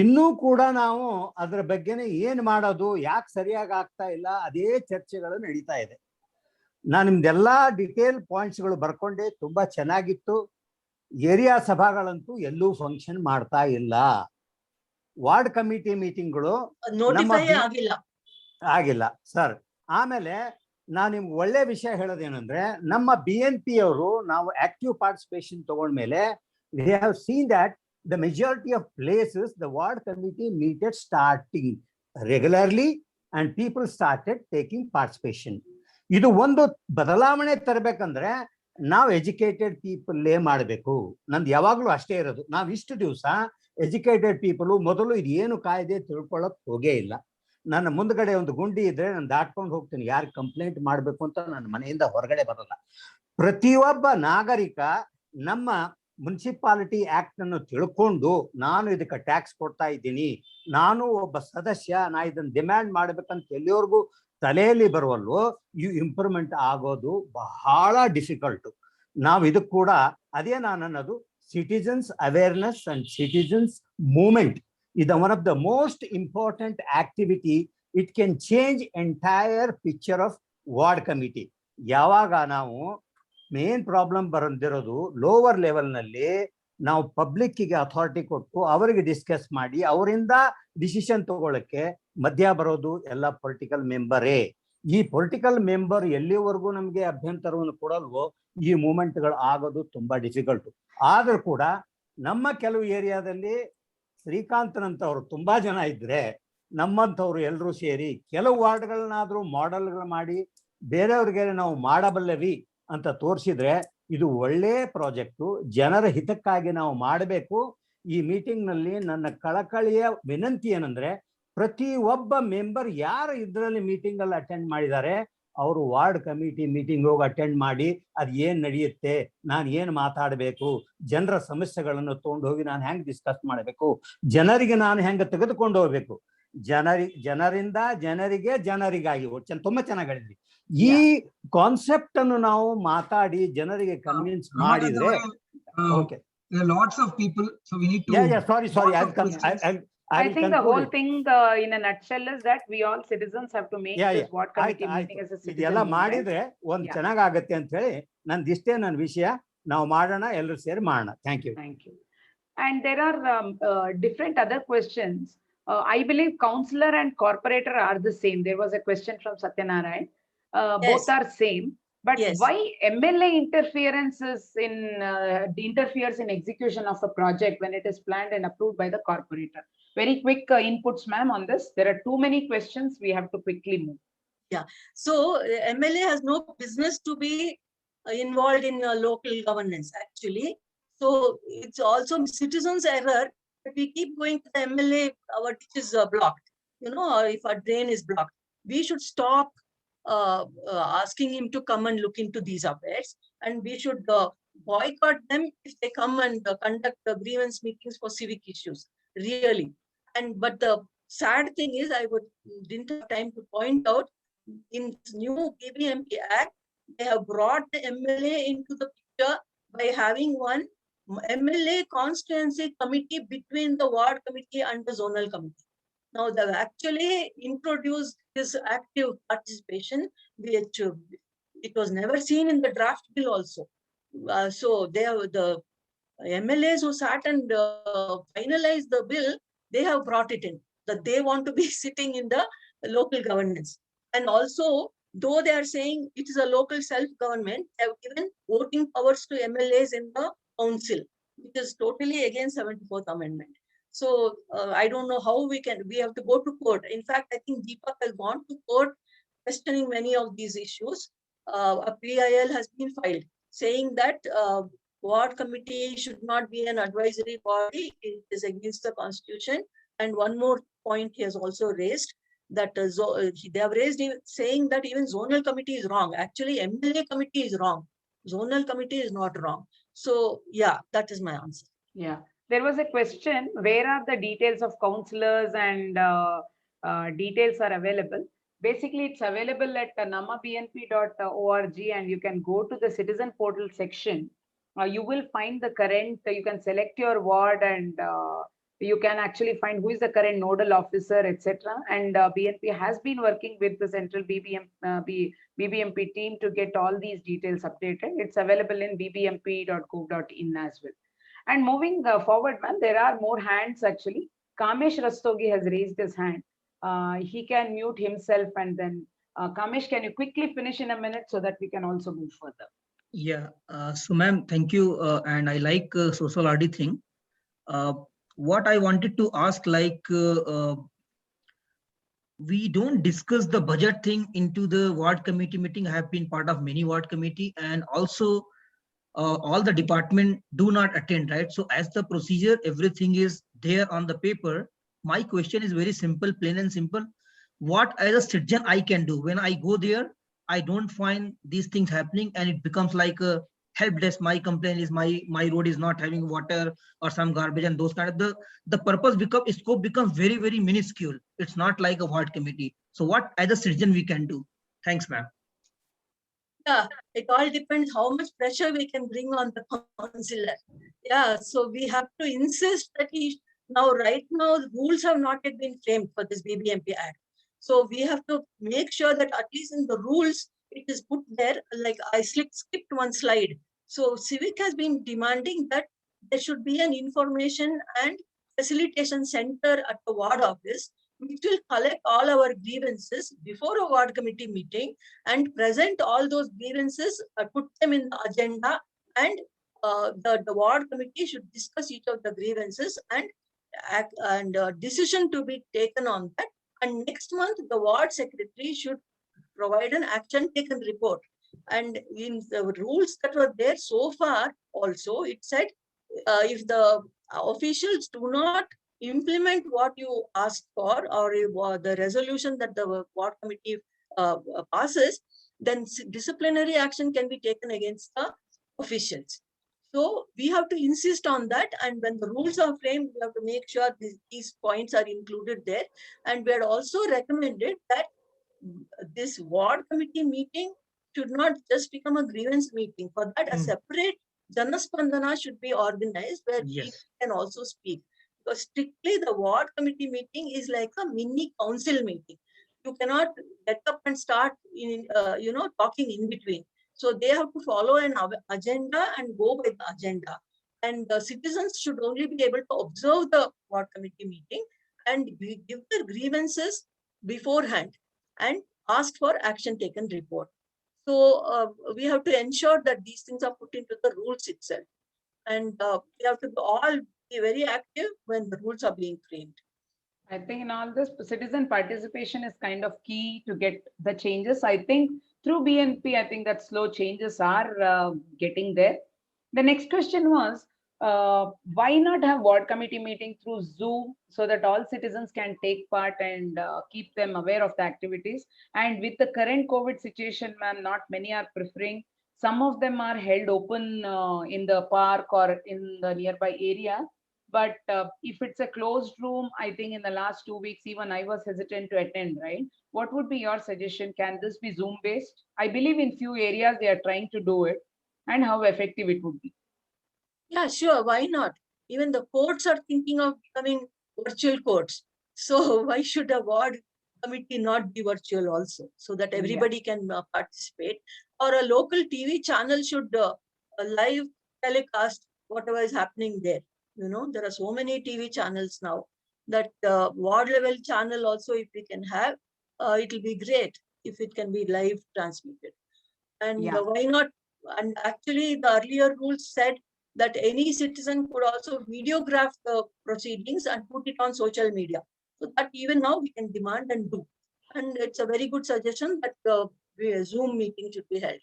ಇನ್ನೂ ಕೂಡ ನಾವು ಅದರ ಬಗ್ಗೆನೇ ಏನ್ ಮಾಡೋದು, ಯಾಕೆ ಸರಿಯಾಗಿ ಆಗ್ತಾ ಇಲ್ಲ, ಅದೇ ಚರ್ಚೆಗಳು ನಡೀತಾ ಇದೆ. ನಾನು ನಿಮ್ದೆಲ್ಲಾ ಡಿಟೇಲ್ ಪಾಯಿಂಟ್ಸ್ಗಳು ಬರ್ಕೊಂಡೆ, ತುಂಬಾ ಚೆನ್ನಾಗಿತ್ತು. ಏರಿಯಾ ಸಭಾಗಳಂತೂ ಎಲ್ಲೂ ಫಂಕ್ಷನ್ ಮಾಡ್ತಾ ಇಲ್ಲ. ವಾರ್ಡ್ ಕಮಿಟಿ ಮೀಟಿಂಗ್ಗಳು ಆಗಿಲ್ಲ ಸರ್. ಆಮೇಲೆ ನಾನು ನಿಮ್ಗೆ ಒಳ್ಳೆ ವಿಷಯ ಹೇಳೋದೇನಂದ್ರೆ, ನಮ್ಮ BNP ಅವರು ನಾವು ಆಕ್ಟಿವ್ ಪಾರ್ಟಿಸಿಪೇಷನ್ ತಗೊಂಡ್ಮೇಲೆ we have seen that the majority of places the ward committee meted starting regularly and people started taking participation. ಇದು ಒಂದು ಬದಲಾವಣೆ ತರಬೇಕಂದ್ರೆ ನಾವು ಎಜುಕೇಟೆಡ್ ಪೀಪಲ್ಲೇ ಮಾಡಬೇಕು. ನಂದು ಯಾವಾಗಲೂ ಅಷ್ಟೇ ಇರೋದು. ನಾವು ಇಷ್ಟು ದಿವಸ ಎಜುಕೇಟೆಡ್ ಪೀಪಲ್ ಮೊದಲು ಇದು ಏನು ಕಾಯ್ದೆ ತಿಳ್ಕೊಳ್ಳೋಕೆ ಹೋಗೇ ಇಲ್ಲ. ನನ್ನ ಮುಂದ್ಗಡೆ ಒಂದು ಗುಂಡಿ ಇದ್ರೆ ನಾನು ದಾಟ್ಕೊಂಡು ಹೋಗ್ತೀನಿ, ಯಾರು ಕಂಪ್ಲೇಂಟ್ ಮಾಡಬೇಕು ಅಂತ ನನ್ನ ಮನೆಯಿಂದ ಹೊರಗಡೆ ಬರಲ್ಲ. ಪ್ರತಿಯೊಬ್ಬ ನಾಗರಿಕ ನಮ್ಮ ಮುನ್ಸಿಪಾಲಿಟಿ ಆಕ್ಟ್ ಅನ್ನು ತಿಳ್ಕೊಂಡು, ನಾನು ಇದಕ್ಕೆ ಟ್ಯಾಕ್ಸ್ ಕೊಡ್ತಾ ಇದ್ದೀನಿ, ನಾನು ಒಬ್ಬ ಸದಸ್ಯ, ನಾ ಇದನ್ನ ಡಿಮ್ಯಾಂಡ್ ಮಾಡ್ಬೇಕಂತ ಎಲ್ಲಿವರೆಗೂ ತಲೆಯಲ್ಲಿ ಬರುವಲ್ವೋ ಈ ಇಂಪ್ರೂವ್ಮೆಂಟ್ ಆಗೋದು ಬಹಳ ಡಿಫಿಕಲ್ಟ್. ನಾವು ಇದಕ್ಕೆ ಕೂಡ ಅದೇ ನಾನು ಅನ್ನೋದು, citizens awareness and citizens movement is one of the most important activity. It can change entire picture of ward committee. ಯಾವಾಗ ನಾವು ಮೇನ್ ಪ್ರಾಬ್ಲಮ್ ಬರಂದಿರೋದು ಲೋವರ್ ಲೆವೆಲ್ ನಲ್ಲಿ ನಾವು ಪಬ್ಲಿಕ್ಕಿಗೆ ಅಥಾರಿಟಿ ಕೊಟ್ಟು ಅವರಿಗೆ ಡಿಸ್ಕಸ್ ಮಾಡಿ ಅವರಿಂದ ಡಿಸಿಷನ್ ತಗೊಳ್ಳಕ್ಕೆ ಮಧ್ಯ ಬರೋದು ಎಲ್ಲ ಪೊಲಿಟಿಕಲ್ ಮೆಂಬರೇ. ಈ ಪೊಲಿಟಿಕಲ್ ಮೆಂಬರ್ ಎಲ್ಲಿವರೆಗೂ ನಮಗೆ ಅಭ್ಯಂತರವನ್ನು ಕೊಡಲ್ವೋ ಈ ಮೂವ್ಮೆಂಟ್ಗಳು ಆಗೋದು ತುಂಬಾ ಡಿಫಿಕಲ್ಟ್. ಆದ್ರೂ ಕೂಡ ನಮ್ಮ ಕೆಲವು ಏರಿಯಾದಲ್ಲಿ ಶ್ರೀಕಾಂತ್ನಂತವ್ರು ತುಂಬಾ ಜನ ಇದ್ರೆ ನಮ್ಮಂಥವ್ರು ಎಲ್ಲರೂ ಸೇರಿ ಕೆಲವು ವಾರ್ಡ್ಗಳನ್ನಾದ್ರೂ ಮಾಡೆಲ್ಗಳು ಮಾಡಿ ಬೇರೆಯವ್ರಿಗೆ ನಾವು ಮಾಡಬಲ್ಲವಿ ಅಂತ ತೋರಿಸಿದ್ರೆ ಇದು ಒಳ್ಳೆ ಪ್ರಾಜೆಕ್ಟು, ಜನರ ಹಿತಕ್ಕಾಗಿ ನಾವು ಮಾಡಬೇಕು. ಈ ಮೀಟಿಂಗ್ ನಲ್ಲಿ ನನ್ನ ಕಳಕಳಿಯ ವಿನಂತಿ ಏನಂದ್ರೆ, ಪ್ರತಿ ಒಬ್ಬ ಮೆಂಬರ್ ಯಾರು ಇದರಲ್ಲಿ ಮೀಟಿಂಗ್ ಅಲ್ಲಿ ಅಟೆಂಡ್ ಮಾಡಿದ್ದಾರೆ ಅವರು ವಾರ್ಡ್ ಕಮಿಟಿ ಮೀಟಿಂಗ್ ಹೋಗಿ ಅಟೆಂಡ್ ಮಾಡಿ ಅದು ಏನ್ ನಡೆಯುತ್ತೆ, ನಾನು ಏನ್ ಮಾತಾಡಬೇಕು, ಜನರ ಸಮಸ್ಯೆಗಳನ್ನು ತಗೊಂಡು ಹೋಗಿ ನಾನು ಹೆಂಗ್ ಡಿಸ್ಕಸ್ ಮಾಡಬೇಕು, ಜನರಿಗೆ ನಾನು ಹೆಂಗ ತೆಗೆದುಕೊಂಡು ಹೋಗ್ಬೇಕು, ಜನರಿಂದ ಜನರಿಗೆ ಜನರಿಗಾಗಿ ತುಂಬಾ ಚೆನ್ನಾಗಿ ಹೇಳಿದ್ರಿ. ಈ ಕಾನ್ಸೆಪ್ಟ್ ಅನ್ನು ನಾವು ಮಾತಾಡಿ ಜನರಿಗೆ ಕನ್ವಿನ್ಸ್ ಮಾಡಿದ್ರೆ okay. There are lots of people, so we need to. Sorry. I think the whole thing in a nutshell is that we all citizens have to make this ward committee meeting as a citizen. ಇದೆಲ್ಲ ಮಾಡಿದ್ರೆ ಒಂದ್ ಚೆನ್ನಾಗಾಗತ್ತೆ ಅಂತ ಹೇಳಿ ನಂದಿಷ್ಟೇ ನನ್ನ ವಿಷಯ. ನಾವು ಮಾಡೋಣ, ಎಲ್ಲರೂ ಸೇರಿ ಮಾಡೋಣ. Thank you. And there are different other questions. I believe councillor and corporator are the same. There was a question from Satyanarayan. Both are same. But why MLA interference is interferes in execution of a project when it is planned and approved by the corporator? Very quick inputs, ma'am, on this. There are too many questions. We have to quickly move. Yeah. So MLA has no business to be involved in local governance, actually. So it's also citizens' error that we keep going to the MLA, our ditch is blocked. You know, if our drain is blocked, we should stop asking him to come and look into these affairs, and we should boycott them if they come and conduct grievance meetings for civic issues, really. But the sad thing is, I didn't have time to point out, in this new BBMP Act, they have brought the MLA into the picture by having one MLA constituency committee between the ward committee and the zonal committee. Now they've actually introduced this active participation, which it was never seen in the draft bill also. So they have the MLAs who sat and finalized the bill, they have brought it in, that they want to be sitting in the local governance. And also, though they are saying it is a local self-government, they have given voting powers to MLAs in the council, which is totally against 74th Amendment. So I don't know how we have to go to court. In fact, I think Deepak has gone to court questioning many of these issues. A PIL has been filed saying that ward committee should not be an advisory body. It is against the constitution. And one more point he has also raised, that they have raised saying that even zonal committee is wrong. Actually, MLA committee is wrong. Zonal committee is not wrong. So yeah, that is my answer. Yeah. There was a question, where are the details of councillors and details are available? Basically, it's available at namabnp.org, and you can go to the citizen portal section. You will find the current, you can select your ward, and you can actually find who is the current nodal officer, etc. And BNP has been working with the central BBMP team to get all these details updated. It's available in bbmp.gov.in as well. And moving forward, man, there are more hands actually. Kamesh Rastogi has raised his hand. He can mute himself, and then Kamesh, can you quickly finish in a minute so that we can also move further? Yeah. So, ma'am, thank you. And I like social audit thing. What I wanted to ask, like, we don't discuss the budget thing into the ward committee meeting. I have been part of many ward committee, and also all the department do not attend, right? So as the procedure, everything is there on the paper. My question is very simple, plain and simple. What as a citizen I can do when I go there? I don't find these things happening, and it becomes like a help desk. My complaint is my road is not having water or some garbage and those kind of the purpose scope becomes very, very minuscule. It's not like a ward committee. So what as a citizen we can do? Thanks, ma'am. Yeah, it all depends how much pressure we can bring on the councillor. Yeah, so we have to insist that right now, the rules have not yet been framed for this BBMP Act. So we have to make sure that at least in the rules, it is put there. Like I skipped one slide. So Civic has been demanding that there should be an information and facilitation center at the ward office, which will collect all our grievances before a ward committee meeting and present all those grievances, put them in the agenda, and the ward committee should discuss each of the grievances and decision to be taken on that. And next month, the ward secretary should provide an action taken report. And in the rules that were there so far, also it said if the officials do not implement what you asked for, or the resolution that the ward committee passes, then disciplinary action can be taken against the officials. So we have to insist on that, and when the rules are framed, we have to make sure these points are included there. And we had also recommended that this ward committee meeting should not just become a grievance meeting. For that, a separate Janaspandana should be organized where people can also speak. Because strictly the ward committee meeting is like a mini council meeting. You cannot get up and start in, talking in between. So they have to follow an agenda and go by the agenda. And the citizens should only be able to observe the ward committee meeting and give their grievances beforehand and ask for action taken report. So we have to ensure that these things are put into the rules itself. And we have to all be very active when the rules are being framed. I think in all this, citizen participation is kind of key to get the changes. I think through BNP, I think that slow changes are getting there. The next question was, why not have ward committee meeting through Zoom so that all citizens can take part and keep them aware of the activities? And with the current COVID situation, ma'am, not many are preferring. Some of them are held open in the park or in the nearby area. But if it's a closed room, I think in the last 2 weeks, even I was hesitant to attend, right? What would be your suggestion? Can this be Zoom based? I believe in few areas they are trying to do it, and how effective it would be. Yeah, sure. Why not? Even the courts are thinking of becoming virtual courts. So why should a ward committee not be virtual also, so that everybody can participate? Or a local TV channel should live telecast whatever is happening there. You know, there are so many TV channels now that ward level channel also, if we can have, it will be great if it can be live transmitted. And why not? And actually, the earlier rules said that any citizen could also videograph the proceedings and put it on social media. So that even now we can demand and do. And it's a very good suggestion that Zoom meeting should be held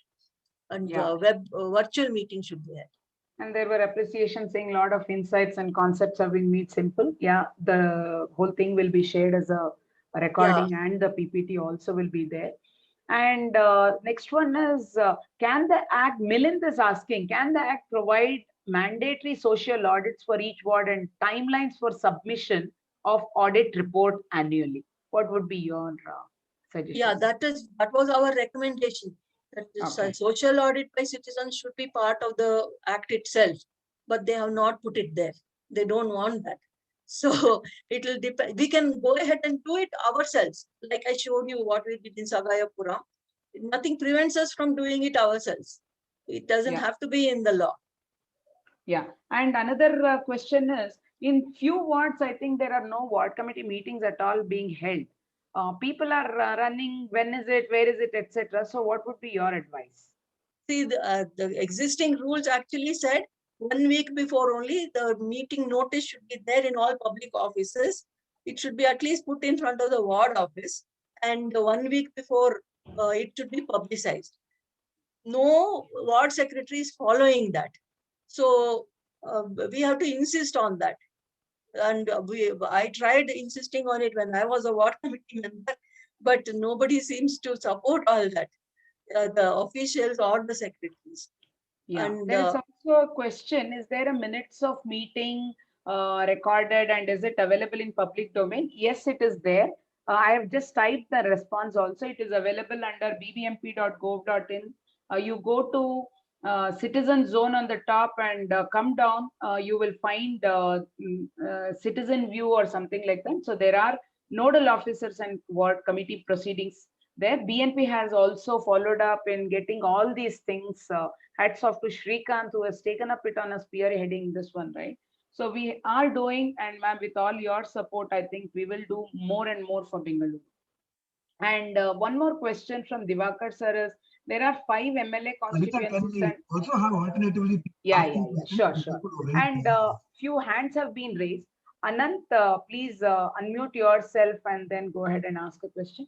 and virtual meeting should be held. And there were appreciations saying a lot of insights and concepts have been made simple. Yeah, the whole thing will be shared as a recording, and the PPT also will be there. And next one is, can the Act, Milind is asking, can the Act provide mandatory social audits for each ward and timelines for submission of audit report annually? What would be your suggestion? Yeah, that was our recommendation. That social audit by citizens should be part of the Act itself, but they have not put it there. They don't want that. So it will depend. We can go ahead and do it ourselves. Like I showed you what we did in Sagayapura. Nothing prevents us from doing it ourselves. It doesn't have to be in the law. Yeah. And another question is, in few wards, I think there are no ward committee meetings at all being held. People are running, when is it, where is it, etc. So what would be your advice? See, the existing rules actually said 1 week before only the meeting notice should be there in all public offices. It should be at least put in front of the ward office, and 1 week before it should be publicized. No ward secretary is following that. So we have to insist on that. And I tried insisting on it when I was a ward committee member, but nobody seems to support all that, the officials or the secretaries. Yeah, and there is also a question, is there a minutes of meeting recorded, and is it available in public domain? Yes, it is there. I have just typed the response also. It is available under bbmp.gov.in. You go to citizen zone on the top and come down, you will find citizen view or something like that. So there are nodal officers and ward committee proceedings there. BNP has also followed up in getting all these things. Hats off to Shrikant, who has taken up it on a spearheading this one, right? So we are doing, and ma'am, with all your support, I think we will do more and more for Bengaluru. And one more question from Divakar sir is, there are 5 MLA Lalita, can constituencies we and also have alternatively yeah, asking questions? sure, People sure. could raise And their few hands have been raised. Anant, please unmute yourself and then go ahead and ask a question.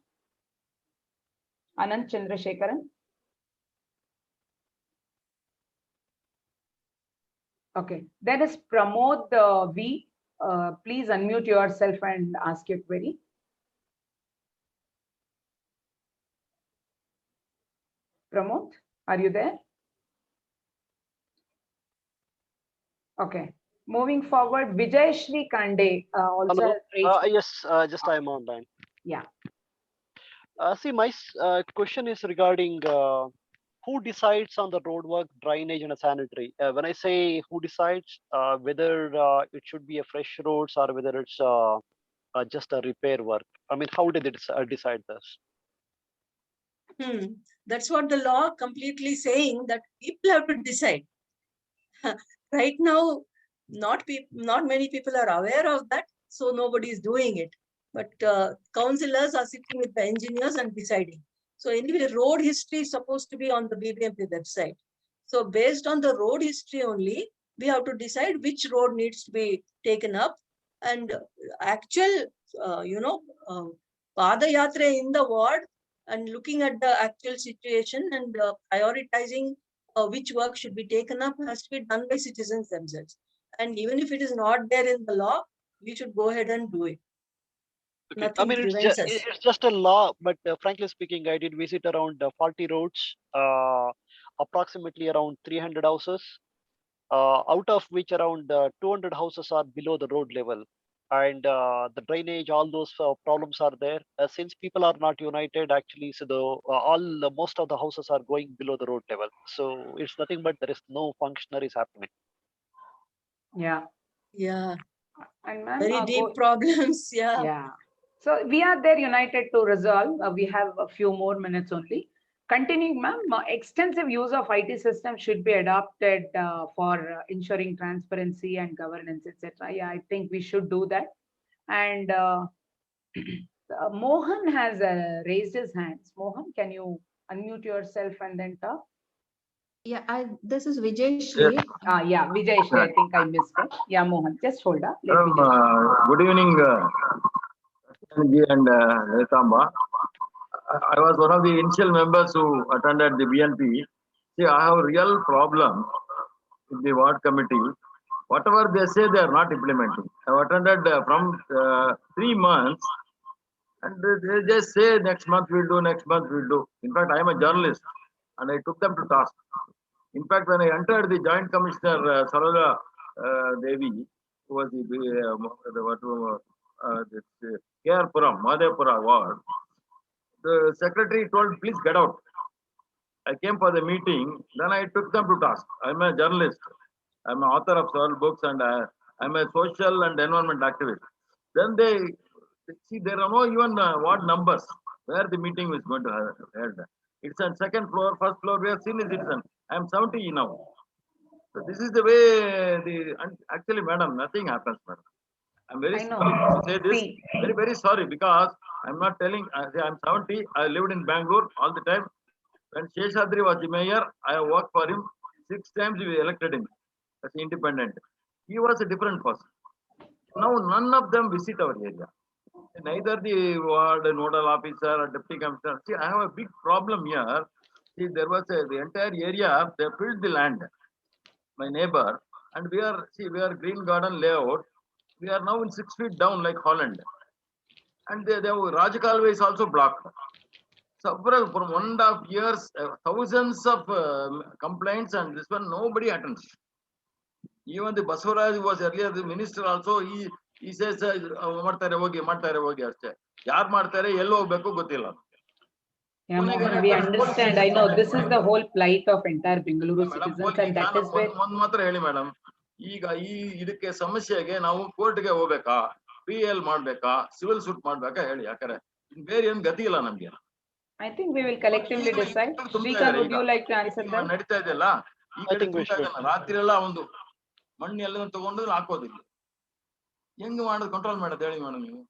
Anant Chandrasekharan. Okay, there is Pramod V. Please unmute yourself and ask your query. Pramod, are you there? Okay, moving forward, Vijayashri Kande also Hello. has raised. Yes, just I'm online. Yeah. See, my question is regarding who decides on the roadwork, drainage, and sanitary. When I say who decides, whether it should be a fresh roads or whether it's just a repair work. I mean, how did they decide this? That's what the law completely saying, that people have to decide. Right now, not many people are aware of that, so nobody is doing it. But councillors are sitting with the engineers and deciding. So anyway, road history is supposed to be on the BBMP website. So based on the road history only, we have to decide which road needs to be taken up. And actual, Pada Yatra in the ward, and looking at the actual situation and prioritizing which work should be taken up has to be done by citizens themselves. And even if it is not there in the law, we should go ahead and do it. Okay. I Nothing mean, prevents us. it's just a law, but frankly speaking, I did visit around 40 roads, approximately around 300 houses, out of which around 200 houses are below the road level. And the drainage, all those problems are there. Since people are not united, actually, so most of the houses are going below the road level. So it's nothing but there is no functionaries happening. Yeah. Yeah. And ma'am, Very deep problems. Yeah. Yeah. So we are there united to resolve. We have a few more minutes only. Continuing, ma'am, extensive use of IT systems should be adopted for ensuring transparency and governance, etc. Yeah, I think we should do that. And Mohan has raised his hands. Mohan, can you unmute yourself and then talk? Yeah, this is Vijayashri. Yeah, Vijayashri, I think I missed it. Yeah, Mohan, just hold up. Let me just... Good evening, and Lalita. I was one of the initial members who attended the BNP. See, I have a real problem with the ward committee. Whatever they say, they are not implementing. I have attended from 3 months, and they just say next month we'll do, next month we'll do. In fact, I am a journalist, and I took them to task. In fact, when I entered the Joint Commissioner Saroja Devi, who was this K.R. Madhepura ward, the secretary told, please get out. I came for the meeting, then I took them to task. I'm a journalist. I'm an author of several books, and I'm a social and environment activist. Then they see there are no even ward numbers where the meeting is going to have held. It's on second floor, first floor. We have seen the citizen. I'm 70 now. So this is the way actually, madam, nothing happens, madam. I'm very sorry to say this. Very, very sorry, because I'm not telling. I'm 70. I lived in Bangalore all the time. When Sheshadri was the mayor, I worked for him. 6 times we elected him as independent. He was a different person. Now none of them visit our area. Neither the ward nodal officer or deputy commissioner. See, I have a big problem here. See, there was the entire area, they filled the land. My neighbor, and we are green garden layout. We are now in 6 feet down like Holland. And the Rajakalway is also blocked. Several, from 1.5 years, thousands of complaints, and this one nobody attends. Even the Basavaraj, who was earlier the minister also, he says, ಮಾಡ್ತಾರೆ ಹೋಗಿ ಅಷ್ಟೇ. ಯಾರು ಮಾಡ್ತಾರೆ ಎಲ್ಲೋ ಹೋಗ್ಬೇಕು ಗೊತ್ತಿಲ್ಲ. Yeah, Mohan, we understand. I know this is the whole plight of entire Bengaluru citizens, and that is where... ಒಂದ್ ಮಾತ್ರ ಹೇಳಿ ಮೇಡಮ್, ಈಗ ಇದಕ್ಕೆ ಸಮಸ್ಯೆಗೆ ನಾವು ಕೋರ್ಟ್ಗೆ ಹೋಗ್ಬೇಕಾ, PL ಮಾಡ್ಬೇಕಾ, ಸಿವಿಲ್ ಸೂಟ್ ಮಾಡ್ಬೇಕಾ ಹೇಳಿ, ಯಾಕಂದ್ರೆ ಬೇರೆ ಏನ್ ಗತಿ ಇಲ್ಲ ನಮ್ಗೆ. I think we will collectively ಈಗಲೂ decide. ತುಂಬಾ Shrikant, ಇದ್ದಾರೆ would ಈಗ. you like to answer Meeting that? ನಡೀತಾ ಇದೆಯಲ್ಲ ಈ I ಕಡೆ think we ತುಂಬಾ should. ಇದನ್ನ ರಾತ್ರಿ ಎಲ್ಲ ಒಂದು ಮಣ್ಣು ಎಲ್ಲ ತಗೊಂಡು ಹಾಕೋದಿಲ್ಲ. ಹೆಂಗ್ ಮಾಡೋದು ಕಂಟ್ರೋಲ್ ಮಾಡೋದು ಹೇಳಿ ಮೇಡಮ್ ನೀವು?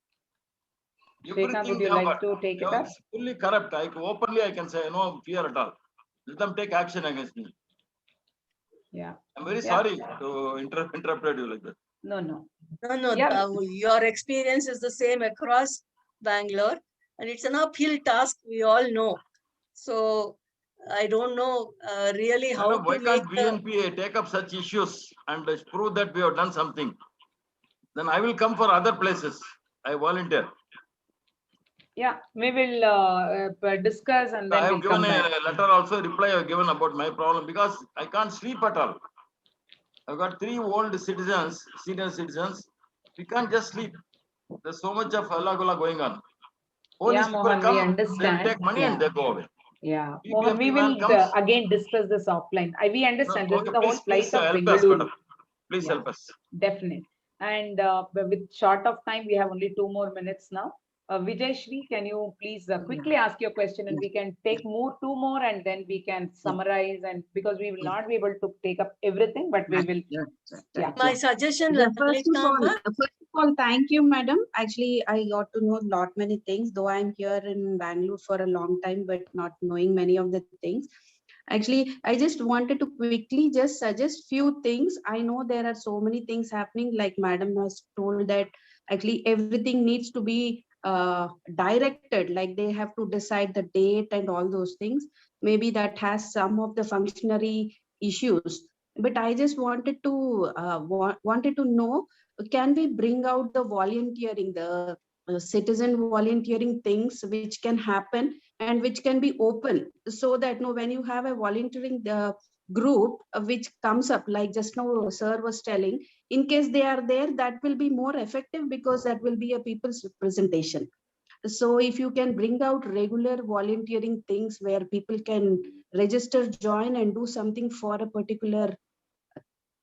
Shrikant, would you like to take it up? Fully correct. Openly I can say no fear at all. Let them take action against me. Yeah. I'm very Yeah. sorry to interrupt you like that. No, no. No, Yeah. your experience is the same across Bangalore, and it's an uphill task, we all know. So I don't know really how Madam, why to make can't BNPA take up such issues and prove that we have done something? Then I will come for other places. I volunteer. Yeah, we will discuss and I then have we'll come given back. a letter also, reply I have given about my problem because I can't sleep at all. I've got 3 old citizens, senior citizens. We can't just sleep. There's so much of halagola going on. Police Yeah, people Mohan, we come, they will understand. take money and Yeah. they go away. Yeah, BBMP Mohan, we man will comes. again discuss this offline. We understand this Okay, is the whole please plight of help us, Bengaluru. madam. Please Yeah. help us. Definite. And with short of time, we have only 2 more minutes now. Vijay Shri, can you please quickly ask your question and we can take 2 more and then we can summarize, and because we will not be able to take up everything, but we will. Yeah. my suggestion. Yeah, first Lalitamba, of all, thank you, madam. Actually, I got to know a lot many things, though I'm here in Bangalore for a long time, but not knowing many of the things. Actually, I just wanted to quickly just suggest few things. I know there are so many things happening, like madam has told that actually everything needs to be directed, like they have to decide the date and all those things. Maybe that has some of the functionary issues. But I just wanted to know, can we bring out the volunteering, the citizen volunteering things which can happen and which can be open, so that no, when you have a volunteering group which comes up, like just now sir was telling, in case they are there, that will be more effective because that will be a people's representation. So if you can bring out regular volunteering things where people can register, join and do something for a particular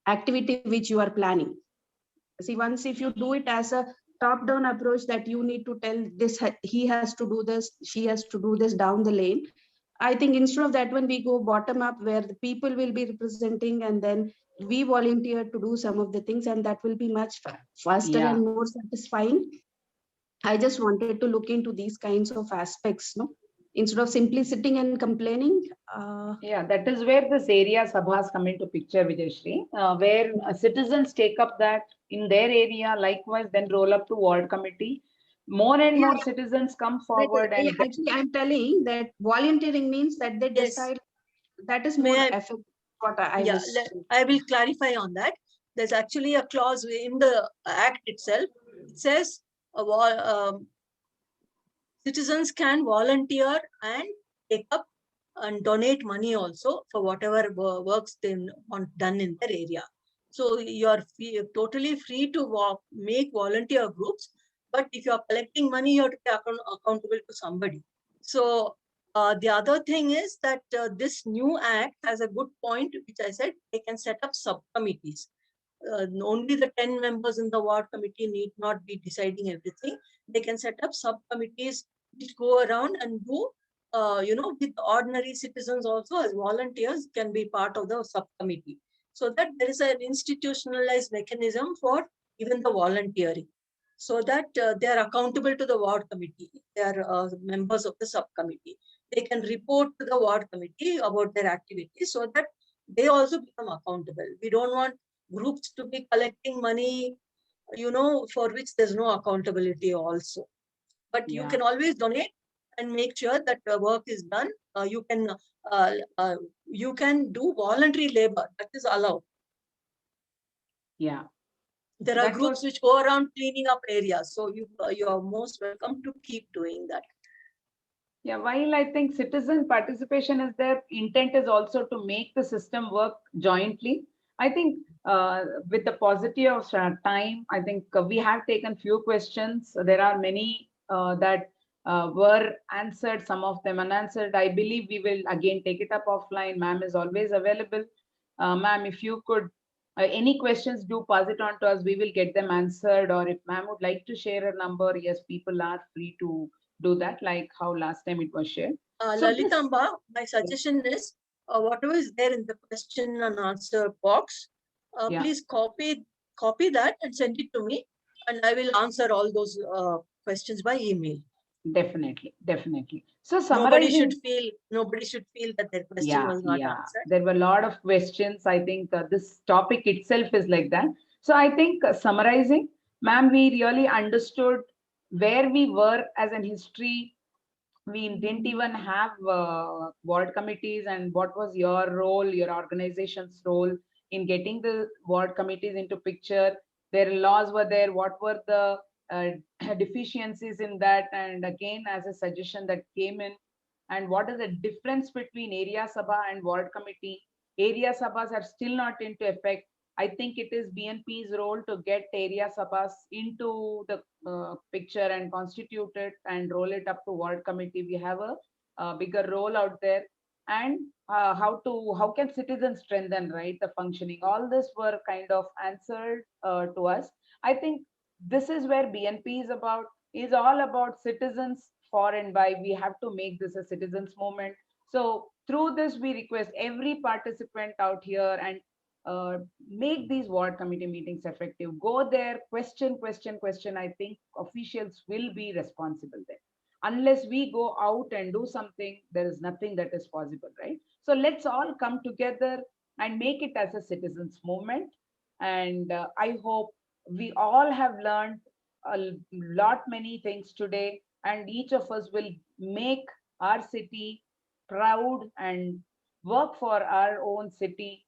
activity which you are planning. See, once if you do it as a top down approach, that you need to tell this, he has to do this, she has to do this down the lane. I think instead of that one, we go bottom up where the people will be representing and then we volunteer to do some of the things, and that will be much faster Yeah. and more satisfying. I just wanted to look into these kinds of aspects, no? Instead of simply sitting and complaining. Yeah, that is where this area sabhas come into picture, Vijay Shri, where citizens take up that in their area, likewise then roll up to ward committee. More and more citizens come forward and Actually, I'm telling that volunteering means that they Yes. decide, that is May more I- effective. What I yeah, was. I will clarify on that. There's actually a clause in the act itself. It says citizens can volunteer and take up and donate money also for whatever works they want done in their area. So you're totally free to make volunteer groups, but if you're collecting money, you have to be accountable to somebody. So the other thing is that this new act has a good point, which I said, they can set up subcommittees. Only the 10 members in the ward committee need not be deciding everything. They can set up subcommittees which go around and do, with ordinary citizens also as volunteers can be part of the subcommittee. So that there is an institutionalized mechanism for even the volunteering, so that they are accountable to the ward committee. They are members of the subcommittee. They can report to the ward committee about their activities so that they also become accountable. We don't want groups to be collecting money, for which there's no accountability also. But you can always donate and make sure that the work is done. You can do voluntary labor, that is allowed. yeah. There are That groups which go around cleaning up areas. So you are most welcome to keep doing that. Yeah, while I think citizen participation is there, intent is also to make the system work jointly. I think with the paucity of time, I think we have taken few questions. There are many that were answered, some of them unanswered. I believe we will again take it up offline. Ma'am is always available. Ma'am, if you could, any questions, do pass it on to us. We will get them answered. Or if ma'am would like to share a number, yes, people are free to do that, like how last time it was shared. So this- Lalitamba, my suggestion is, whatever is there in the question and answer box, Yeah. please copy that and send it to me, and I will answer all those questions by email. Definitely. So Nobody summarizing. should feel that their question was not answered. There were a lot of questions. I think this topic itself is like that. So I think summarizing, ma'am, we really understood where we were as an history. We didn't even have ward committees, and what was your role, your organization's role in getting the ward committees into picture. Their laws were there. What were the deficiencies in that? And again, as a suggestion that came in, and what is the difference between area sabha and ward committee? Area sabhas are still not into effect. I think it is BNP's role to get area sabhas into the picture and constitute it and roll it up to ward committee. We have a bigger role out there. And how can citizens strengthen, right, the functioning? All this were kind of answered to us. I think this is where BNP is all about citizens for and by. We have to make this a citizens movement. So through this, we request every participant out here and make these ward committee meetings effective. Go there, question. I think officials will be responsible there. Unless we go out and do something, there is nothing that is possible, right? So let's all come together and make it as a citizens movement. And I hope we all have learned a lot many things today, and each of us will make our city proud and work for our own city.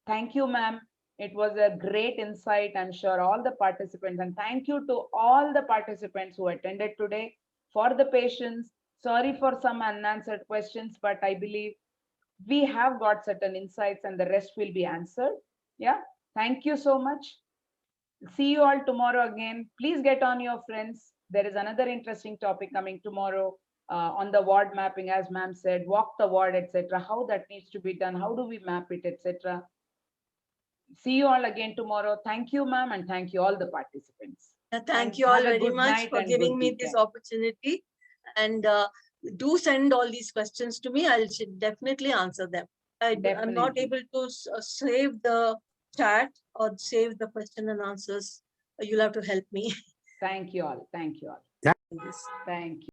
Thank you, ma'am. It was a great insight. I'm sure all the participants, and thank you to all the participants who attended today for the patience. Sorry for some unanswered questions, but I believe we have got certain insights and the rest will be answered. Yeah. Thank you so much. See you all tomorrow again. Please get on your friends. There is another interesting topic coming tomorrow on the ward mapping, as ma'am said, walk the ward, etc. How that needs to be done. How do we map it, etc. See you all again tomorrow. Thank you, ma'am, and thank you all the participants. Thank And you all have a very good much night for and giving good me this weekend. opportunity. And do send all these questions to me. I'll definitely answer them. I'm not Definitely. able to save the chat or save the question and answers. You'll have to help me. Thank you all. Thank you all. in this. Thank you.